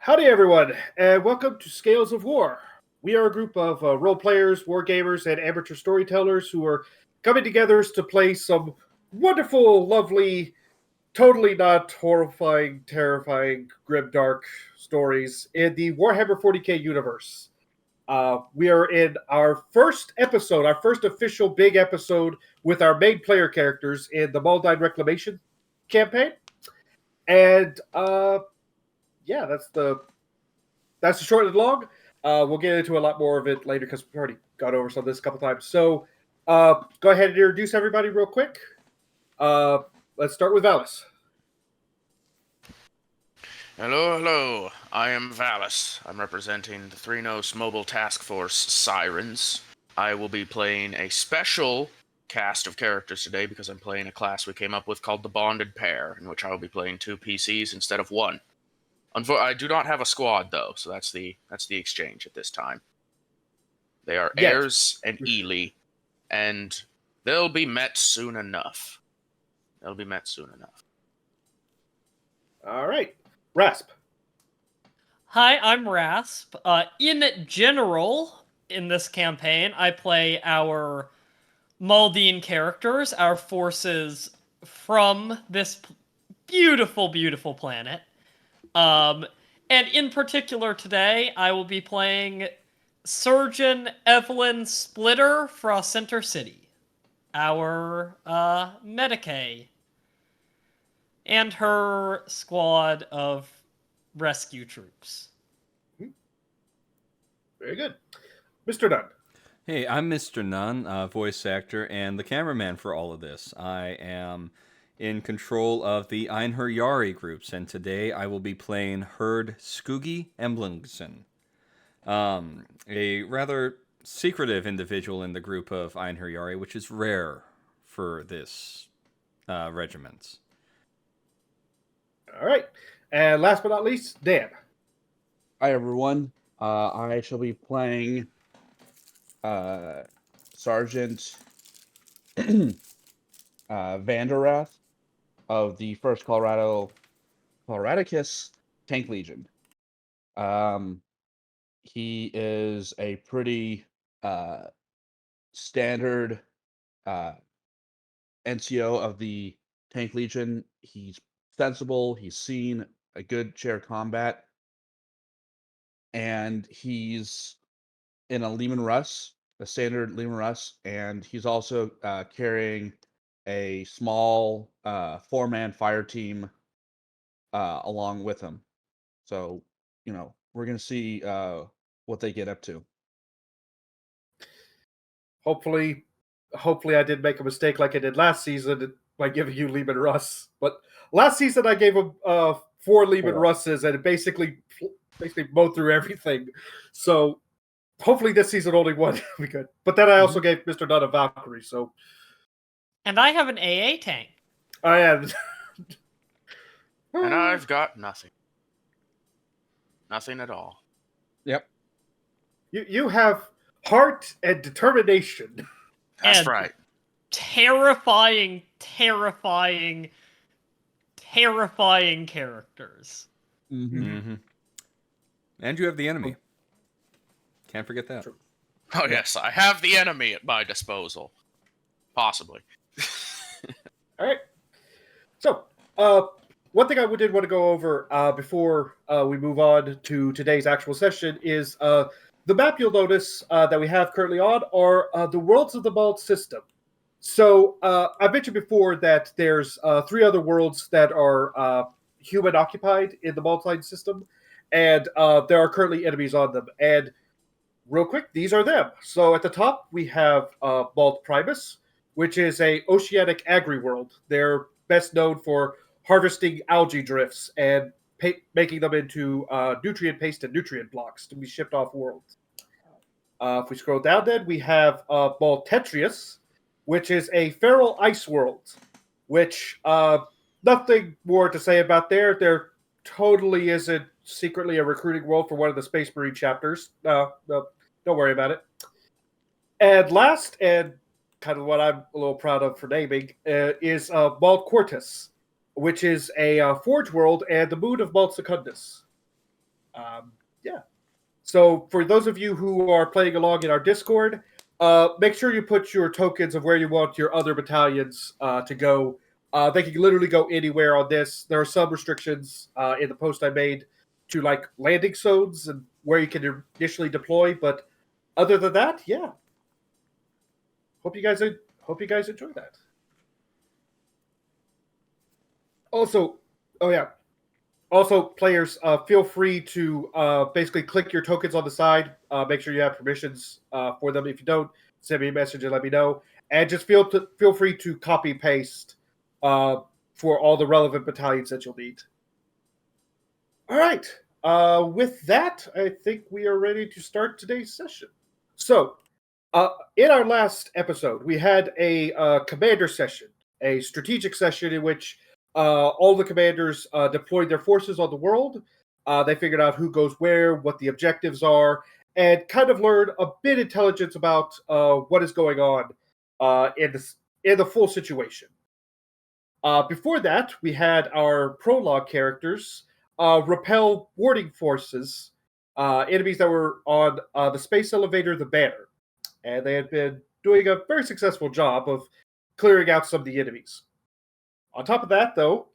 Howdy, everyone, and welcome to Scales of War. We are a group of role players, war gamers, and amateur storytellers who are coming together to play some wonderful, lovely, totally not horrifying, terrifying, grimdark stories in the Warhammer 40k universe. We are in our first episode, our first official big episode with our main player characters in the Maldine Reclamation campaign. And yeah, that's the short and long. We'll get into a lot more of it later because we've already gone over some of this a couple times. So go ahead and introduce everybody real quick. Let's start with Vallis. Hello. I am Vallis. I'm representing the Three-Nose Mobile Task Force Sirens. I will be playing a special cast of characters today because I'm playing a class we came up with called the Bonded Pair, in which I will be playing 2 PCs instead of 1. I do not have a squad though, so that's the exchange at this time. They are Eirs and Elee, and they'll be met soon enough. All right. Rasp. Hi, I'm Rasp. In general, in this campaign, I play our Maldine characters, our forces from this beautiful, beautiful planet. And in particular today, I will be playing Surgeon Evelyn Splitter Fra'Centercity, our Medicae, and her squad of rescue troops. Very good. MrNone. Hey, I'm MrNone, voice actor and the cameraman for all of this. I am in control of the Einher groups, and today I will be playing Herd Skuggi Emblungson, a rather secretive individual in the group of Einher, which is rare for this regiment. All right. And last but not least, Dan. Hi, everyone. I shall be playing Sergeant Vanderath of the 1st Coloradicus Tank Legion. He is a pretty standard NCO of the Tank Legion. He's sensible, he's seen a good share of combat, and he's in a Leman Russ, a standard Leman Russ, and he's also carrying a small 4-man fire team along with him. So, we're going to see what they get up to. Hopefully I did make a mistake like I did last season by giving you Leman Russ. But last season I gave him 4 Leman Russes, and it basically mowed through everything. So hopefully this season only one will be good. But then I also gave MrNone a Valkyrie, so... And I have an AA tank. I am. And I've got nothing. Nothing at all. Yep. You have heart and determination. That's and right. Terrifying characters. Mm-hmm. And you have the enemy. Can't forget that. True. Oh, yes, I have the enemy at my disposal. Possibly. All right. So, one thing I did want to go over before we move on to today's actual session is the map you'll notice that we have currently on are the Worlds of the Bald system. So, I mentioned before that there's 3 other worlds that are human-occupied in the Maldine system, and there are currently enemies on them. And real quick, these are them. So, at the top, we have Bald Primus, which is a oceanic agri-world. They're best known for harvesting algae drifts and making them into nutrient paste and nutrient blocks to be shipped off worlds. If we scroll down then, we have Bald Tetrius, which is a feral ice world, which nothing more to say about there. There totally isn't secretly a recruiting world for one of the Space Marine chapters. No, don't worry about it. And last, and kind of what I'm a little proud of for naming, is Bald Quartus, which is a Forge world and the moon of Bald Secundus. Yeah. So for those of you who are playing along in our Discord, make sure you put your tokens of where you want your other battalions to go. They can literally go anywhere on this. There are some restrictions in the post I made to like landing zones and where you can initially deploy, but other than that, yeah. Hope you guys enjoy that. Also, oh yeah. Also, players, feel free to basically click your tokens on the side. Make sure you have permissions for them. If you don't, send me a message and let me know. And just feel free to copy paste for all the relevant battalions that you'll need. All right. With that, I think we are ready to start today's session. So, in our last episode, we had a commander session, a strategic session in which all the commanders deployed their forces on the world. They figured out who goes where, what the objectives are, and kind of learned a bit intelligence about what is going on in the full situation. Before that, we had our prologue characters repel boarding forces, enemies that were on the space elevator, the Banner, and they had been doing a very successful job of clearing out some of the enemies. On top of that, though,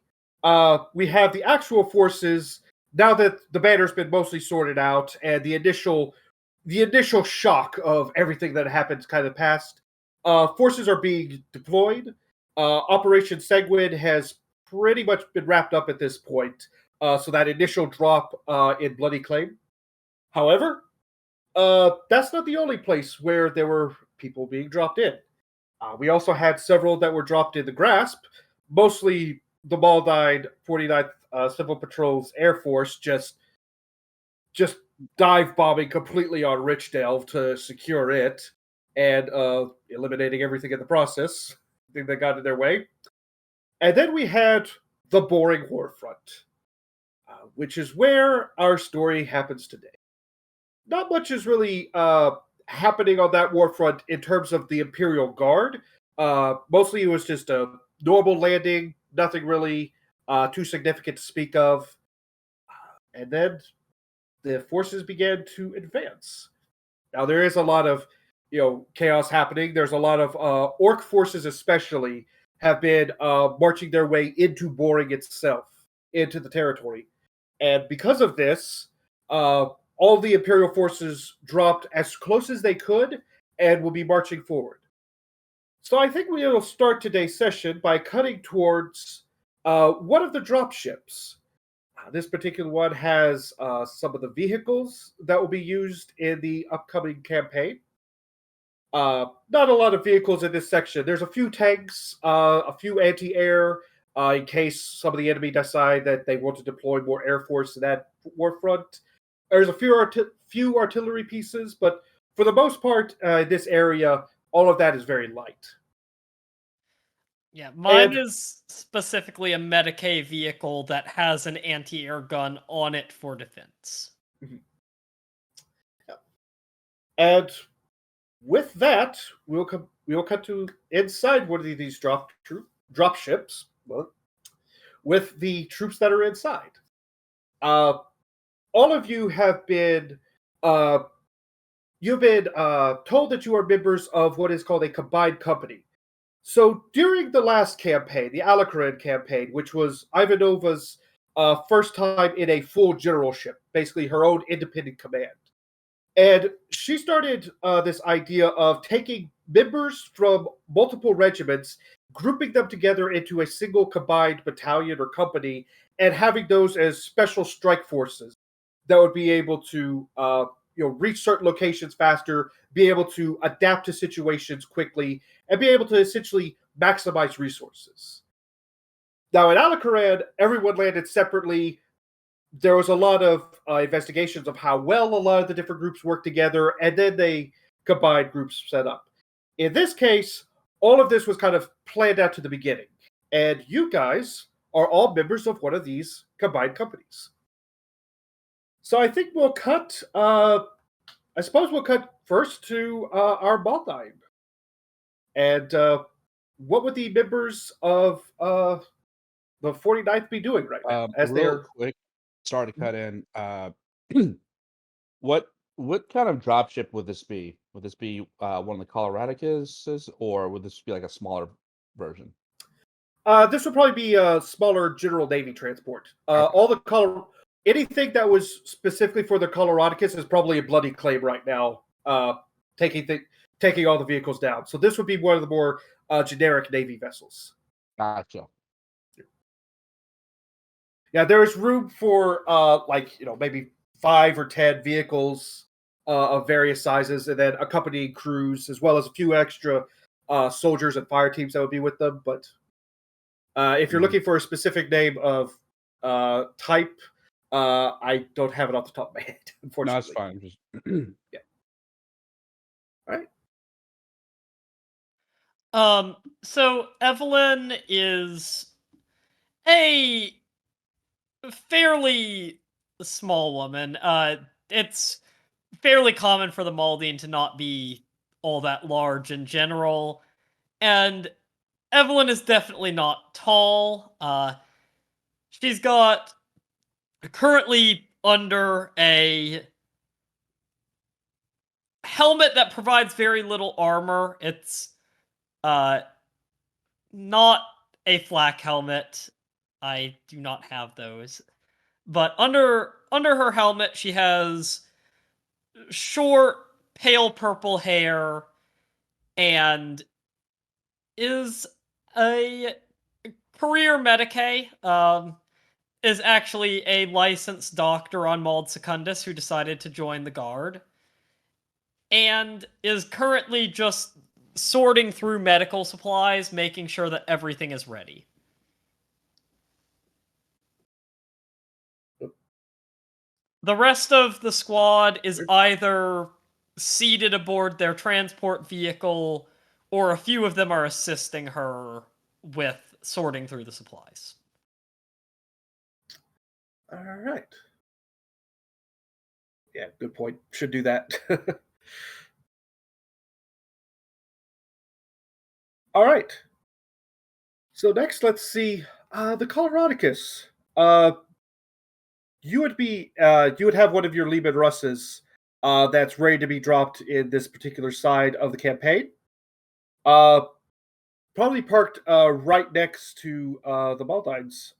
we have the actual forces now that the Banner's been mostly sorted out, and the initial shock of everything that happened kind of passed. Forces are being deployed. Operation Segwin has pretty much been wrapped up at this point, so that initial drop in Bloody Claim. However, that's not the only place where there were people being dropped in. We also had several that were dropped in the Grasp, mostly the Maldyne 49th Civil Patrol's Air Force just dive bombing completely on Richdale to secure it and eliminating everything in the process. I think they got in their way. And then we had the boring Warfront, which is where our story happens today. Not much is really happening on that Warfront in terms of the Imperial Guard. Mostly it was just a normal landing, nothing really too significant to speak of. And then the forces began to advance. Now there is a lot of chaos happening. There's a lot of orc forces especially have been marching their way into Boring itself, into the territory. And because of this, all the Imperial forces dropped as close as they could and will be marching forward. So I think we will start today's session by cutting towards one of the drop ships. This particular one has some of the vehicles that will be used in the upcoming campaign. Not a lot of vehicles in this section. There's a few tanks, a few anti-air, in case some of the enemy decide that they want to deploy more air force in that warfront. There's a few artillery pieces, but for the most part, in this area, all of that is very light. Yeah, mine is specifically a Medicae vehicle that has an anti-air gun on it for defense. Mm-hmm. Yeah. And with that, we'll cut to inside one of these drop ships. Well, with the troops that are inside. All of you have been told that you are members of what is called a combined company. So during the last campaign, the Alacaran campaign, which was Ivanova's first time in a full generalship, basically her own independent command. And she started this idea of taking members from multiple regiments, grouping them together into a single combined battalion or company, and having those as special strike forces that would be able to reach certain locations faster, be able to adapt to situations quickly, and be able to essentially maximize resources. Now, in Alacaran, everyone landed separately. There was a lot of investigations of how well a lot of the different groups work together, and then they combined groups set up. In this case, all of this was kind of planned out to the beginning, and you guys are all members of one of these combined companies. So I think we'll cut. I suppose we'll cut first to our Maldyne. And what would the members of the 49th be doing right now? Real quick, sorry to cut in. What kind of dropship would this be? Would this be one of the Coloradicus, or would this be like a smaller version? This would probably be a smaller General Navy transport. Okay. Anything that was specifically for the Coloradicus is probably a bloody claim right now. Taking all the vehicles down. So this would be one of the more generic Navy vessels. Gotcha. Yeah, there is room for maybe 5 or 10 vehicles of various sizes, and then accompanying crews, as well as a few extra soldiers and fire teams that would be with them. But if you're Mhm. looking for a specific name of type, I don't have it off the top of my head, No, that's unfortunately. fine. Just Yeah. All right. So Evelyn is a fairly small woman. It's fairly common for the Maldine to not be all that large in general, and Evelyn is definitely not tall. She's got currently under a helmet that provides very little armor. It's uh not a flak helmet. I do not have those. But under her helmet, she has short, pale purple hair and is a career medicae. Is actually a licensed doctor on Maud Secundus who decided to join the guard, and is currently just sorting through medical supplies, making sure that everything is ready. The rest of the squad is either seated aboard their transport vehicle, or a few of them are assisting her with sorting through the supplies. All right. Yeah, good point. Should do that. All right. So next, let's see the Coloradicus. You would have one of your Lehman Russes that's ready to be dropped in this particular side of the campaign. Uh, Probably parked right next to the Maldine's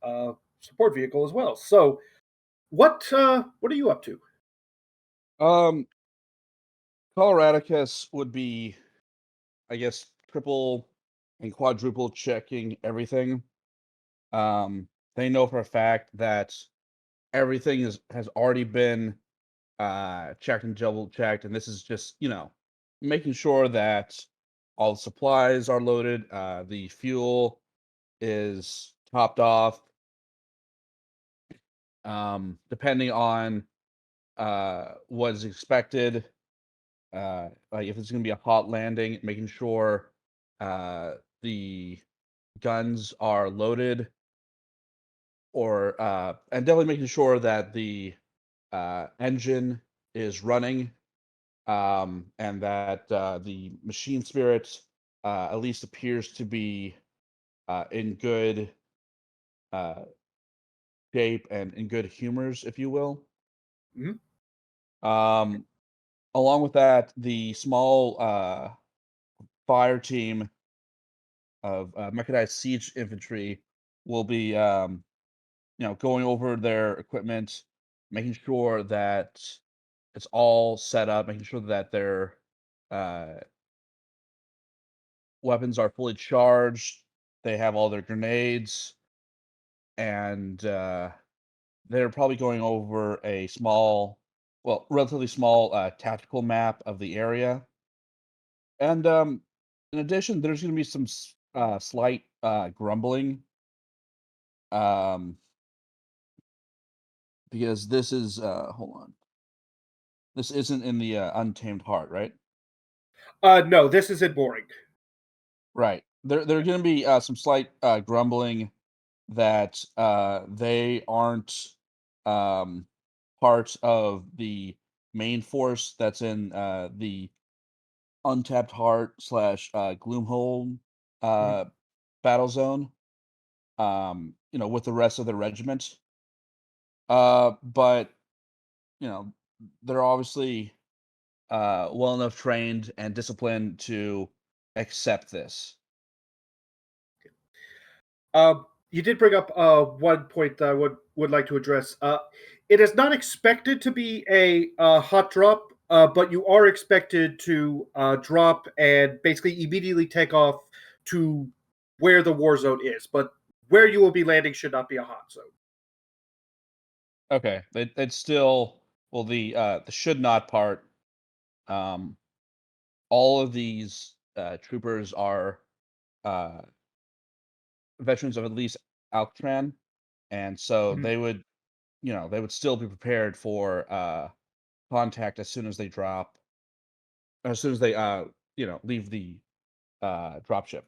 support vehicle as well. So, what are you up to? um, Coloradicus would be, I guess, triple and quadruple checking everything. They know for a fact that everything has already been checked and double checked, and this is just making sure that all the supplies are loaded, the fuel is topped off, depending on what is expected. Like if it's going to be a hot landing, making sure the guns are loaded, or and definitely making sure that the engine is running, and that the machine spirit at least appears to be in good uh, shape and in good humors, if you will. Mhm. Um, Along with that, the small fire team of mechanized siege infantry will be, going over their equipment, making sure that it's all set up, making sure that their uh, weapons are fully charged, they have all their grenades, and they're probably going over a relatively small tactical map of the area. And in addition, there's going to be some slight grumbling, um, because this is hold on, this isn't in the Untamed Heart, right? No, this isn't boring. Right. There are going to be some slight grumbling that they aren't um, part of the main force that's in the Untapped Heart slash Gloomhold Mhm. battle zone. With the rest of the regiment. But they're obviously well enough trained and disciplined to accept this. You did bring up one point that I would like to address. It is not expected to be a hot drop, but you are expected to drop and basically immediately take off to where the war zone is. But where you will be landing should not be a hot zone. Okay, it's still the should not part. All of these troopers are veterans of at least Altran, and so Mhm. they would still be prepared for contact as soon as they leave the dropship.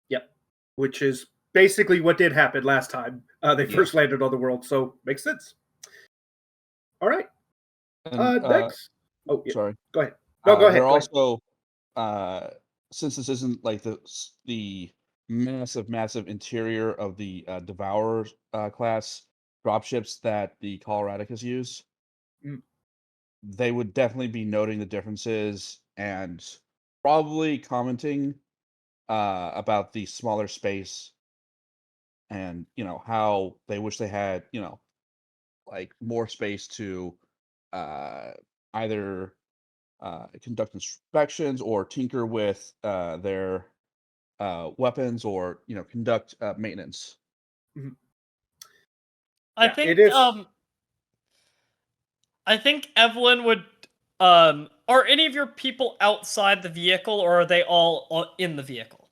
Yep. Which is basically what did happen last time they Yeah. first landed on the world. So makes sense. All right. And Next. Oh, yeah. sorry. Go ahead. No, go ahead. They're Go ahead. also since this isn't like the massive interior of the Devourer class dropships that the Coloradicus use, Mm. they would definitely be noting the differences and probably commenting about the smaller space and how they wish they had like more space to either conduct inspections or tinker with their weapons or conduct maintenance. I Yeah, think it is. I think Evelyn would are any of your people outside the vehicle or are they all in the vehicle?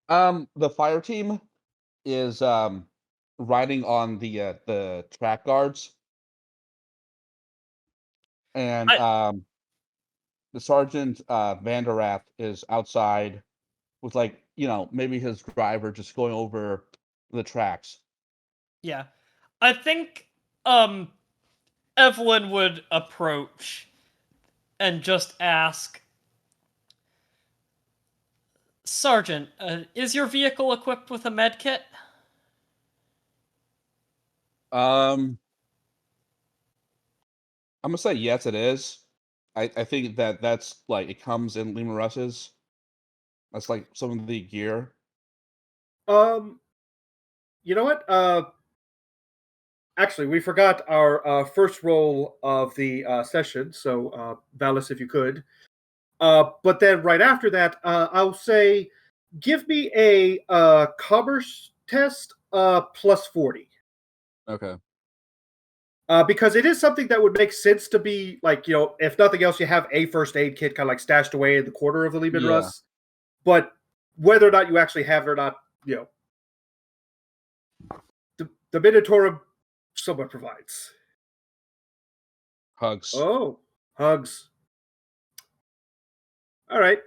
The fire team is riding on the track guards, and the sergeant Vanderath is outside with maybe his driver just going over the tracks. Yeah. I think Evelyn would approach and just ask, Sergeant, is your vehicle equipped with a med kit? I'm gonna say yes, it is. I think that's like it comes in Lima Russ's. That's like some of the gear. You know what? Actually, we forgot our first roll of the session. So, Vallis, if you could. But then right after that, I'll say, give me a commerce test plus 40. Okay. Because it is something that would make sense to be like, if nothing else, you have a first aid kit kind of like stashed away in the corner of the Lehman Yeah. Russ. But whether or not you actually have it or not, the Minotaur somewhat provides. Hugs. Oh, hugs. All right.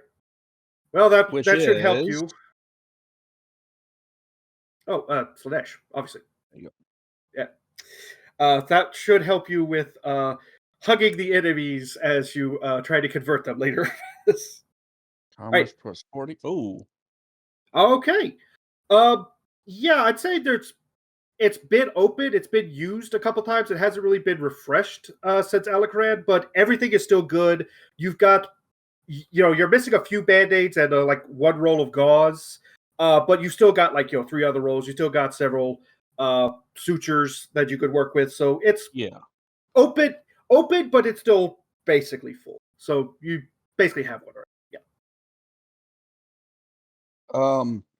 Well, that Which should help is- you. Oh, Slanesh, obviously. There you go. Yeah. That should help you with hugging the enemies as you try to convert them later. Commerce Right. plus 40. Oh. Okay. Yeah, I'd say it's been open. It's been used a couple times. It hasn't really been refreshed since Alakran, but everything is still good. You've got, you're missing a few band-aids and like one roll of gauze, but you still got like, 3 other rolls. You still got several sutures that you could work with. So it's open, but it's still basically full. So you basically have one already. Yeah.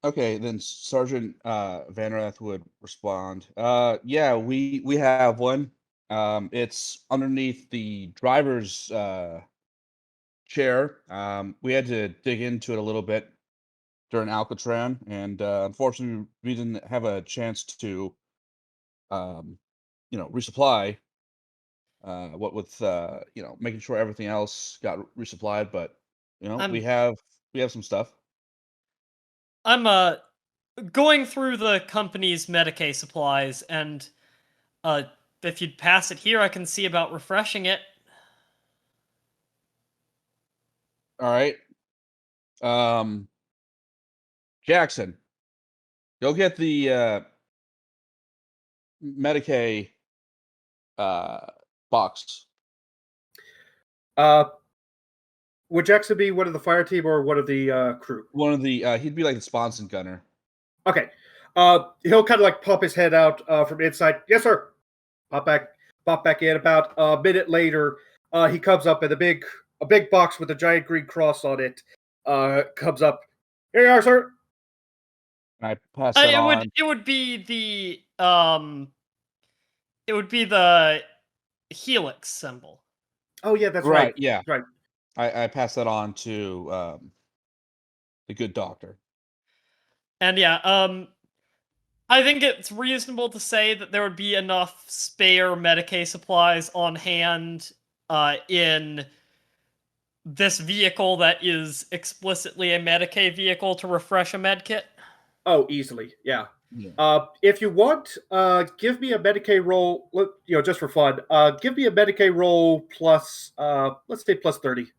Okay, then Sergeant Vanrath would respond. Yeah, we have one. It's underneath the driver's chair. We had to dig into it a little bit during Alcatran, and unfortunately, we didn't have a chance to, resupply. What with making sure everything else got resupplied, but we have some stuff. I'm going through the company's Medicaid supplies, and if you'd pass it here, I can see about refreshing it. All right. Jackson, go get the Medicaid box. Would Jackson be one of the fire team or one of the crew? One of the he'd be like the sponson gunner. Okay. He'll kind of like pop his head out from inside. Yes, sir. Pop back in. About a minute later, he comes up and a big box with a giant green cross on it comes up. Here you are, sir. And I pass that on. It would be the helix symbol. Oh yeah, that's right. Yeah, right. I pass that on to the good doctor. And yeah, I think it's reasonable to say that there would be enough spare Medicaid supplies on hand in this vehicle that is explicitly a Medicaid vehicle to refresh a medkit. Oh, easily, yeah. Yeah. If you want, give me a Medicaid roll. Just for fun. Give me a Medicaid roll plus, let's say plus 30.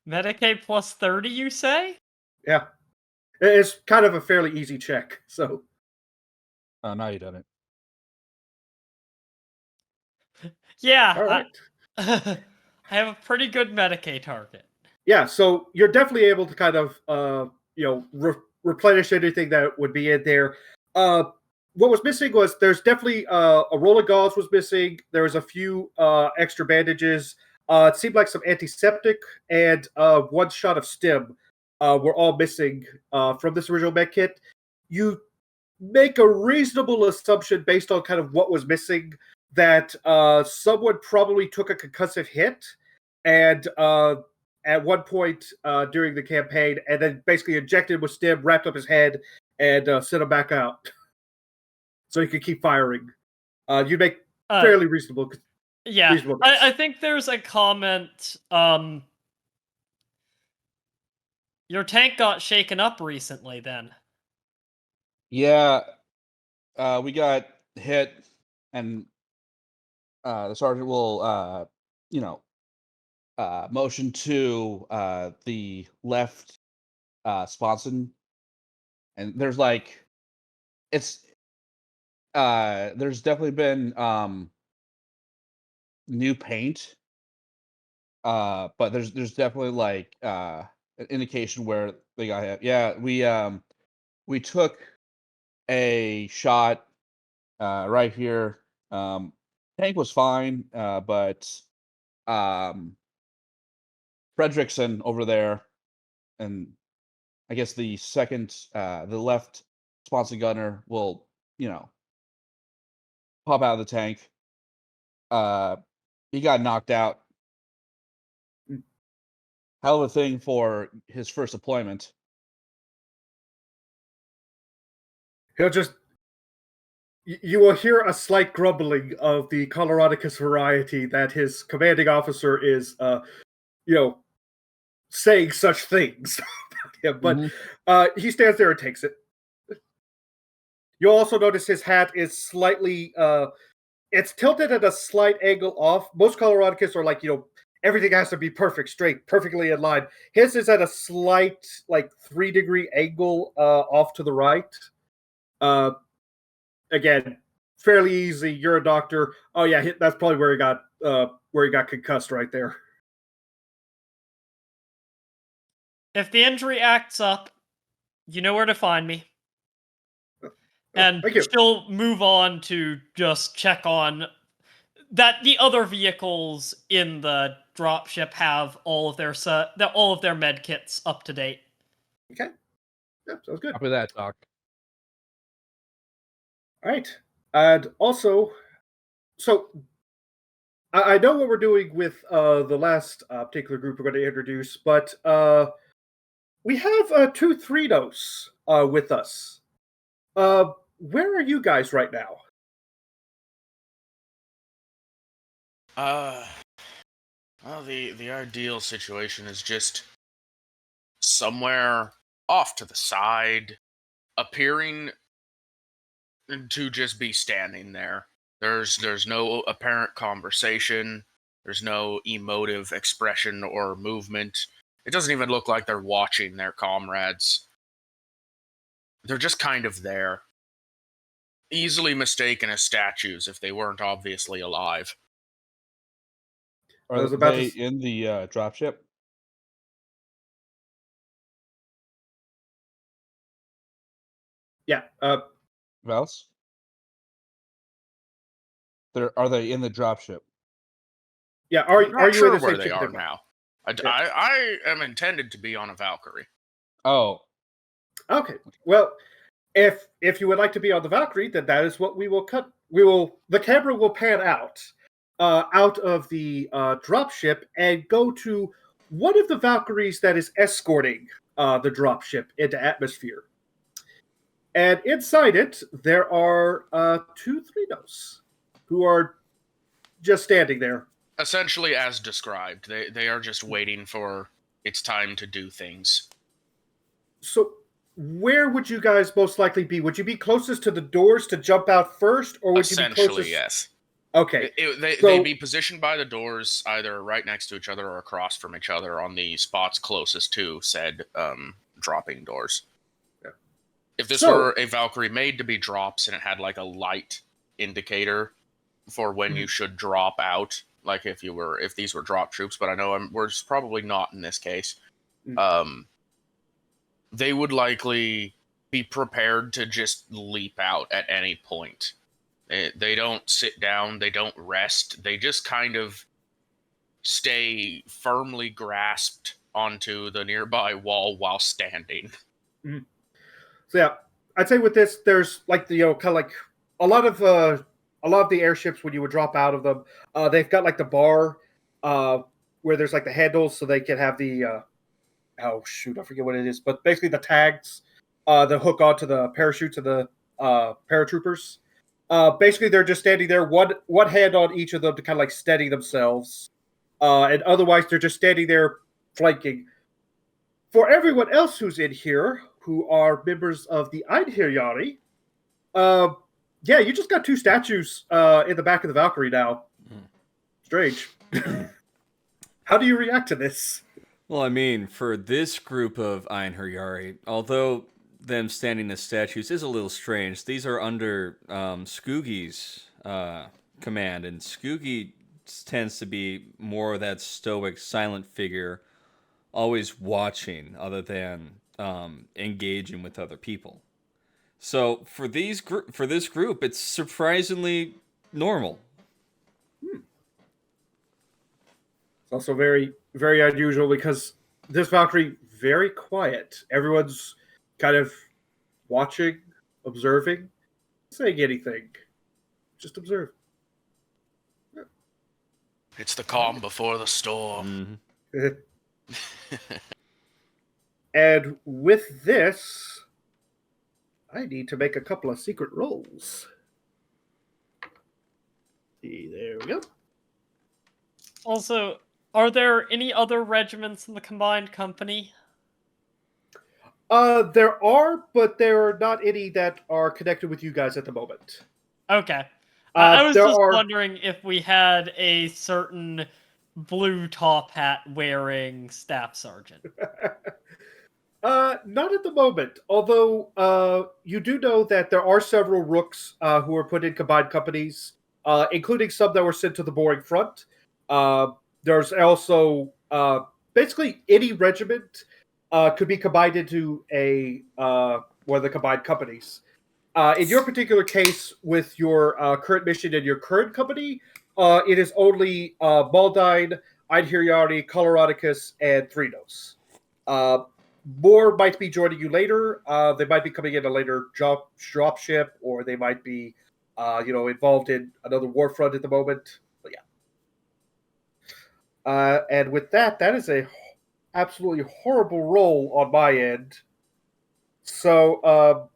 Medicaid plus 30, you say? Yeah, it's kind of a fairly easy check. So. Oh, now you done it. Yeah. All right. I have a pretty good Medicaid target. Yeah, so you're definitely able to kind of, replenish anything that would be in there. What was missing was there's definitely a roll of gauze was missing. There was a few extra bandages. It seemed like some antiseptic and one shot of stim were all missing from this original med kit. You make a reasonable assumption based on kind of what was missing that someone probably took a concussive hit and at one point during the campaign, and then basically injected with stim, wrapped up his head, and sent him back out. So he could keep firing. You make fairly reasonable. Yeah, reasonable I think there's a comment. Your tank got shaken up recently, then. Yeah, we got hit, and the sergeant will, motion to the left sponson, and there's like, there's definitely been new paint, but there's definitely like an indication where they got hit. Yeah, we took a shot right here. Tank was fine, but Fredrickson over there, and I guess the second, the left sponsor gunner will, pop out of the tank. He got knocked out. Hell of a thing for his first deployment. He'll just. You will hear a slight grumbling of the Coloradicus variety that his commanding officer is, saying such things. Yeah, but he stands there and takes it. You'll also notice his hat is slightly, it's tilted at a slight angle off. Most Coloradicus are like, everything has to be perfect, straight, perfectly in line. His is at a slight, 3-degree angle off to the right. Again, fairly easy. You're a doctor. Oh yeah, that's probably where he got concussed right there. If the injury acts up, you know where to find me. And she'll move on to just check on that the other vehicles in the dropship have all of their med kits up to date. Okay. Yeah, sounds good. Copy that, Doc. All right. And also, so I know what we're doing with the last particular group we're going to introduce, but we have 2 3-nos with us. Where are you guys right now? Well, the ideal situation is just somewhere off to the side, appearing to just be standing there. There's no apparent conversation. There's no emotive expression or movement. It doesn't even look like they're watching their comrades. They're just kind of there. easily mistaken as statues if they weren't obviously alive. I Are was about to they s- in the dropship? Yeah. Vallis? Are they in the dropship? Yeah. I'm Are not you in sure the where same they ship? are with them? now. Yeah. I am intended to be on a Valkyrie. Oh, Okay. Well, if you would like to be on the Valkyrie, then that is what we will cut. The camera will pan out of the dropship and go to one of the Valkyries that is escorting the dropship into atmosphere. And inside it, there are 2 Threnos who are just standing there. Essentially, as described, they are just waiting for it's time to do things. So, where would you guys most likely be? Would you be closest to the doors to jump out first, or would you be Essentially, closest? yes. Okay. They'd be positioned by the doors, either right next to each other or across from each other on the spots closest to said dropping doors. Yeah. If this So- were a Valkyrie made to be drops and it had like a light indicator for when you should drop out, like if these were drop troops, but I know we're probably not in this case. They would likely be prepared to just leap out at any point. They don't sit down, they don't rest, they just kind of stay firmly grasped onto the nearby wall while standing. So yeah, I'd say with this, there's like the kind of like a lot of the airships when you would drop out of them, they've got like the bar where there's like the handles so they can have the oh shoot, I forget what it is, but basically the tags that hook onto the parachutes of the paratroopers. Basically, they're just standing there, one hand on each of them to kind of like steady themselves, and otherwise they're just standing there flanking. For everyone else who's in here, who are members of the Einherjari, yeah, you just got 2 statues in the back of the Valkyrie now. Strange. How do you react to this? Well, I mean, for this group of Einherjari, although them standing as statues is a little strange, these are under Skuggi's command, and Skuggi tends to be more of that stoic, silent figure, always watching, other than engaging with other people. So for this group, it's surprisingly normal. It's also very, very unusual because this Valkyrie, very quiet. Everyone's kind of watching, observing, saying anything. Just observe. It's the calm before the storm. And with this, I need to make a couple of secret rolls. See, there we go. Also, are there any other regiments in the combined company? There are, but there are not any that are connected with you guys at the moment. Okay. I was there just are- wondering if we had a certain blue top hat wearing staff sergeant. Not at the moment. Although, you do know that there are several rooks who were put in combined companies, including some that were sent to the boring front. There's also basically any regiment could be combined into one of the combined companies. In your particular case, with your current mission and your current company, it is only Baldine, Einherjari, Coloradicus, and Threnos. More might be joining you later. They might be coming in a later drop ship, or they might be, involved in another war front at the moment. But yeah. And with that is a absolutely horrible roll on my end. So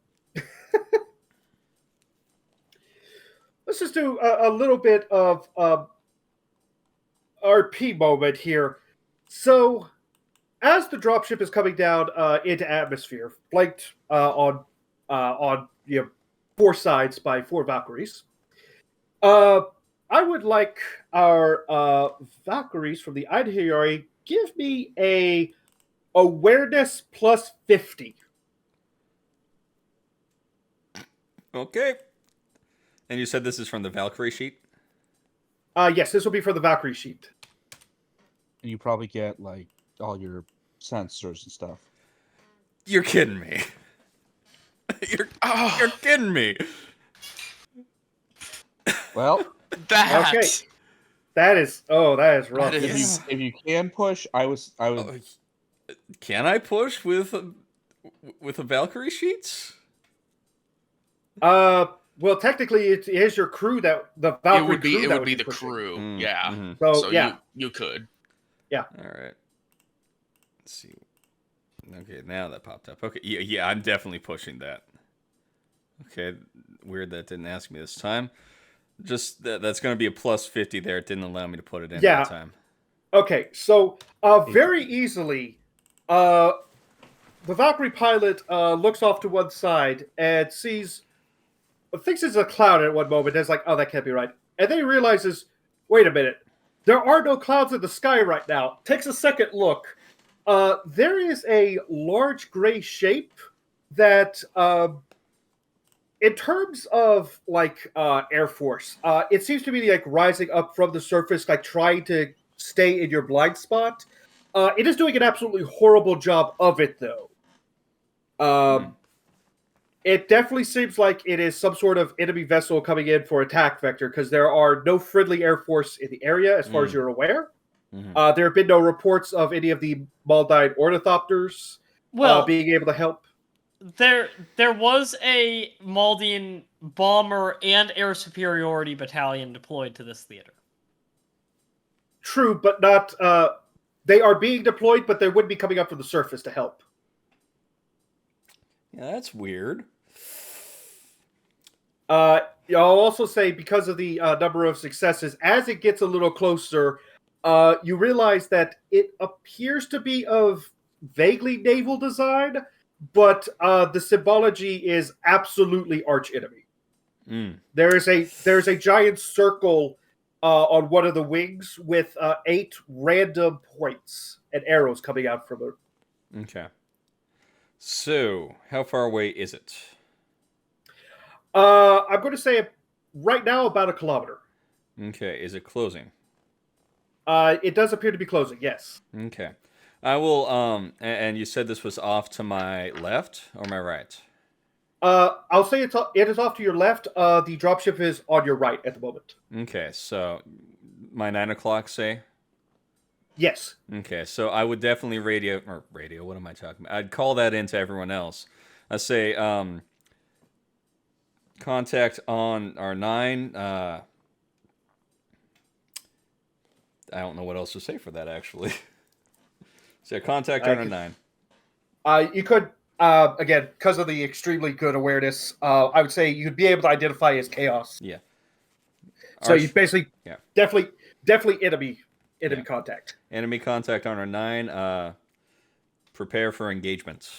let's just do a little bit of RP moment here. So, as the dropship is coming down into atmosphere, flanked on 4 sides by 4 Valkyries, I would like our Valkyries from the Einherjari give me a awareness plus 50. Okay. And you said this is from the Valkyrie sheet? Yes, this will be for the Valkyrie sheet. And you probably get like all your sensors and stuff. You're kidding me. You're kidding me. Well, That. Okay. That is rough. That is- if you can push, I would. Can I push with a Valkyrie sheets? Well, technically, it is your crew that the Valkyrie It would be. crew It that would be the pushing. crew. Mm, Yeah. mhm. So, yeah. you could. All right. Let's see. Okay, now that popped up. Okay, yeah, I'm definitely pushing that. Okay, weird that didn't ask me this time. Just that's going to be a plus 50 there. It didn't allow me to put it in that time. Okay, so very easily, the Valkyrie pilot looks off to one side and thinks it's a cloud at one moment. It's like, oh, that can't be right. And then he realizes, wait a minute, there are no clouds in the sky right now. Takes a second look. There is a large gray shape that, in terms of like Air Force, it seems to be like rising up from the surface, like trying to stay in your blind spot. It is doing an absolutely horrible job of it, though. It definitely seems like it is some sort of enemy vessel coming in for attack vector, because there are no friendly Air Force in the area, as far as you're aware. There have been no reports of any of the Maldine ornithopters being able to help. There was a Maldian bomber and air superiority battalion deployed to this theater. True, but not. They are being deployed, but they would be coming up from the surface to help. Yeah, that's weird. I'll also say, because of the number of successes, as it gets a little closer, you realize that it appears to be of vaguely naval design, but the symbology is absolutely arch enemy. There's a giant circle on one of the wings with 8 random points and arrows coming out from it. Okay. So, how far away is it? I'm going to say right now about 1 kilometer. Okay. Is it closing? It does appear to be closing, yes. Okay. I will, and you said this was off to my left or my right? I'll say it is off to your left. The dropship is on your right at the moment. Okay, so my 9 o'clock, say? Yes. Okay, so I would definitely radio, what am I talking about? I'd call that in to everyone else. I say, contact on our 9, I don't know what else to say for that, actually. So contact on our 9. You could, again, because of the extremely good awareness, I would say you'd be able to identify as chaos. Yeah. So you basically, definitely enemy contact. Enemy contact on our 9. Prepare for engagement.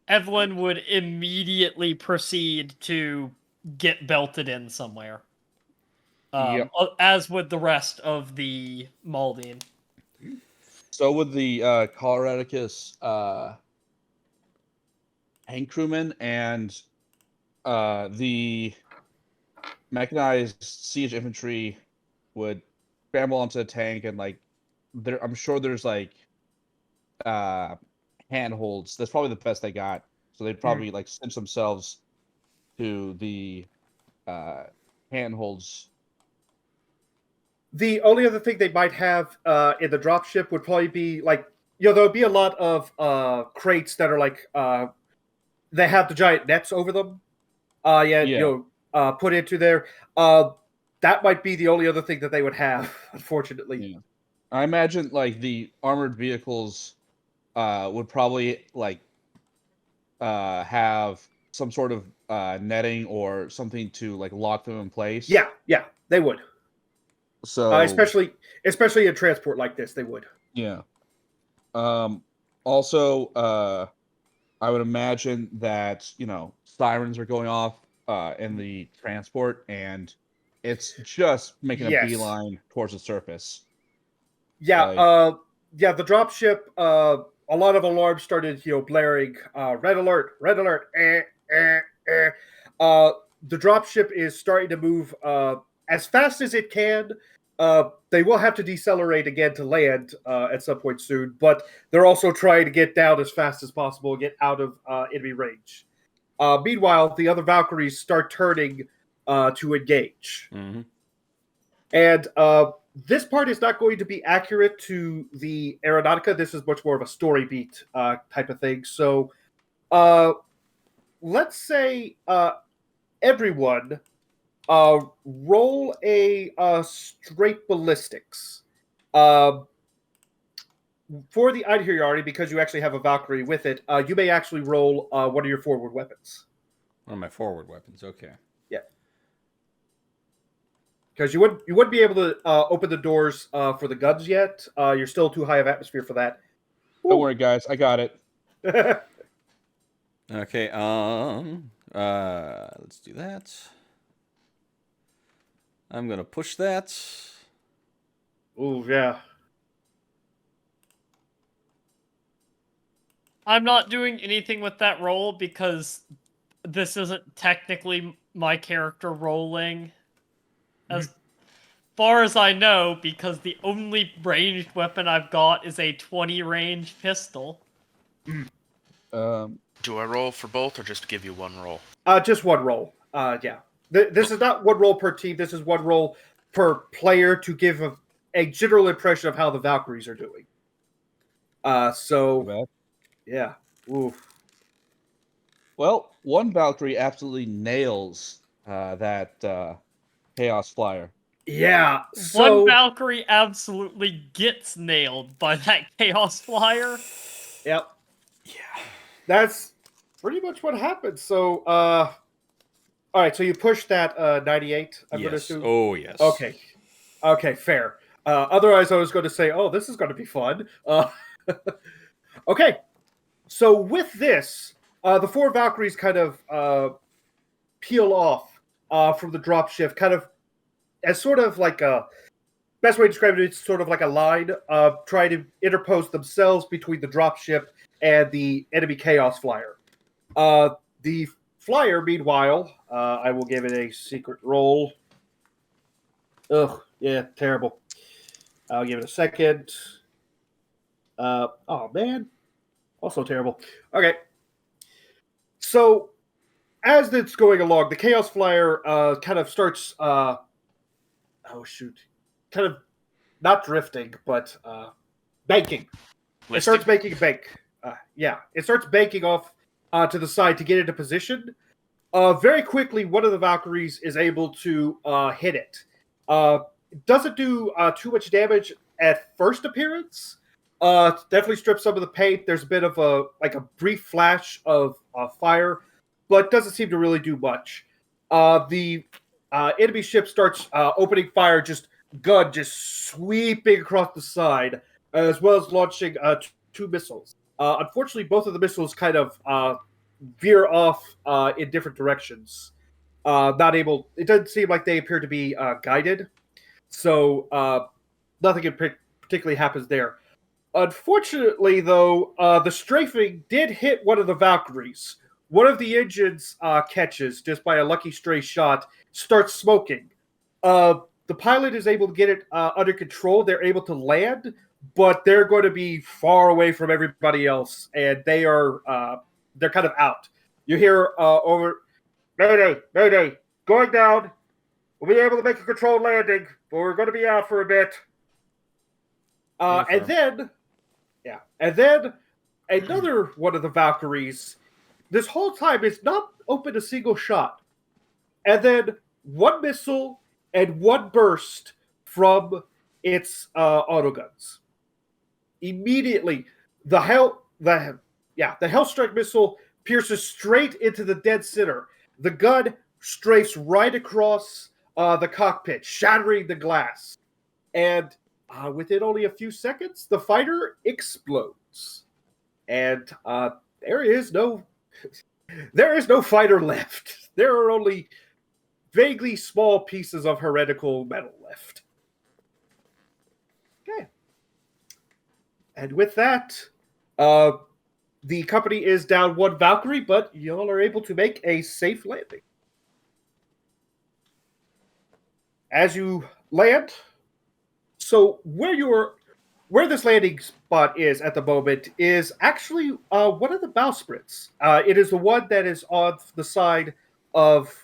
Evelyn would immediately proceed to get belted in somewhere. As would the rest of the Maldian. So would the Coloradicus tank crewman and the mechanized siege infantry would scramble onto the tank, and like I'm sure there's like handholds. That's probably the best they got. So they'd probably like cinch themselves to the handholds. The only other thing they might have in the dropship would probably be like, there'll be a lot of crates that are like, they have the giant nets over them. Put into there. That might be the only other thing that they would have, unfortunately. Yeah. I imagine like the armored vehicles would probably like have some sort of netting or something to like lock them in place. Yeah, they would. So especially in transport like this, they would. Yeah. Also, I would imagine that sirens are going off in the transport, and it's just making a beeline towards the surface. Yeah, the dropship. A lot of alarms started, blaring. Red alert! Red alert! the dropship is starting to move as fast as it can. They will have to decelerate again to land at some point soon, but they're also trying to get down as fast as possible and get out of enemy range. Meanwhile, the other Valkyries start turning to engage. Mm-hmm. And this part is not going to be accurate to the Aeronautica. This is much more of a story beat type of thing. So let's say everyone roll a straight ballistics. For the Einherjar, because you actually have a Valkyrie with it, you may actually roll one of your forward weapons. One of my forward weapons, okay. Yeah. Because you wouldn't be able to open the doors for the guns yet. You're still too high of atmosphere for that. Don't worry, guys. I got it. Okay, let's do that. I'm gonna push that. Ooh, yeah. I'm not doing anything with that roll because this isn't technically my character rolling. As far as I know, because the only ranged weapon I've got is a 20 range pistol. Do I roll for both or just give you one roll? Just one roll. Yeah. This is not one roll per team. This is one roll per player to give a general impression of how the Valkyries are doing. So, yeah. Oof. Well, one Valkyrie absolutely nails that Chaos Flyer. Yeah. So, One Valkyrie absolutely gets nailed by that Chaos Flyer. Yep. Yeah. That's pretty much what happened. So, all right. So you pushed that 98. I'm going to Yes. assume. Oh, yes. Okay. Okay. Fair. Otherwise, I was going to say, "Oh, this is going to be fun." Okay. So with this, the four Valkyries kind of peel off from the dropship, kind of as sort of like a best way to describe it. It's sort of like a line, trying to interpose themselves between the dropship and the enemy Chaos Flyer. The Flyer, meanwhile, I will give it a secret roll. Ugh, yeah, terrible. I'll give it a second. Oh, man. Also terrible. Okay. So, as it's going along, the Chaos Flyer kind of starts... oh, shoot. Kind of not drifting, but banking. It starts making a bank. Yeah, it starts banking off to the side to get into position. Very quickly, one of the Valkyries is able to hit it. Doesn't do too much damage at first appearance. Definitely strips some of the paint. There's a bit of a brief flash of fire, but doesn't seem to really do much. The enemy ship starts opening fire, just sweeping across the side, as well as launching two missiles. Unfortunately, both of the missiles kind of veer off in different directions. Not able. It doesn't seem like they appear to be guided, so nothing particularly happens there. Unfortunately, though, the strafing did hit one of the Valkyries. One of the engines catches just by a lucky stray shot, starts smoking. The pilot is able to get it under control. They're able to land, but they're going to be far away from everybody else, and they're kind of out. You hear over, Mayday, Mayday, going down. We'll be able to make a controlled landing, but we're going to be out for a bit. And then another one of the Valkyries, this whole time, is not opened a single shot. And then one missile and one burst from its autoguns. Immediately, the Hellstrike missile pierces straight into the dead center. The gun strafes right across the cockpit, shattering the glass. And within only a few seconds, the fighter explodes. And there is no fighter left. There are only vaguely small pieces of heretical metal left. Okay. And with that, the company is down one Valkyrie, but y'all are able to make a safe landing. as you land, so where this landing spot is at the moment is actually one of the bowsprits. It is the one that is on the side of.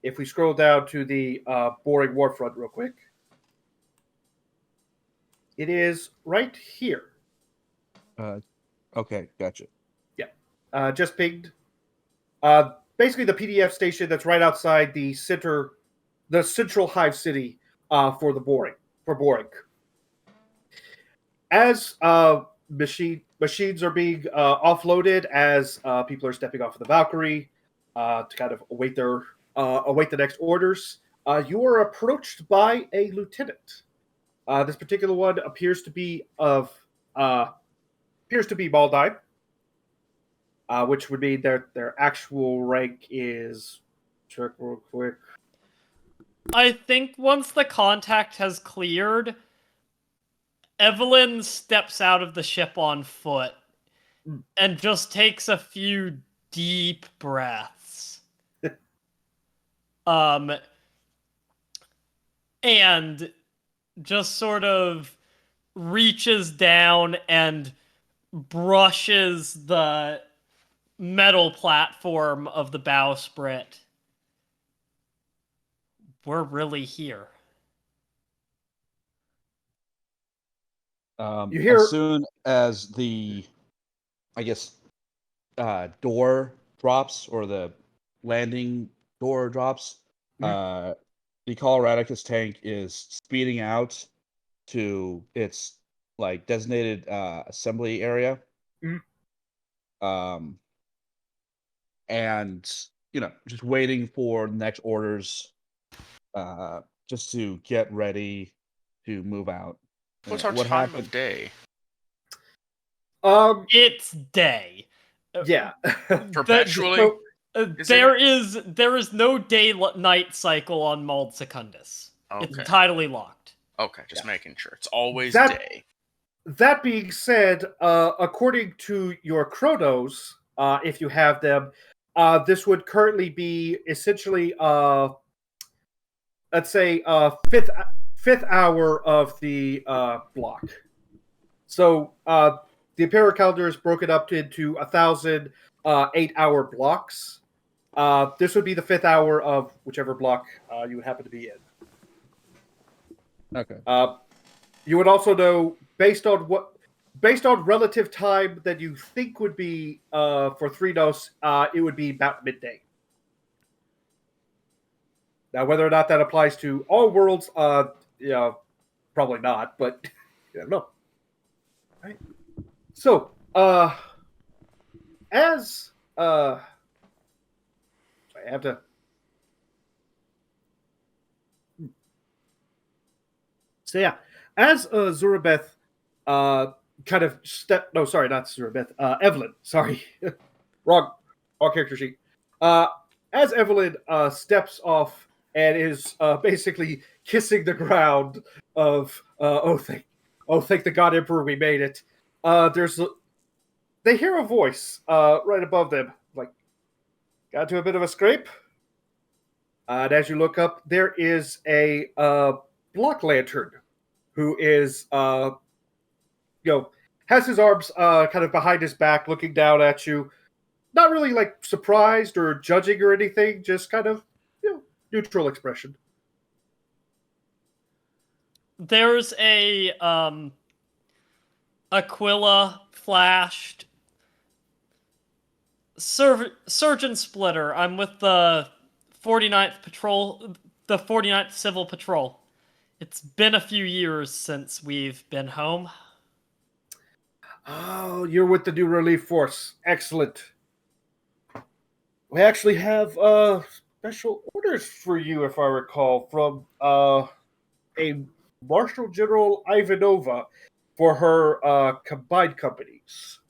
If we scroll down to the boring warfront real quick, it is right here. Okay, gotcha. Just pinged. Basically, the PDF station that's right outside the central hive city for boring. As machines are being offloaded, as people are stepping off of the Valkyrie to kind of await the next orders, you are approached by a lieutenant. This particular one appears to be Baldine, which would mean their actual rank is. Check real quick. I think once the contact has cleared, Evelyn steps out of the ship on foot and just takes a few deep breaths. And just sort of reaches down and brushes the metal platform of the bowsprit. We're really here. You hear- As soon as the, I guess, door drops or the landing door drops, the Coloradicus tank is speeding out to its like designated assembly area. And just waiting for the next orders, just to get ready to move out. What's our time of day? It's day. Yeah. Perpetually? There is no day-night cycle on Mauld Secundus. Okay. It's tidally locked. Okay, just making sure. It's always That- day. That being said, according to your chronos, if you have them, this would currently be essentially, let's say, fifth hour of the block. So the Imperial calendar is broken up into 1,000 8-hour blocks. This would be the 5th hour of whichever block you would happen to be in. Okay. You would also know based on relative time that you think would be for Threnos, it would be about midday. Now, whether or not that applies to all worlds, probably not, but you don't know. Right. So, as I have to. So yeah, as Zurabeth kind of no, sorry, not Zurabeth, Evelyn, sorry, wrong character sheet. As Evelyn steps off and is basically kissing the ground of thank the God Emperor we made it. They hear a voice right above them, like, got to a bit of a scrape. And as you look up, there is a block lantern who is, has his arms kind of behind his back, looking down at you. Not really like surprised or judging or anything, just kind of, neutral expression. There's a Aquila flashed. Surgeon Splitter. I'm with the 49th Patrol, the 49th Civil Patrol. It's been a few years since we've been home. Oh, you're with the new relief force. Excellent. We actually have special orders for you, if I recall, from a Marshal General Ivanova for her combined companies.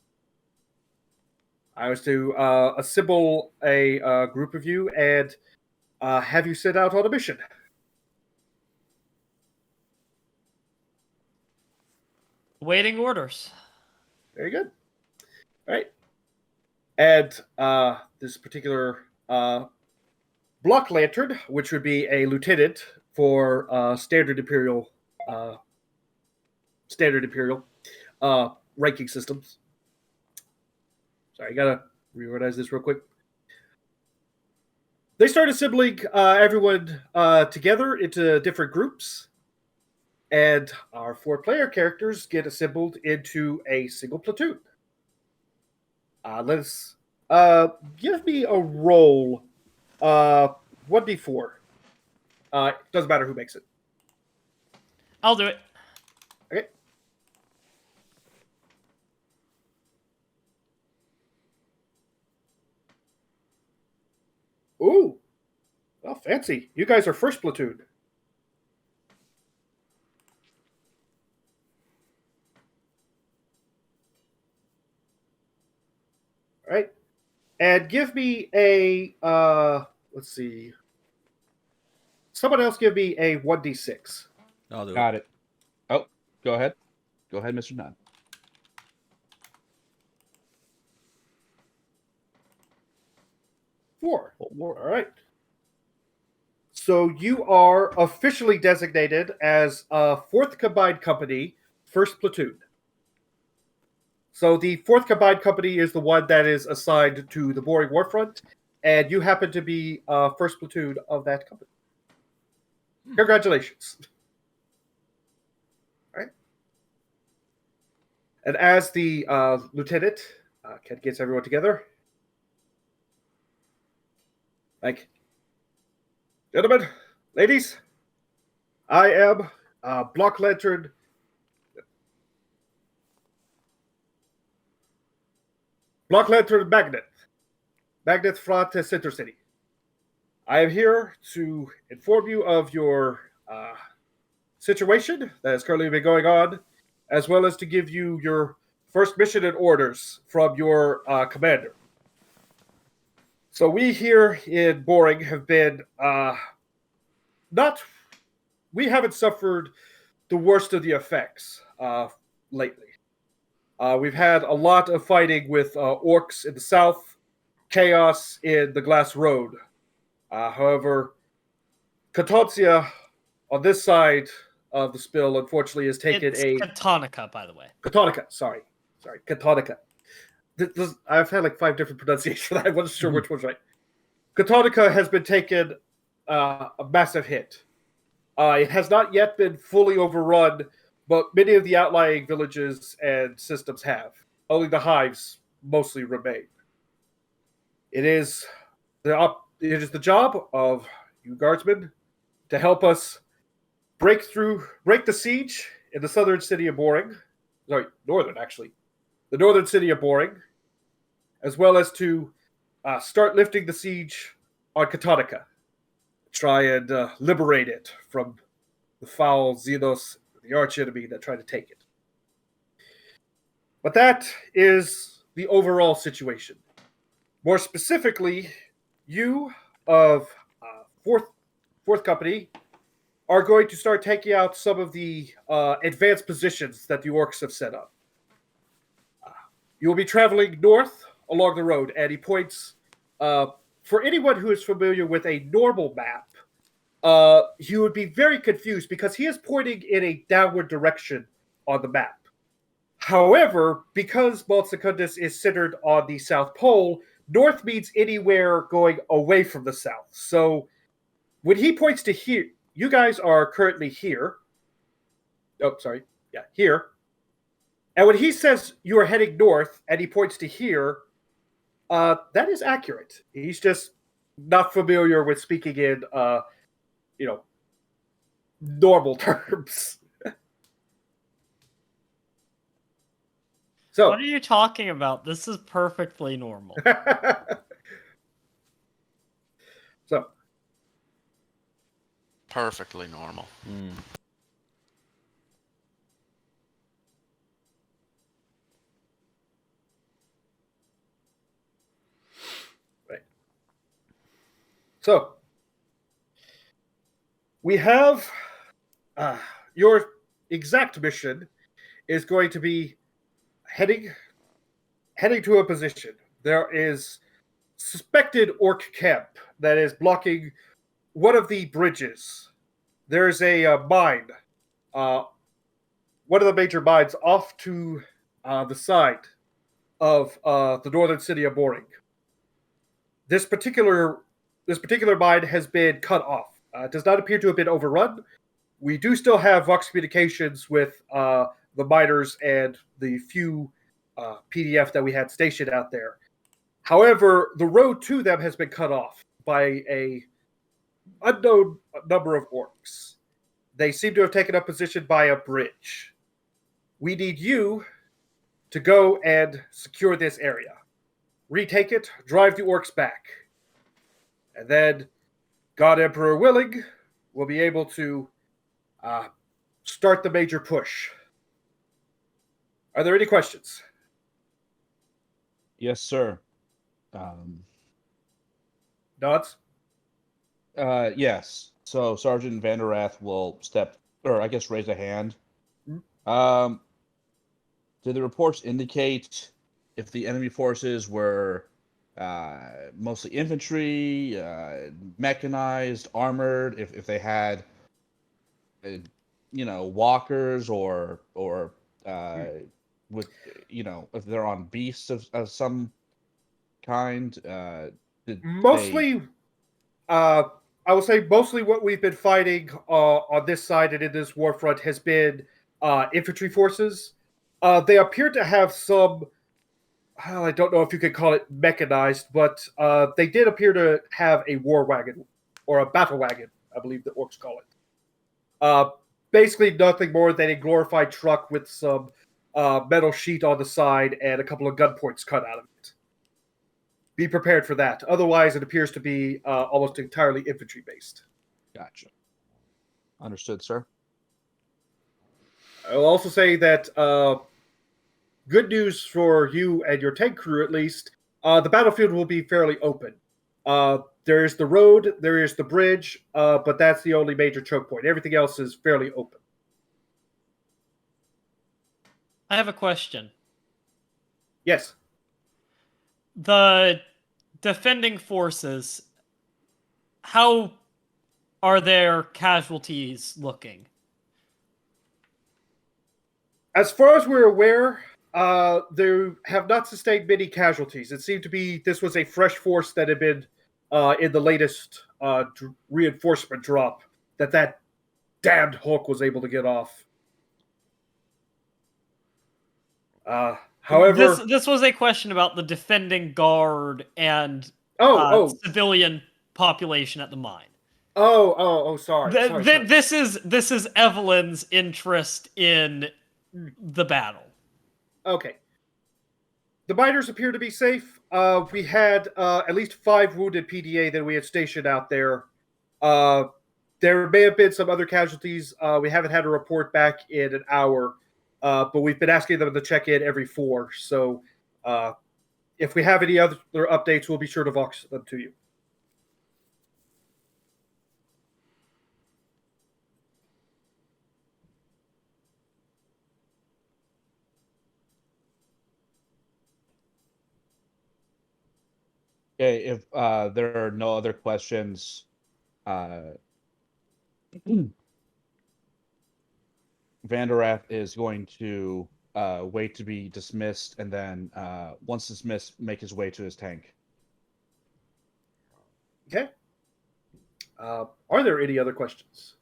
I was to assemble a group of you and have you set out on a mission. Waiting orders. Very good. All right. And this particular block lantern, which would be a lieutenant, for standard Imperial ranking systems. Sorry, I gotta reorganize this real quick. They start assembling everyone together into different groups, and our 4-player characters get assembled into a single platoon. Let's give me a roll. 1d4. Doesn't matter who makes it. I'll do it. Okay. Ooh. Oh, fancy. You guys are first platoon. All right. And give me a, let's see. Someone else give me a 1d6. I'll do Got it. Oh, go ahead. Go ahead, MrNone. 4. All right. So you are officially designated as a 4th Combined Company, 1st Platoon. So the 4th Combined Company is the one that is assigned to the Boring Warfront, and you happen to be 1st Platoon of that company. Congratulations. All right. And as the lieutenant gets everyone together, like, gentlemen, ladies, I am Block Lantern Magnet Fra'Centercity. I am here to inform you of your situation that has currently been going on, as well as to give you your first mission and orders from your commander. So we here in Boring have been we haven't suffered the worst of the effects lately. We've had a lot of fighting with orks in the south, chaos in the Glass Road. However, Katoncia on this side of the spill, unfortunately, has taken It's Katonica, by the way. Katonica, sorry, Katonica. I've had like 5 different pronunciations. I wasn't sure which one's right. Katonica has been taken a massive hit. It has not yet been fully overrun, but many of the outlying villages and systems have. Only the hives mostly remain. It is the job of you guardsmen to help us break the siege in the southern city of Boring. Sorry, northern, actually. The northern city of Boring, as well as to start lifting the siege on Katonica. Try and liberate it from the foul Xenos, the archenemy that tried to take it. But that is the overall situation. More specifically, you of Fourth Company are going to start taking out some of the advanced positions that the orks have set up. You will be traveling north along the road, and he points. For anyone who is familiar with a normal map, he would be very confused because he is pointing in a downward direction on the map. However, because Malsecundus is centered on the South Pole, north means anywhere going away from the south. So when he points to here, you guys are currently here. Oh, sorry. Yeah, here. And when he says you are heading north and he points to here, that is accurate. He's just not familiar with speaking in, normal terms. So, What are you talking about? This is perfectly normal. so, Perfectly normal. right. So, we have your exact mission is going to be heading to a position. There is suspected orc camp that is blocking one of the bridges there's a mine. One of the major mines off to the side of the northern city of Boring. This particular mine has been cut off. It does not appear to have been overrun. We do still have Vox communications with the miners and the few PDF that we had stationed out there. However, the road to them has been cut off by a unknown number of orks. They seem to have taken up position by a bridge. We need you to go and secure this area. Retake it, drive the orks back. And then, God Emperor willing, we'll be able to start the major push. Are there any questions? Yes, sir. Nods? Yes. So Sergeant Vander Rath will raise a hand. Mm-hmm. Did the reports indicate if the enemy forces were mostly infantry, mechanized, armored, if they had, walkers or with, if they're on beasts of some kind? Mostly, I will say mostly what we've been fighting on this side and in this war front has been infantry forces. They appear to have some, I don't know if you could call it mechanized, but they did appear to have a war wagon, or a battle wagon, I believe the orks call it. Basically nothing more than a glorified truck with some metal sheet on the side and a couple of gun points cut out of it. Be prepared for that. Otherwise, it appears to be almost entirely infantry-based. Gotcha. Understood, sir. I will also say that good news for you and your tank crew, at least, the battlefield will be fairly open. There is the road, there is the bridge, but that's the only major choke point. Everything else is fairly open. I have a question. Yes. The defending forces, how are their casualties looking? As far as we're aware, they have not sustained many casualties. It seemed to be this was a fresh force that had been in the latest reinforcement drop that damned Hulk was able to get off. However, this was a question about the defending guard and civilian population at the mine. Sorry. This is Evelyn's interest in the battle. Okay. The miners appear to be safe. We had at least 5 wounded PDA that we had stationed out there. There may have been some other casualties. We haven't had a report back in an hour, but we've been asking them to check in every 4. So if we have any other updates, we'll be sure to vox them to you. Okay, if there are no other questions, Vanderath is going to wait to be dismissed, and then once dismissed, make his way to his tank. Okay. Are there any other questions?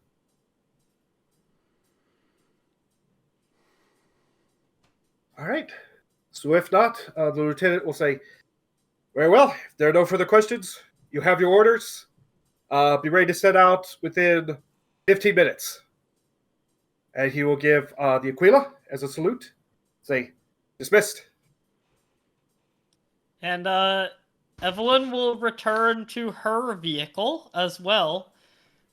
All right. So if not, the lieutenant will say, very well, if there are no further questions, you have your orders. Be ready to set out within 15 minutes. And he will give the Aquila as a salute. Say, dismissed. And Evelyn will return to her vehicle as well,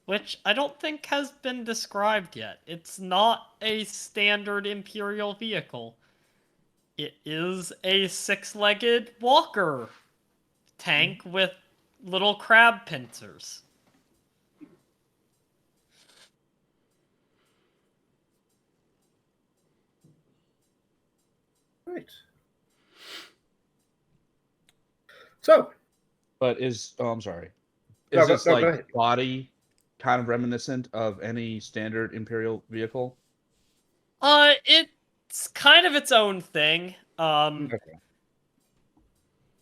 which I don't think has been described yet. It's not a standard Imperial vehicle. It is a 6-legged walker tank with little crab pincers. Right. So. But I'm sorry. No, Is this go like ahead. body kind of reminiscent of any standard Imperial vehicle? It's kind of its own thing. Okay.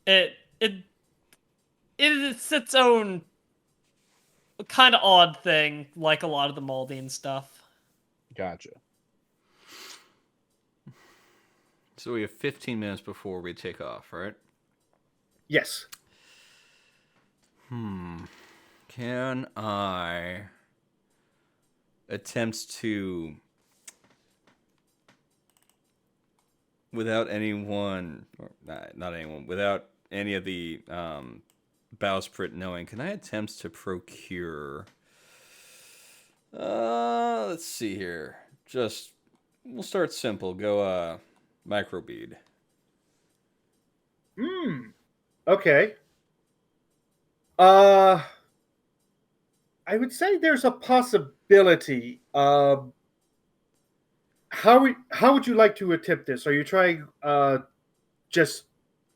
It's its own kind of odd thing, like a lot of the Maldine stuff. Gotcha. So we have 15 minutes before we take off, right? Yes. Can I attempt to, without anyone, or not anyone, without any of the bowsprit knowing, can I attempt to procure, let's see here, we'll start simple, go microbead. Okay. I would say there's a possibility. How would you like to attempt this? Are you trying just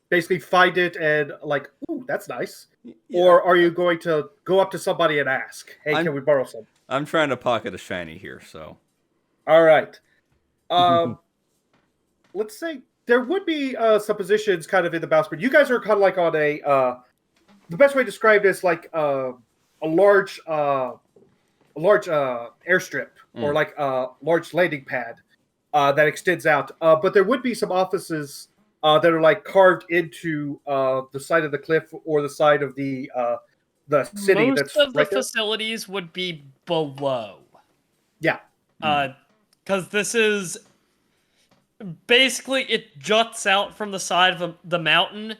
basically find it and like, ooh, that's nice? Yeah. Or are you going to go up to somebody and ask, hey, can we borrow some? I'm trying to pocket a shiny here, so. All right. Let's say there would be some positions kind of in the bowsprit. You guys are kind of like on a, the best way to describe it is like a large airstrip or like a large landing pad that extends out. But there would be some offices that are like carved into the side of the cliff or the side of the city. Most that's of the right there. facilities would be below. Yeah. Because this is basically, it juts out from the side of the mountain,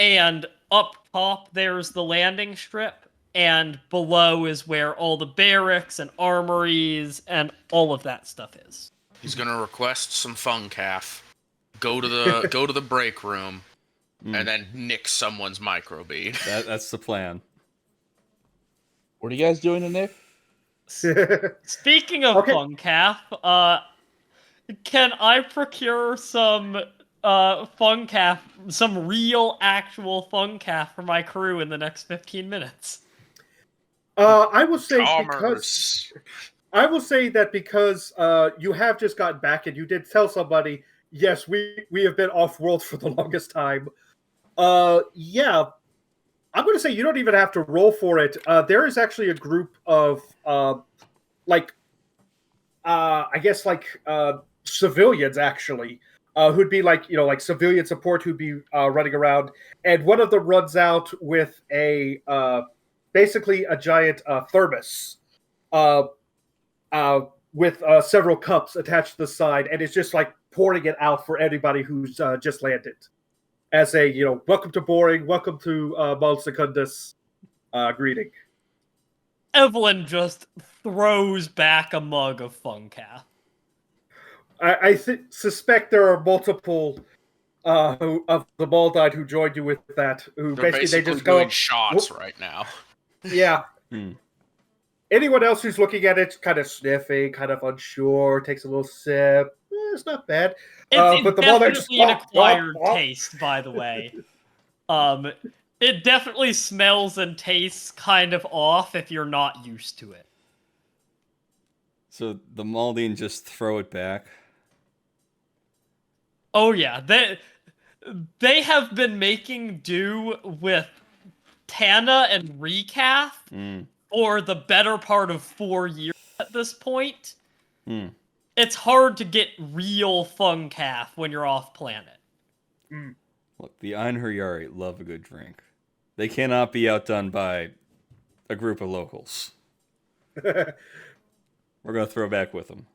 and up top there's the landing strip, and below is where all the barracks and armories and all of that stuff is. He's gonna request some Funkaf, go to the break room, and then nick someone's microbead. That's the plan. What are you guys doing to Nick? Speaking of Okay. Funkaf, can I procure some Funkaf, some real actual Funkaf for my crew in the next 15 minutes? I will say Commerce. because you have just gotten back and you did tell somebody, yes, we have been off world for the longest time. Yeah, I'm going to say you don't even have to roll for it. There is actually a group of civilians actually who'd be like civilian support who'd be running around, and one of them runs out with a basically a giant thermos with several cups attached to the side, and it's just like pouring it out for anybody who's just landed as a welcome to Boring, welcome to Mal Secundus greeting. Evelyn just throws back a mug of Funkaf. I suspect there are multiple of the Maldine who joined you with that. Who They're basically they just doing go shots right now. Yeah. Anyone else who's looking at it, kind of sniffing, kind of unsure, takes a little sip. It's not bad. It's but the Maldine just definitely an acquired taste, by the way. It definitely smells and tastes kind of off if you're not used to it. So the Maldine just throw it back. Oh yeah, they have been making do with Tana and Recaf for the better part of 4 years at this point. It's hard to get real Funkaf when you're off planet. Look, the Einherjari love a good drink. They cannot be outdone by a group of locals. We're going to throw back with them.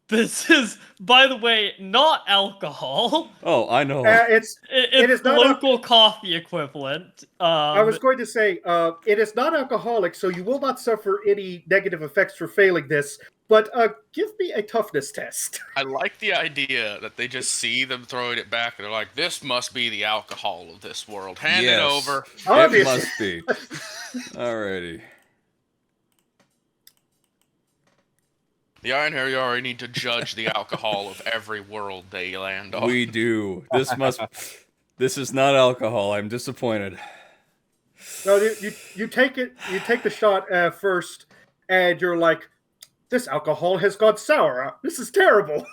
This is, by the way, not alcohol. Oh, I know. It is the not local coffee equivalent. I was going to say, it is not alcoholic, so you will not suffer any negative effects for failing this, but give me a toughness test. I like the idea that they just see them throwing it back and they're like, this must be the alcohol of this world. Hand it over. It must be. Alrighty. The Einherjari need to judge the alcohol of every world they land on. We do. This is not alcohol. I'm disappointed. No, you take it. You take the shot first, and you're like, "This alcohol has gone sour. This is terrible.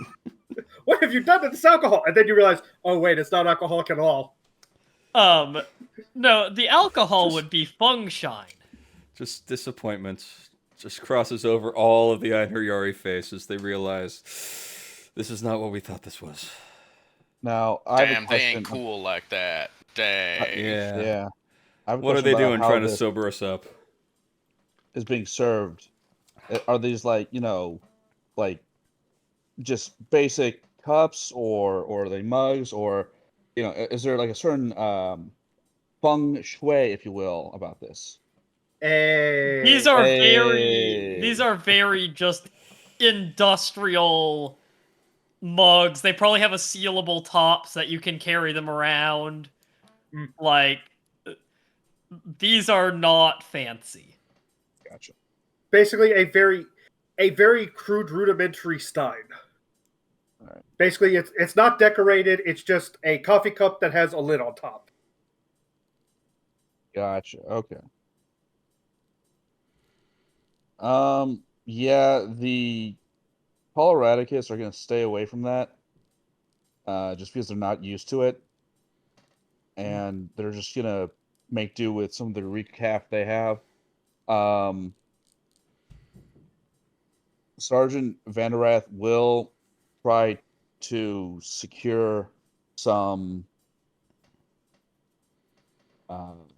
What have you done to this alcohol?" And then you realize, "Oh wait, it's not alcoholic at all." No, the alcohol would be fungshine. Just disappointment just crosses over all of the Einherjari faces. They realize this is not what we thought this was. Now, I have a Damn, they ain't question. cool like that. Dang. Yeah. I have a What are question they about doing how trying to this sober us up? is being served. Are these like, like just basic cups, or are they mugs, or is there like a certain feng shui, if you will, about this? These are very just industrial mugs. They probably have a sealable top so that you can carry them around. Like, these are not fancy. Gotcha. Basically, a very crude, rudimentary stein. All right. Basically, it's not decorated. It's just a coffee cup that has a lid on top. Gotcha. Okay. Yeah, the Coloradicus are gonna stay away from that, just because they're not used to it, and they're just gonna make do with some of the recap they have. Sergeant Vanderath will try to secure some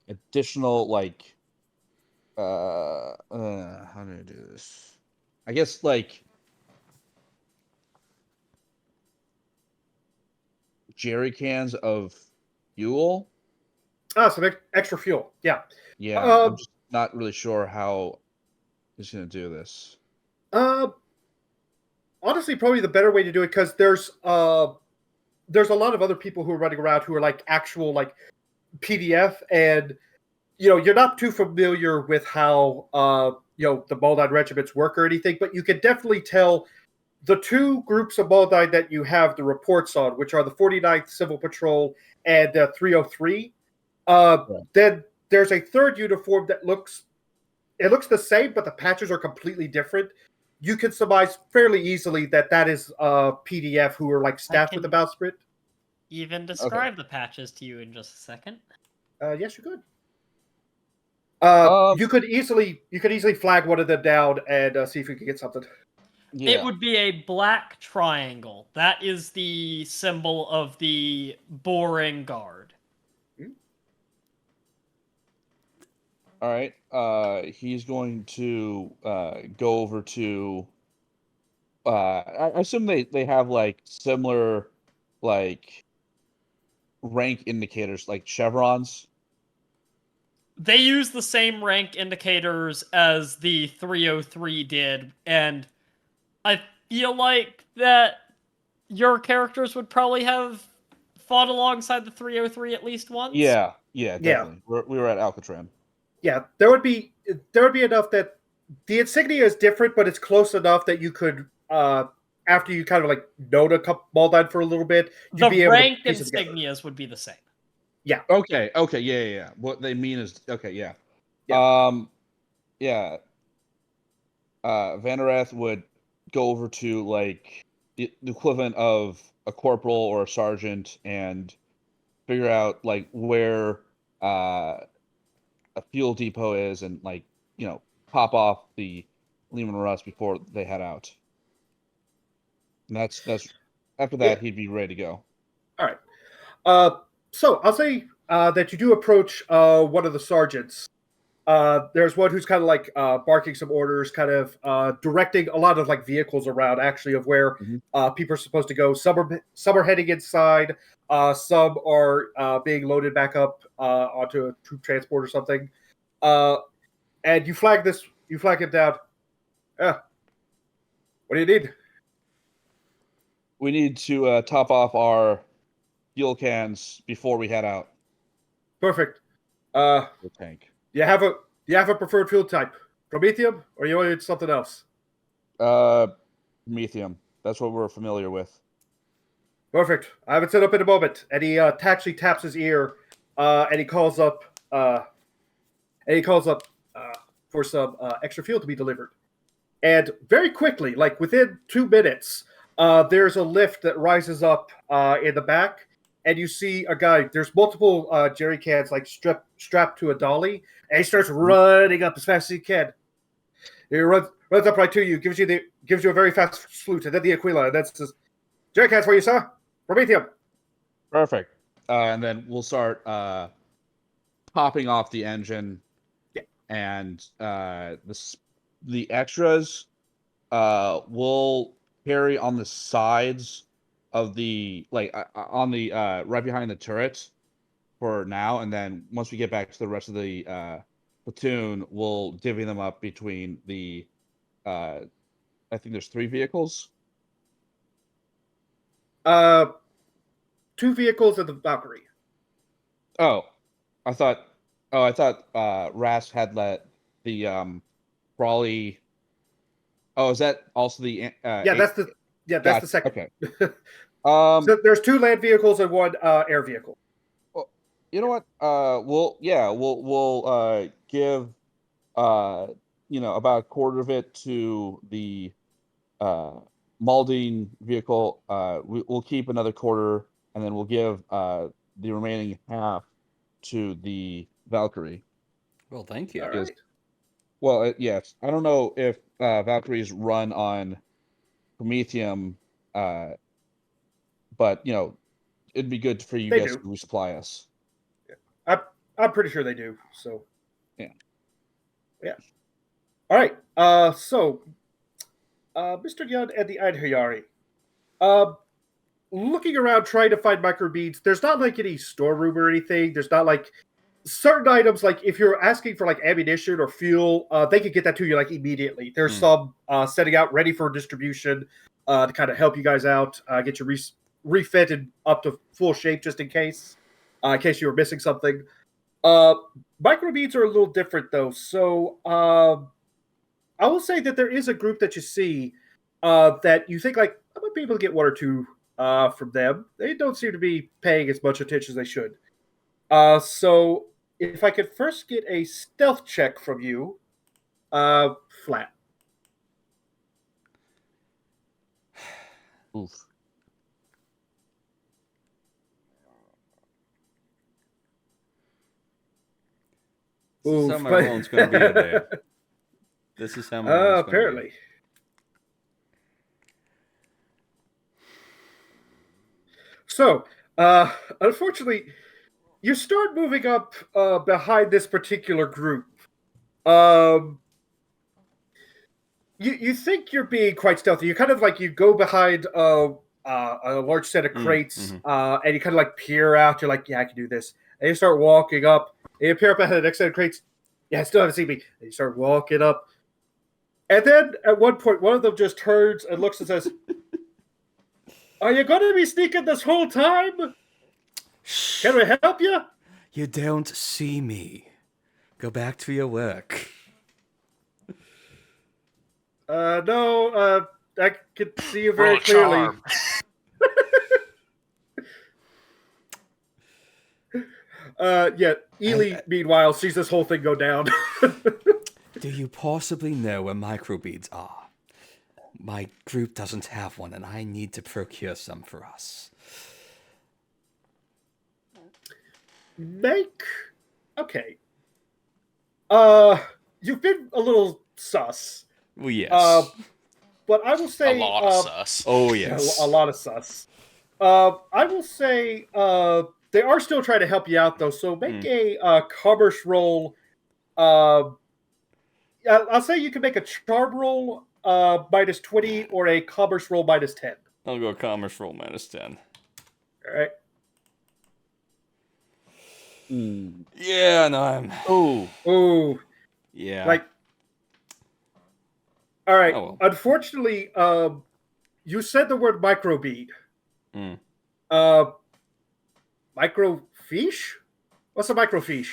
additional, like, how do I do this? I guess, like, jerry cans of fuel. Some extra fuel. Yeah. Yeah, I'm just not really sure how he's going to do this. Honestly, probably the better way to do it, because there's a lot of other people who are running around who are like actual like PDF, and you're not too familiar with how the Moldine regiments work or anything, but you can definitely tell the two groups of Moldine that you have the reports on, which are the 49th Civil Patrol and 303. Then there's a third uniform that looks the same, but the patches are completely different. You can surmise fairly easily that is PDF who are like staffed with the bowsprit. Even describe the patches to you in just a second. Yes, you could. You could easily flag one of them down and see if you could get something. Yeah. It would be a black triangle. That is the symbol of the boring guard. All right. He's going to go over to. I assume they have like similar, like, rank indicators, like chevrons. They use the same rank indicators as the 303 did, and I feel like that your characters would probably have fought alongside the 303 at least once. Yeah, definitely. We were at Alcatraz. Yeah, there would be enough that the insignia is different, but it's close enough that you could, after you kind of like know the Moldine for a little bit, you'd be able rank to piece it together. insignias would be the same. Yeah. Okay. Yeah. What they mean is yeah. Yeah. Vanderath would go over to like the equivalent of a corporal or a sergeant and figure out like where a fuel depot is, and like pop off the Lehman Russ before they head out. And that's after that he'd be ready to go. All right. So I'll say that you do approach one of the sergeants. There's one who's kind of like barking some orders, kind of directing a lot of like vehicles around, actually, of where people are supposed to go. Some are heading inside. Some are being loaded back up onto a troop transport or something. And you flag it down. What do you need? We need to top off our fuel cans before we head out. Perfect. The tank. Do you have a preferred fuel type? Promethium, or you want something else? Promethium. That's what we're familiar with. Perfect. I have it set up in a moment. And he actually taps his ear, and he calls up and he calls up for some extra fuel to be delivered. And very quickly, like within 2 minutes, there's a lift that rises up in the back, and you see a guy. There's multiple jerry cans like strapped to a dolly, and he starts running up as fast as he can. He runs up right to you, gives you a very fast salute, and then the Aquila, and that's just jerry cans for you, sir. Prometheum. Perfect. And then we'll start popping off the engine, and the extras will carry on the sides of the on the right behind the turret for now, and then once we get back to the rest of the platoon, we'll divvy them up between the I think there's 3 vehicles. 2 vehicles and the Valkyrie. I thought Rasp had let the Brawley. Oh, is that also the That's the second. Okay. So there's 2 land vehicles and 1 air vehicle. Well, you know what? We'll give about a quarter of it to the Malding vehicle. We'll keep another quarter, and then we'll give the remaining half to the Valkyrie. Well, thank you. All right. Well, yes. I don't know if Valkyries run on Prometheum, but it'd be good for you They guys do. to resupply us. I'm pretty sure they do. So Yeah. All right. So Mr. Yun and the Einherjari. Looking around trying to find microbeads, there's not like any storeroom or anything. There's not like certain items, like if you're asking for like ammunition or fuel, they could get that to you like immediately. There's some setting out ready for distribution to kind of help you guys out, get you refit and up to full shape just in case you were missing something. Microbeads are a little different though. So I will say that there is a group that you see that you think like I might be able to get 1 or 2 from them. They don't seem to be paying as much attention as they should. So if I could first get a stealth check from you, flat. Oof. This is how my rolling's going to be today. This is how my rolling's going to be. Apparently. So, unfortunately, you start moving up behind this particular group. You think you're being quite stealthy. You kind of like you go behind a large set of crates, and you kind of like peer out. You're like, yeah, I can do this. And you start walking up. And you peer up ahead of the next set of crates. Yeah, I still haven't seen me. And you start walking up. And then at one point, one of them just turns and looks and says, "Are you going to be sneaking this whole time? Can we help you?" You don't see me. Go back to your work. No, I can see you very clearly. Yeah, Elee, meanwhile, sees this whole thing go down. Do you possibly know where microbeads are? My group doesn't have one, and I need to procure some for us. Okay. You've been a little sus. Well, yes. But I will say... A lot of sus. Oh, yes. A lot of sus. I will say they are still trying to help you out, though, so make a commerce roll. I'll say you can make a charm roll minus 20 or a commerce roll minus 10. I'll go commerce roll minus 10. All right. Yeah, no, I'm... Ooh. Yeah. Like, all right. Oh, well. Unfortunately, you said the word microbead. Microfiche? What's a microfiche?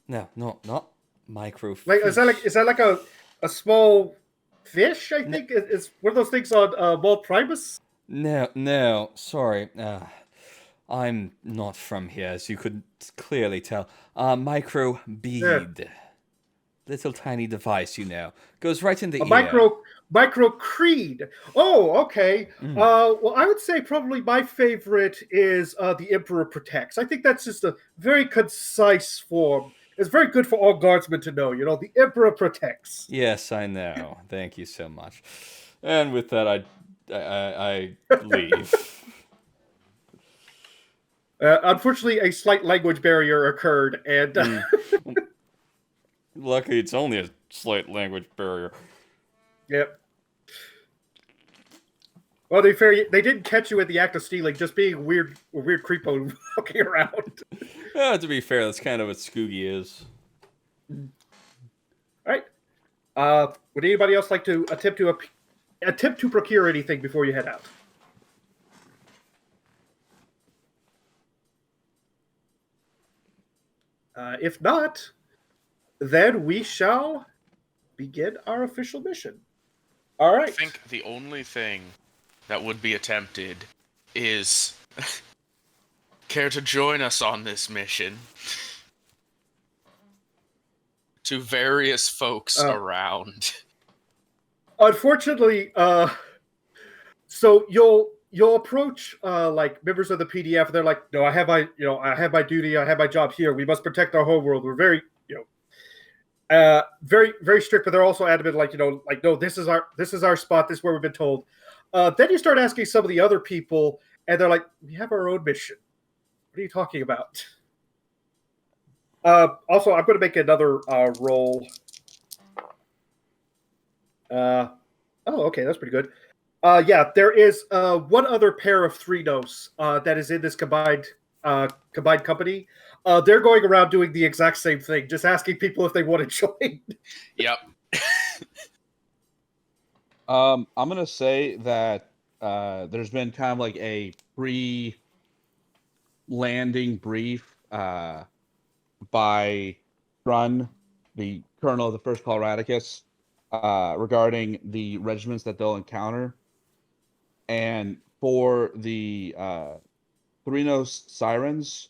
No, not microfiche. Like, is that like a small fish? I think it's one of those things on Malt Primus. No, sorry. I'm not from here, as you could clearly tell. Micro bead. Little tiny device, goes right in the A ear. micro creed. Oh, okay. Well, I would say probably my favorite is the Emperor Protects. I think that's just a very concise form. It's very good for all guardsmen to know. The Emperor Protects. Yes, I know. Thank you so much. And with that, I leave. Unfortunately, a slight language barrier occurred, and Luckily, it's only a slight language barrier. yep. Well, they didn't catch you at the act of stealing, just being a weird creepo walking around. To be fair, that's kind of what Skuggi is. All right. Would anybody else like to attempt to procure anything before you head out? If not, then we shall begin our official mission. All right. I think the only thing that would be attempted is care to join us on this mission to various folks around. Unfortunately, so you'll approach like members of the PDF. They're like, no, I have my duty, I have my job here. We must protect our homeworld. We're very very very strict, but they're also adamant, like no, this is our spot. This is where we've been told. Then you start asking some of the other people, and they're like, we have our own mission. What are you talking about? Also, I'm going to make another roll. Oh, okay, that's pretty good. Yeah, there is one other pair of Threenos that is in this combined company. They're going around doing the exact same thing, just asking people if they want to join. Yep. I'm gonna say that there's been kind of like a pre-landing brief by Run, the colonel of the 1st Coloradicus, regarding the regiments that they'll encounter. And for the Threenos Sirens,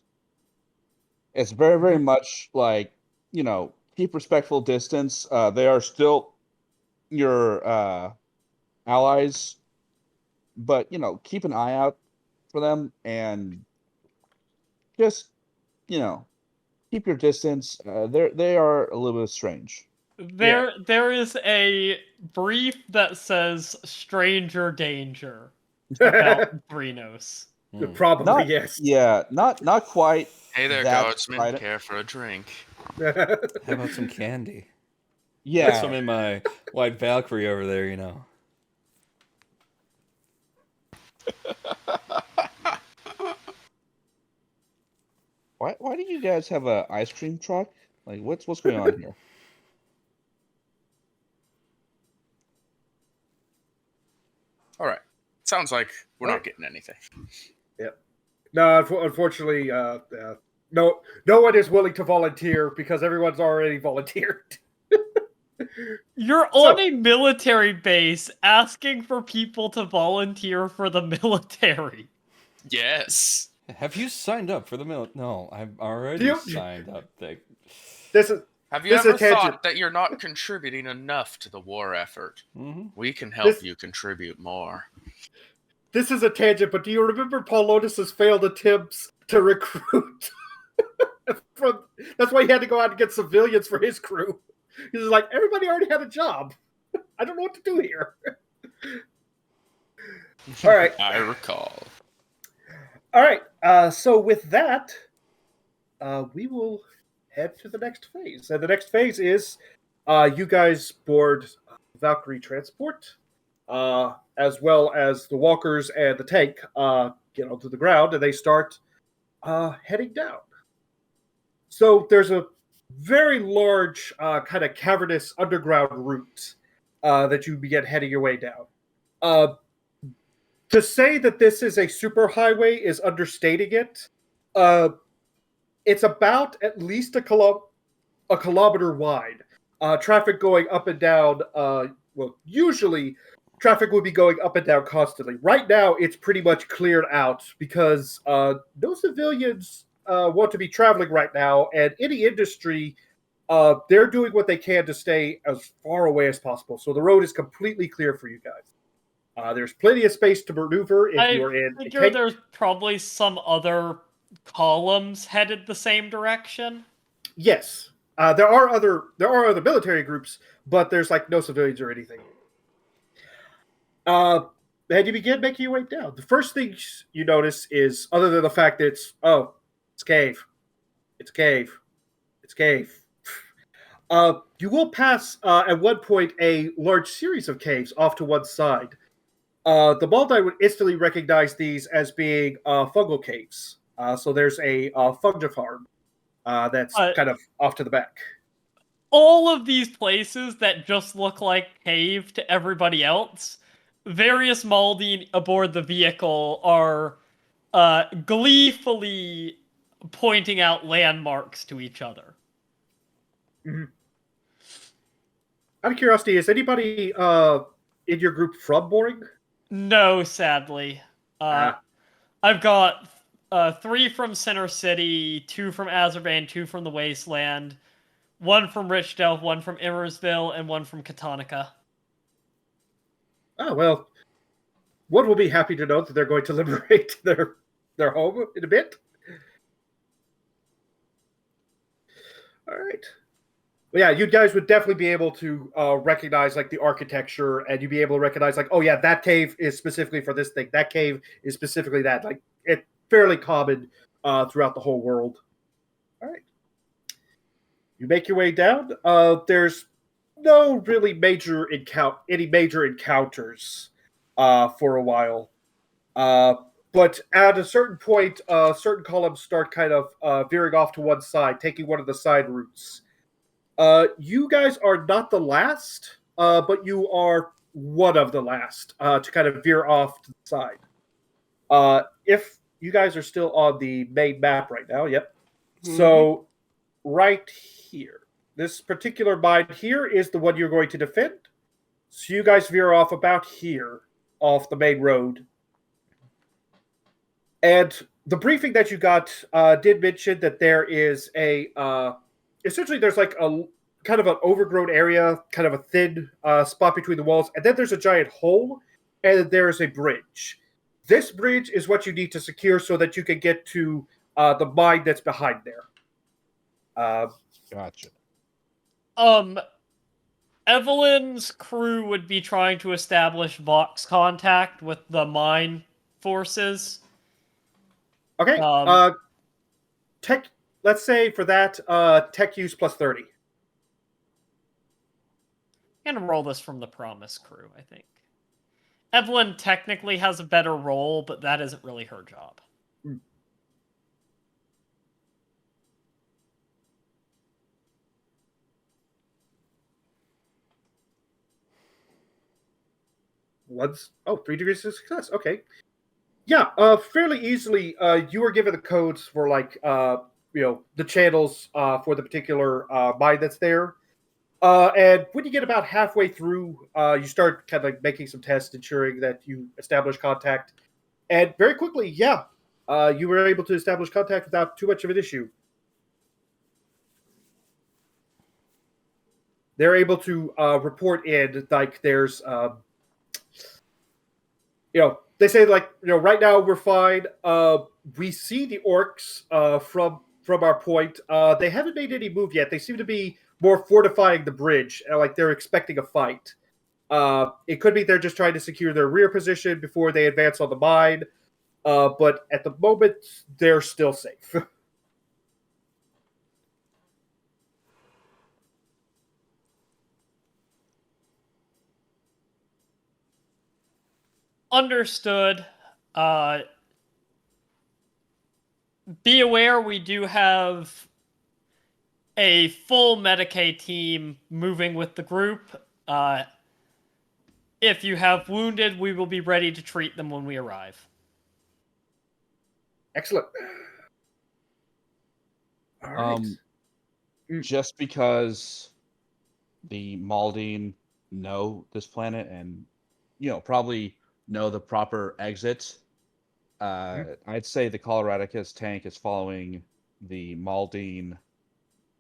it's very, very much like, keep respectful distance. They are still your allies, but, keep an eye out for them and just, keep your distance. They are a little bit strange. There is a brief that says stranger danger about Threenos. Probably, yes. Yeah, not quite. Hey there, guardsmen. Care for a drink? How about some candy? Yeah. Put some in my white Valkyrie over there, Why do you guys have a ice cream truck? Like, what's going on here? All right. Sounds like we're not getting anything. Yep. No, unfortunately, no one is willing to volunteer because everyone's already volunteered. You're on a military base asking for people to volunteer for the military. Yes. Have you signed up for the military? No, I've already signed up. Have you ever thought that you're not contributing enough to the war effort? Mm-hmm. We can help you contribute more. This is a tangent, but do you remember PaulToon's failed attempts to recruit? That's why he had to go out and get civilians for his crew. He's like, everybody already had a job. I don't know what to do here. All right. I recall. All right. So with that, we will head to the next phase. And the next phase is you guys board Valkyrie transport, as well as the walkers and the tank get onto the ground, and they start heading down. So there's a very large kind of cavernous underground route that you begin heading your way down. To say that this is a superhighway is understating it. It's about at least a kilometer wide. Traffic going up and down, usually traffic would be going up and down constantly. Right now, it's pretty much cleared out because no civilians want to be traveling right now, and any industry, they're doing what they can to stay as far away as possible. So the road is completely clear for you guys. There's plenty of space to maneuver if I you're in a figure tank. there's probably some other columns headed the same direction. Yes, there are other military groups, but there's like no civilians or anything. And you begin making your way down. The first thing you notice is, other than the fact that it's cave, it's cave, it's cave. You will pass at one point a large series of caves off to one side. The Baldine would instantly recognize these as being fungal caves. So there's a fungifarm that's kind of off to the back. All of these places that just look like cave to everybody else, various Maldine aboard the vehicle are gleefully pointing out landmarks to each other. Mm-hmm. Out of curiosity, is anybody in your group from Boring? No, sadly. I've got 3 from Center City, 2 from Azerbaijan, 2 from the Wasteland, 1 from Richdale, 1 from Immersville, and 1 from Katonica. Oh, well, one will be happy to know that they're going to liberate their home in a bit. All right. Well, yeah, you guys would definitely be able to recognize like the architecture, and you'd be able to recognize like, oh yeah, that cave is specifically for this thing. That cave is specifically that. Like, it's fairly common throughout the whole world. All right. You make your way down. There's no really major encounters for a while. But at a certain point, certain columns start kind of veering off to one side, taking one of the side routes. You guys are not the last, but you are one of the last to kind of veer off to the side. If you guys are still on the main map right now, yep. Mm-hmm. So right here, this particular mine here is the one you're going to defend. So you guys veer off about here, off the main road. And the briefing that you got did mention that there is essentially there's like a kind of an overgrown area, kind of a thin spot between the walls, and then there's a giant hole, and there's a bridge. This bridge is what you need to secure so that you can get to the mine that's behind there. Gotcha. Evelyn's crew would be trying to establish Vox contact with the mine forces. Okay. Tech. Let's say for that, tech use plus 30. I'm gonna roll this from the Promise crew, I think. Evelyn technically has a better role, but that isn't really her job. Once, 3 degrees of success. Okay. Yeah, fairly easily, you were given the codes for like, the channels for the particular mine that's there. And when you get about halfway through, you start kind of like making some tests, ensuring that you establish contact. And very quickly, you were able to establish contact without too much of an issue. They're able to report in, like, there's, they say, like, right now we're fine. We see the orks from our point. They haven't made any move yet. They seem to be more fortifying the bridge. Like they're expecting a fight. It could be they're just trying to secure their rear position before they advance on the mine. But at the moment, they're still safe. Understood. Be aware we do have a full Medicaid team moving with the group. If you have wounded, we will be ready to treat them when we arrive. Excellent. All right. Just because the Maldine know this planet and probably know the proper exit. I'd say the Coloradicus tank is following the Maldine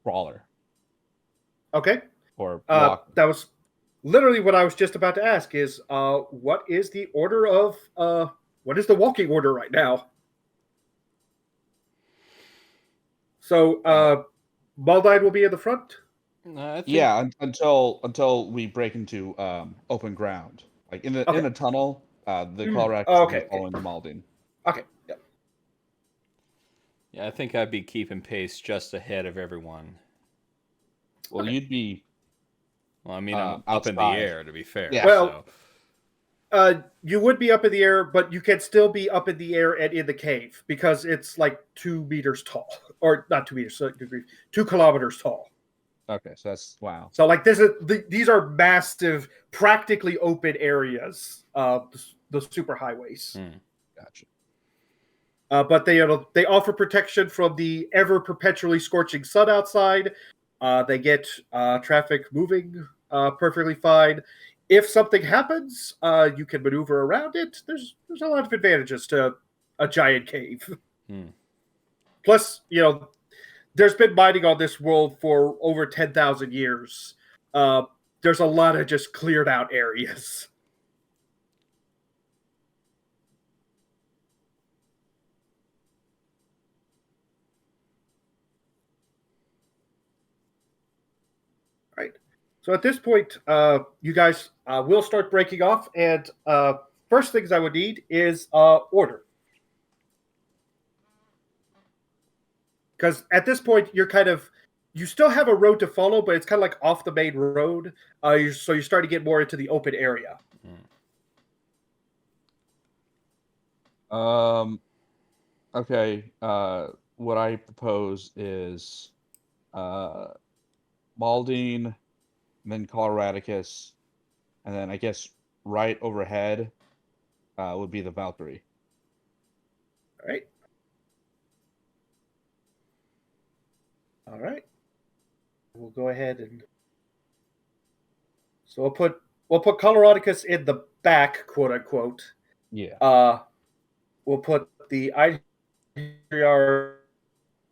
crawler Okay. or walk. That was literally what I was just about to ask. Is what is the order of what is the walking order right now? So Maldine will be in the front. I think, Yeah, until we break into open ground, like in Okay. the tunnel. The Coloradicus Oh, will okay, be following the Maldine. Okay. Yep. Yeah, I think I'd be keeping pace just ahead of everyone. Well, Okay. you'd be. Well, I mean, I'm up in the outside. air, to be fair. Yeah. Well, so. You would be up in the air, but you can still be up in the air and in the cave because it's like 2 meters tall, or not 2 meters, 2 kilometers tall. Okay, so that's wow. So like these are massive, practically open areas, the super highways. Gotcha. But they offer protection from the ever perpetually scorching sun outside. They get traffic moving perfectly fine. If something happens, you can maneuver around it. There's a lot of advantages to a giant cave. Plus, there's been mining on this world for over 10,000 years. There's a lot of just cleared out areas. Right. So at this point, you guys will start breaking off, and first things I would need is order. Because at this point, you still have a road to follow, but it's kind of like off the main road. So you're starting to get more into the open area. Okay. What I propose is Maldine, then Coloradicus, and then I guess right overhead would be the Valkyrie. All right. We'll go ahead and so we'll put Coloradicus in the back, quote unquote. Yeah. We'll put the Eirs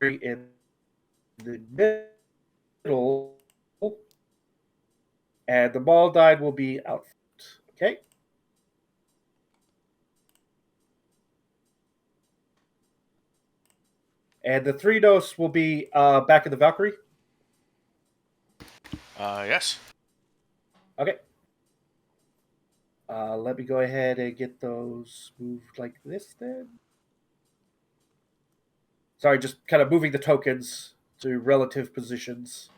in the middle, and the Maldine will be out front. Okay. And the 3 dose will be back in the Valkyrie. Yes. Okay. Let me go ahead and get those moved like this then. Sorry, just kind of moving the tokens to relative positions.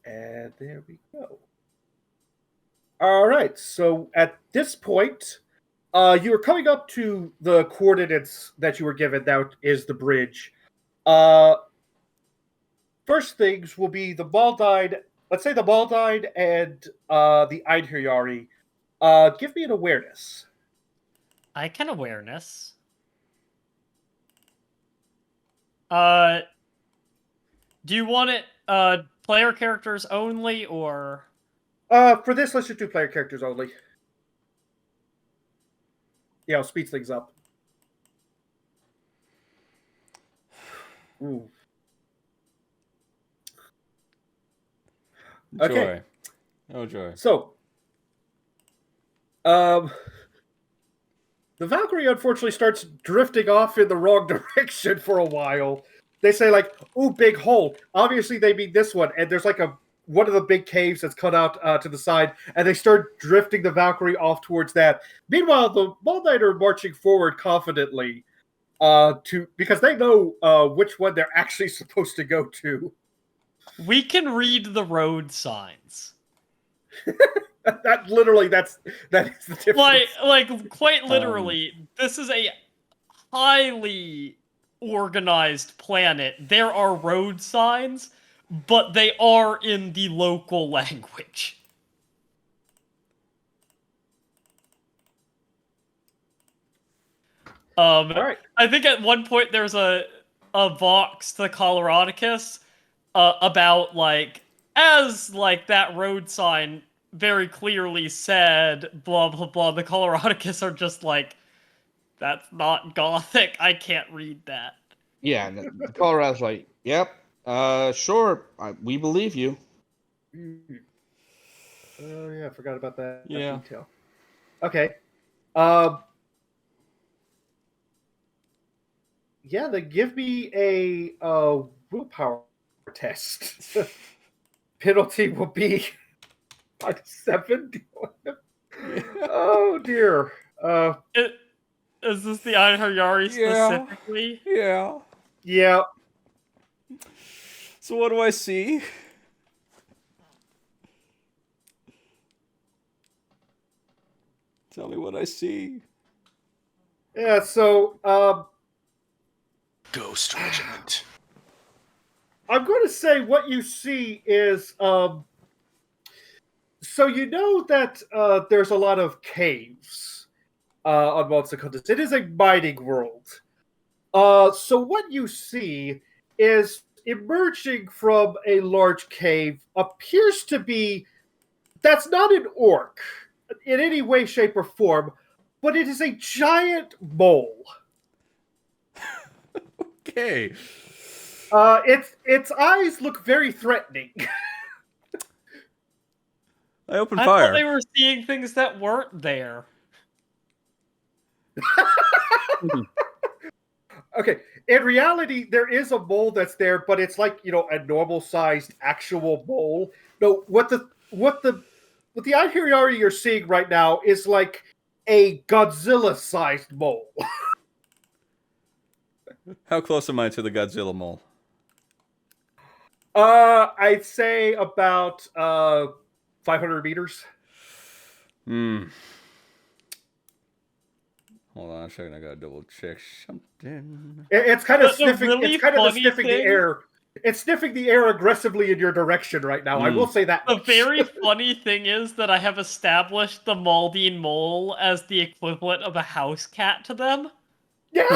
And there we go. All right, so at this point, you are coming up to the coordinates that you were given. That is the bridge. First things will be the Maldine. Let's say the Maldine and the Einherjari. Give me an awareness. I can awareness. Do you want it player characters only, or? For this, let's just do player characters only. Yeah, I'll speed things up. Ooh. Joy. Okay. Oh, joy. So, the Valkyrie unfortunately starts drifting off in the wrong direction for a while. They say like, "Ooh, big hole." Obviously, they mean this one, and there's like one of the big caves that's cut out to the side, and they start drifting the Valkyrie off towards that. Meanwhile, the Maldine are marching forward confidently because they know which one they're actually supposed to go to. We can read the road signs. That is the difference. Like quite literally, this is a highly organized planet. There are road signs, but they are in the local language. All right. I think at one point there's a Vox to Coloradicus about like as like that road sign very clearly said, blah blah blah, the Coloradicus are just like, that's not Gothic. I can't read that. Yeah, and the Colorado's like, yep, sure, we believe you. Oh yeah, I forgot about that Yeah. detail. Okay. Yeah, then give me a willpower test. Penalty will be -7. Oh dear. Is this the Einherjari Yeah. specifically? Yeah. Yeah. So what do I see? Tell me what I see. Yeah. So Ghost Regiment. I'm going to say what you see is so you know that there's a lot of caves on Mount Secundus. It is a mining world. So what you see is emerging from a large cave appears to be, that's not an orc in any way, shape, or form, but it is a giant mole. Okay. Its eyes look very threatening. I open I fire. thought they were seeing things that weren't there. Okay, in reality, there is a mole that's there, but it's like, you know, a normal-sized actual mole. No, what the Einherjari you're seeing right now is like a Godzilla-sized mole. How close am I to the Godzilla mole? I'd say about 500 meters. Hmm. Hold on a second, I gotta double check something. It's kind of The sniffing. really It's kind of funny sniffing the thing- air. It's sniffing the air aggressively in your direction right now. I will say that. The much. very funny thing is that I have established the Maldine mole as the equivalent of a house cat to them. Yeah.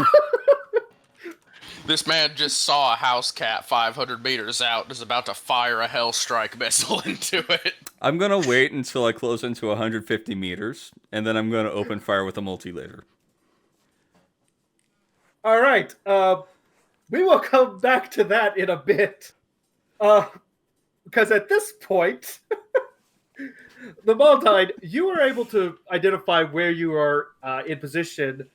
This man just saw a house cat 500 meters out and is about to fire a Hellstrike missile into it. I'm gonna wait until I close into 150 meters, and then I'm gonna open fire with a multi-laser. All right. We will come back to that in a bit. Because at this point, the Maldine, you are able to identify where you are in position,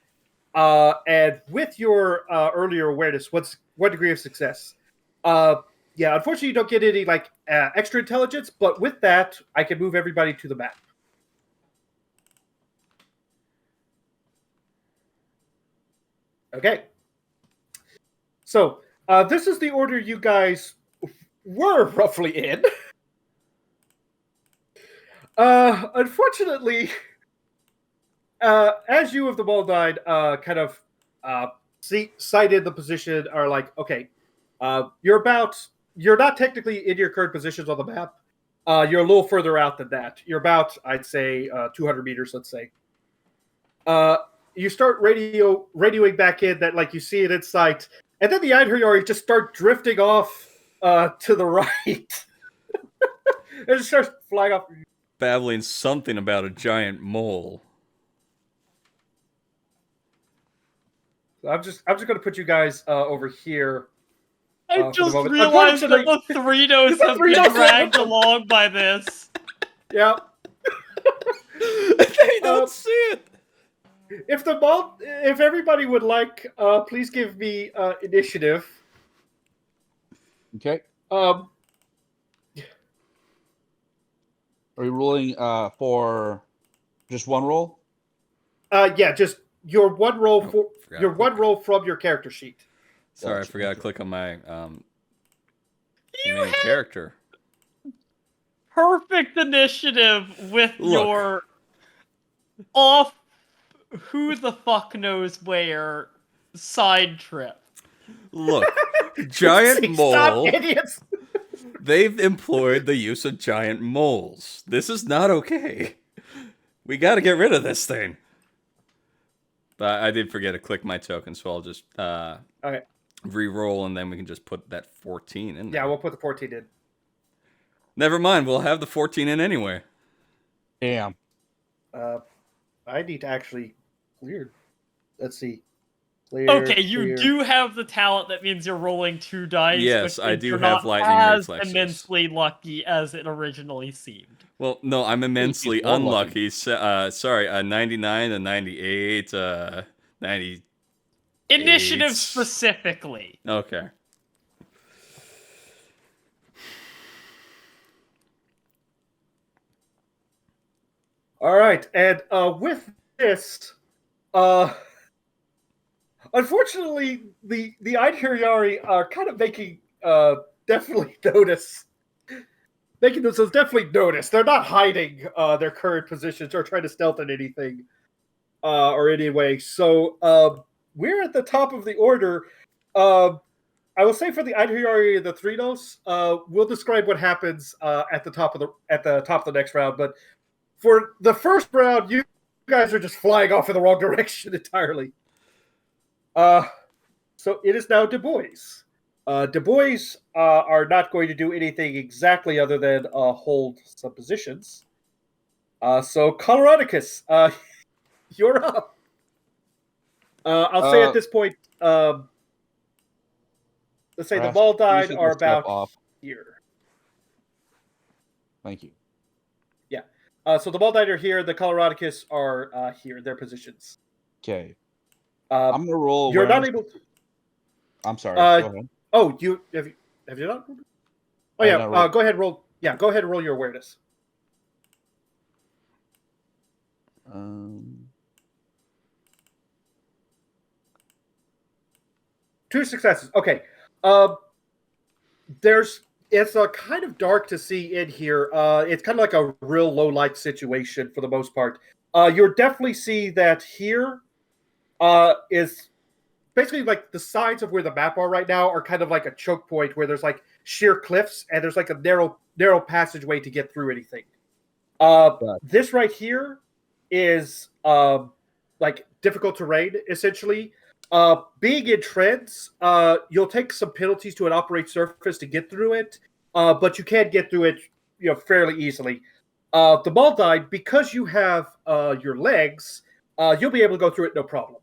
and with your earlier awareness, what degree of success? Yeah, unfortunately, you don't get any like extra intelligence, but with that, I can move everybody to the map. Okay. So, this is the order you guys were roughly in. Unfortunately, as you of the Maldine kind of sighted the position, are like, okay, you're not technically in your current positions on the map. You're a little further out than that. You're about, I'd say, 200 meters, let's say. You start radioing back in that, like, you see it in sight, and then the Einherjari just start drifting off to the right. It just starts flying off. Babbling something about a giant mole. I'm just going to put you guys over here. I for the just moment. realized that Unfortunately- the three no's The have three been no's dragged have- along by this. Yeah. They don't see it. If everybody would like, please give me initiative. Okay. Um, Are you rolling for just one roll? yeah, just your one roll for forgot your to one click. roll from your character sheet. Sorry, I Gotcha. forgot to click on my You main had character. perfect initiative with Look. your off who the fuck knows where side trip. Look, giant Stop, mole. idiots! They've employed the use of giant moles. This is not okay. We got to get rid of this thing. But I did forget to click my token, so I'll just re-roll, and then we can just put that 14 in there. Yeah, we'll put the 14 in. Never mind, we'll have the 14 in anyway. Damn. I need to actually clear. Let's see. Clear, Okay, you clear. do have the talent that means you're rolling 2 dice. Yes, which I means do you're have not lightning as reflexes. immensely lucky as it originally seemed. Well, no, I'm immensely He's more unlucky. Sorry, 99 and 98, 90. Initiative Eight. specifically. Okay. All right, and with this, unfortunately, the Einherjari are kind of making definitely notice, making themselves definitely notice. They're not hiding their current positions or trying to stealth in anything or anyway. So we're at the top of the order. I will say for the Einherjari and the Threnos, we'll describe what happens at the top of the next round. But for the first round, you guys are just flying off in the wrong direction entirely. So it is now Du Bois. Du Bois are not going to do anything exactly other than hold some positions. So Coloradicus, you're up. I'll say at this point, let's say the Rasp, Maldine please are step about off. here. Thank you. So the Maldine are here. The Coloradicus are here. Their positions. Okay. I'm I'm gonna roll. You're not awareness. able. To, I'm sorry. Go ahead. oh, you have you not? Oh I yeah. not rolled. Go ahead. Roll. Yeah. Go ahead and roll your awareness. 2 successes. Okay. It's kind of dark to see in here. It's kind of like a real low light situation for the most part. You'll definitely see that here is basically like the sides of where the map are right now are kind of like a choke point where there's like sheer cliffs and there's like a narrow passageway to get through anything. This right here is like difficult terrain essentially. Being in treads, you'll take some penalties to an operate surface to get through it, but you can get through it, fairly easily. The Maldine, because you have your legs, you'll be able to go through it no problem.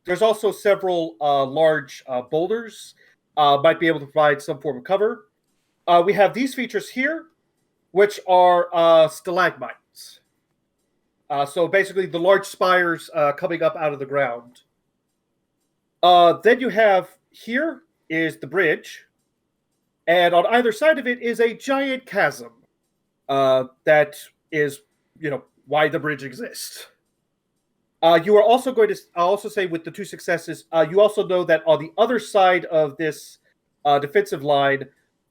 There's also several large boulders, might be able to provide some form of cover. We have these features here, which are stalagmites. So basically the large spires coming up out of the ground. Then you have here is the bridge. And on either side of it is a giant chasm. That is, why the bridge exists. You are also going to, I'll also say with the 2 successes, you also know that on the other side of this defensive line,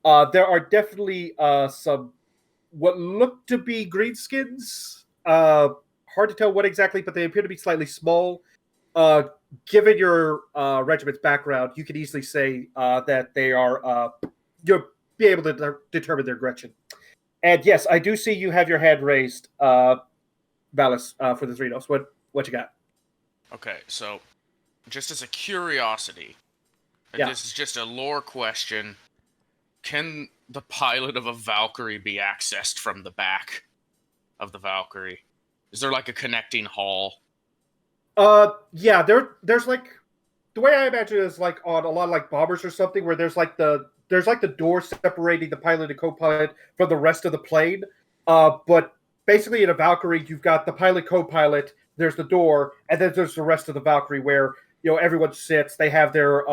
there are definitely some what look to be greenskins. Hard to tell what exactly, but they appear to be slightly small. Given your regiment's background, you could easily say that they are, you'll be able to determine their Gretchen. And yes, I do see you have your hand raised, Vallis, for the Threnos. What you got? Okay, so just as a curiosity, and Yeah. this is just a lore question, can the pilot of a Valkyrie be accessed from the back of the Valkyrie? Is there like a connecting hall? Yeah, there's like the way I imagine it is like on a lot of like bombers or something where there's like the door separating the pilot and co-pilot from the rest of the plane. But basically in a Valkyrie, you've got the pilot, co-pilot, there's the door, and then there's the rest of the Valkyrie where everyone sits. They have their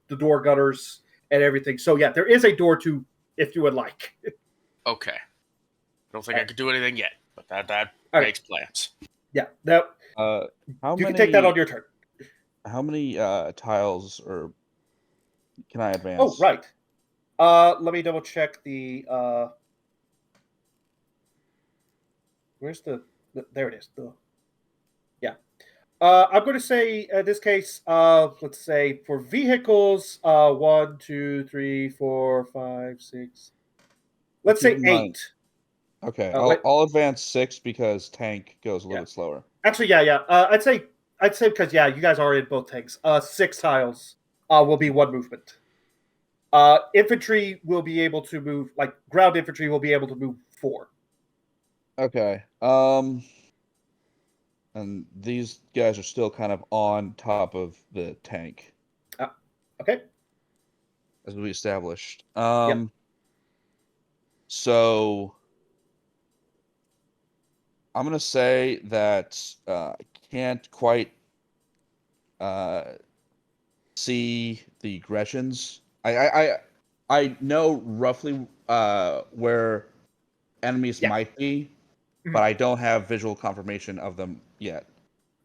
the door gunners and everything. So yeah, there is a door to if you would like. Okay. I don't think I could do anything yet, but that All makes plans. Yeah, that How you many? can take that on your turn. How many tiles or can I advance? Oh, right. Let me double check the. Where's there it is. Yeah. I'm going to say in this case, let's say for vehicles, 1, 2, 3, 4, 5, 6. Let's say Keep in mind- 8. Okay, wait. I'll advance 6 because tank goes a little bit slower. Actually, yeah. I'd say because you guys are in both tanks. 6 tiles will be 1 movement. Infantry will be able to move, like ground infantry will be able to move 4. Okay. And these guys are still kind of on top of the tank, Okay. as we established. Yep. So I'm gonna say that I can't quite see the Grecians. I know roughly where enemies Yeah. might be, Mhm. but I don't have visual confirmation of them yet.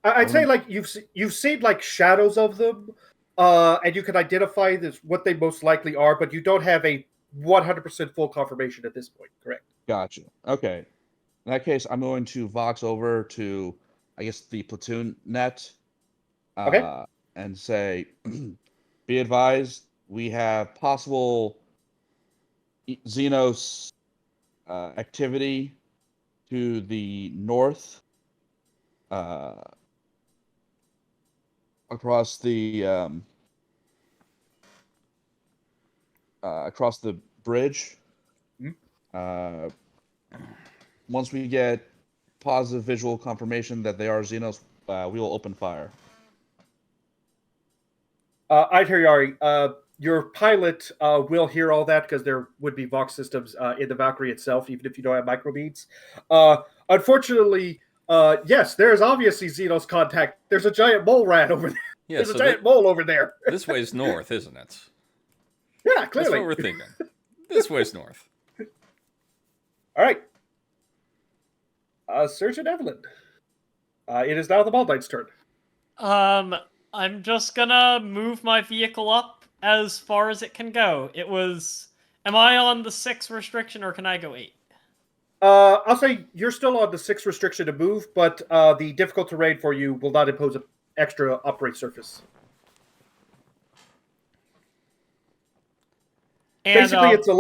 I'd say like you've seen like shadows of them, and you can identify what they most likely are, but you don't have a 100% full confirmation at this point. Correct. Gotcha. Okay. In that case, I'm going to vox over to, I guess, the platoon net, Okay. and say, be advised, we have possible Xenos activity to the north, across the bridge. Mhm. Once we get positive visual confirmation that they are Xenos, we will open fire. Yari, your pilot will hear all that because there would be Vox systems in the Valkyrie itself, even if you don't have microbeads. Unfortunately, yes, there is obviously Xenos contact. There's a giant mole rat over there. Yeah, There's so a giant mole over there. this way's north, isn't it? Yeah, That's clearly. what we're thinking. This way's north. All right. Surgeon Evelyn. It is now the Baldknight's turn. I'm just gonna move my vehicle up as far as it can go. It was. Am I on the 6 restriction or can I go 8? I'll say you're still on the 6 restriction to move, but the difficult terrain for you will not impose an extra upgrade surface. And, Basically, it's a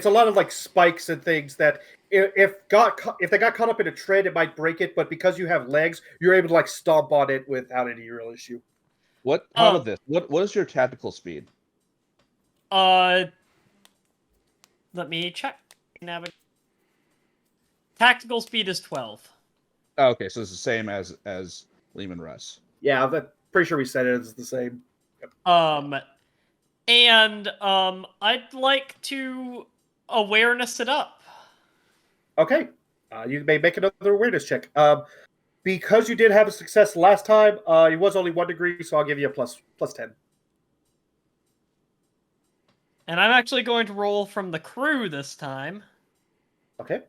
lot of like spikes and things that if they got caught up in a tread, it might break it. But because you have legs, you're able to like stomp on it without any real issue. How about this? What is your tactical speed? Let me check. Tactical speed is 12. Oh, okay, so it's the same as Lehman Russ. Yeah, I'm pretty sure we said it is the same. And I'd like to awareness it up. Okay, you may make another awareness check. Because you did have a success last time, it was only 1 degree, so I'll give you a plus 10. And I'm actually going to roll from the crew this time. Okay.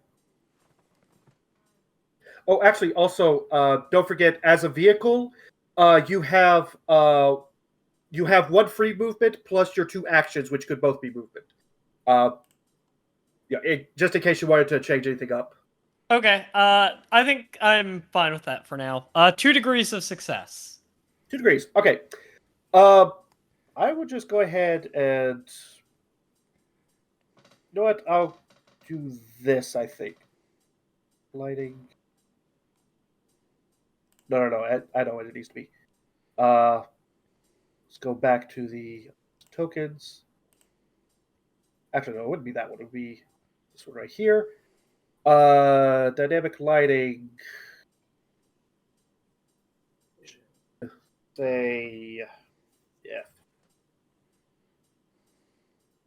Oh, actually, also, don't forget, as a vehicle, you have 1 free movement plus your 2 actions, which could both be movement. Just in case you wanted to change anything up. Okay, I think I'm fine with that for now. 2 degrees of success. 2 degrees. Okay. I would just go ahead and... You know what? I'll do this, I think. Lighting... No. I know what it needs to be. Let's go back to the tokens. Actually, no, it wouldn't be that one. It would be this one right here. Dynamic lighting. Say, yeah.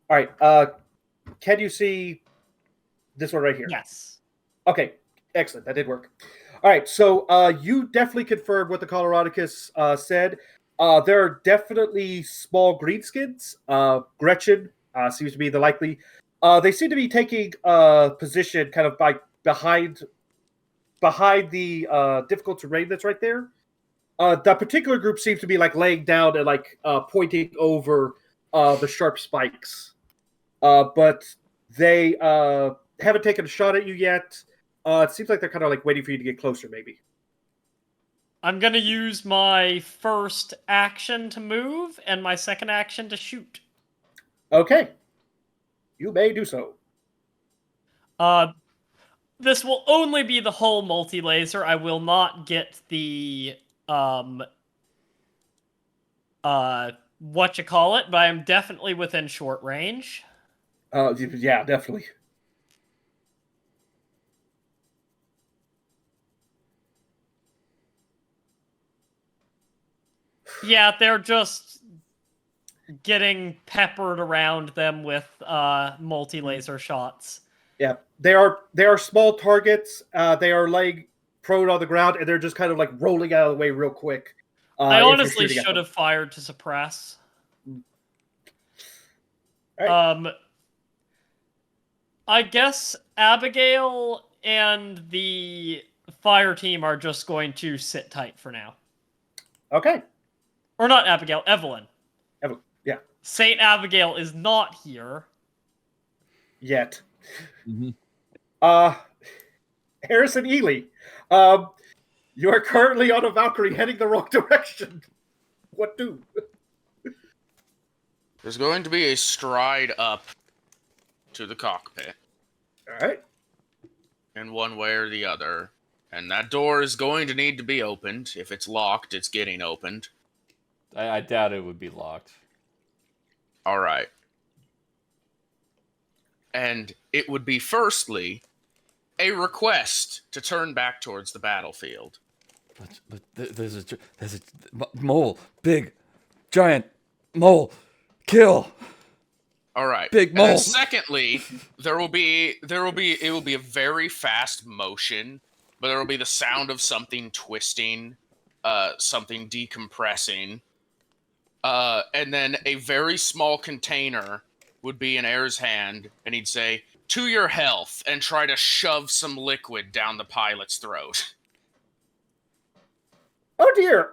All right. Can you see this one right here? Yes. Okay. Excellent. That did work. All right. So you definitely confirmed what the Coloradicus said. There are definitely small greenskins. Gretchen seems to be the likely. They seem to be taking position kind of behind the difficult terrain that's right there. That particular group seems to be like laying down and like pointing over the sharp spikes. But they haven't taken a shot at you yet. It seems like they're kind of like waiting for you to get closer, maybe. I'm gonna use my first action to move and my second action to shoot. Okay. You may do so. This will only be the hull multi-laser. I will not get the whatchamacallit, but I am definitely within short range. Yeah, definitely. Yeah, they're just getting peppered around them with multi-laser shots. Yeah, they are small targets. They are laying prone on the ground, and they're just kind of like rolling out of the way real quick. I if you're honestly shooting at should them. have fired to suppress. All right. I guess Abigail and the fire team are just going to sit tight for now. Okay. Or not Abigail, Evelyn. Yeah. Saint Abigail is not here. Yet. Mm-hmm. Eirs and Elee, you are currently on a Valkyrie heading the wrong direction. What do? There's going to be a stride up to the cockpit. All right. In one way or the other. And that door is going to need to be opened. If it's locked, it's getting opened. I doubt it would be locked. Alright. And it would be, firstly, a request to turn back towards the battlefield. But there's a mole, big, giant mole, kill. All right. Big mole. And then secondly, it will be a very fast motion, but there will be the sound of something twisting, something decompressing, and then a very small container would be in Air's hand, and he'd say, "To your health," and try to shove some liquid down the pilot's throat. Oh dear.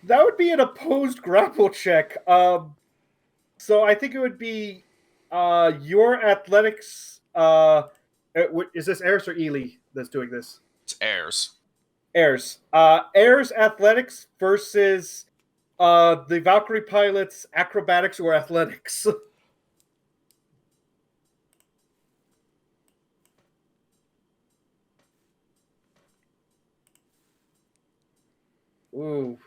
That would be an opposed grapple check. So I think it would be your athletics. Is this Eirs or Elee that's doing this? It's Airs. Eirs. Eirs athletics versus the Valkyrie pilot's acrobatics or athletics. Ooh.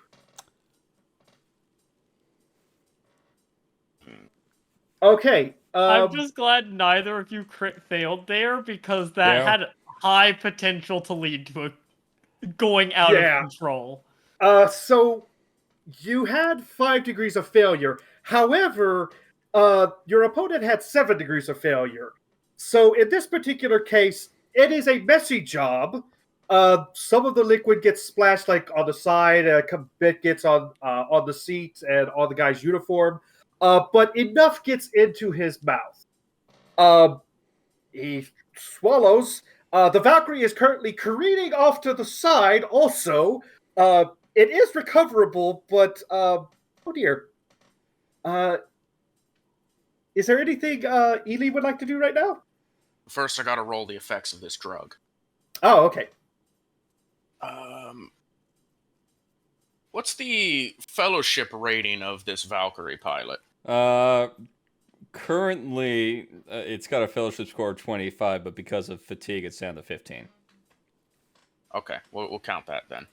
Okay. I'm just glad neither of you crit failed there, because that had high potential to lead to a going out of control. So you had 5 degrees of failure. However, your opponent had 7 degrees of failure. So in this particular case, it is a messy job. Some of the liquid gets splashed like on the side, a bit gets on the seat and on the guy's uniform. But enough gets into his mouth. He swallows. The Valkyrie is currently careening off to the side also. It is recoverable, but oh dear. Is there anything Elee would like to do right now? First, I gotta roll the effects of this drug. Oh, okay. What's the fellowship rating of this Valkyrie pilot? Currently, it's got a fellowship score of 25, but because of fatigue, it's down to 15. Okay, we'll count that then.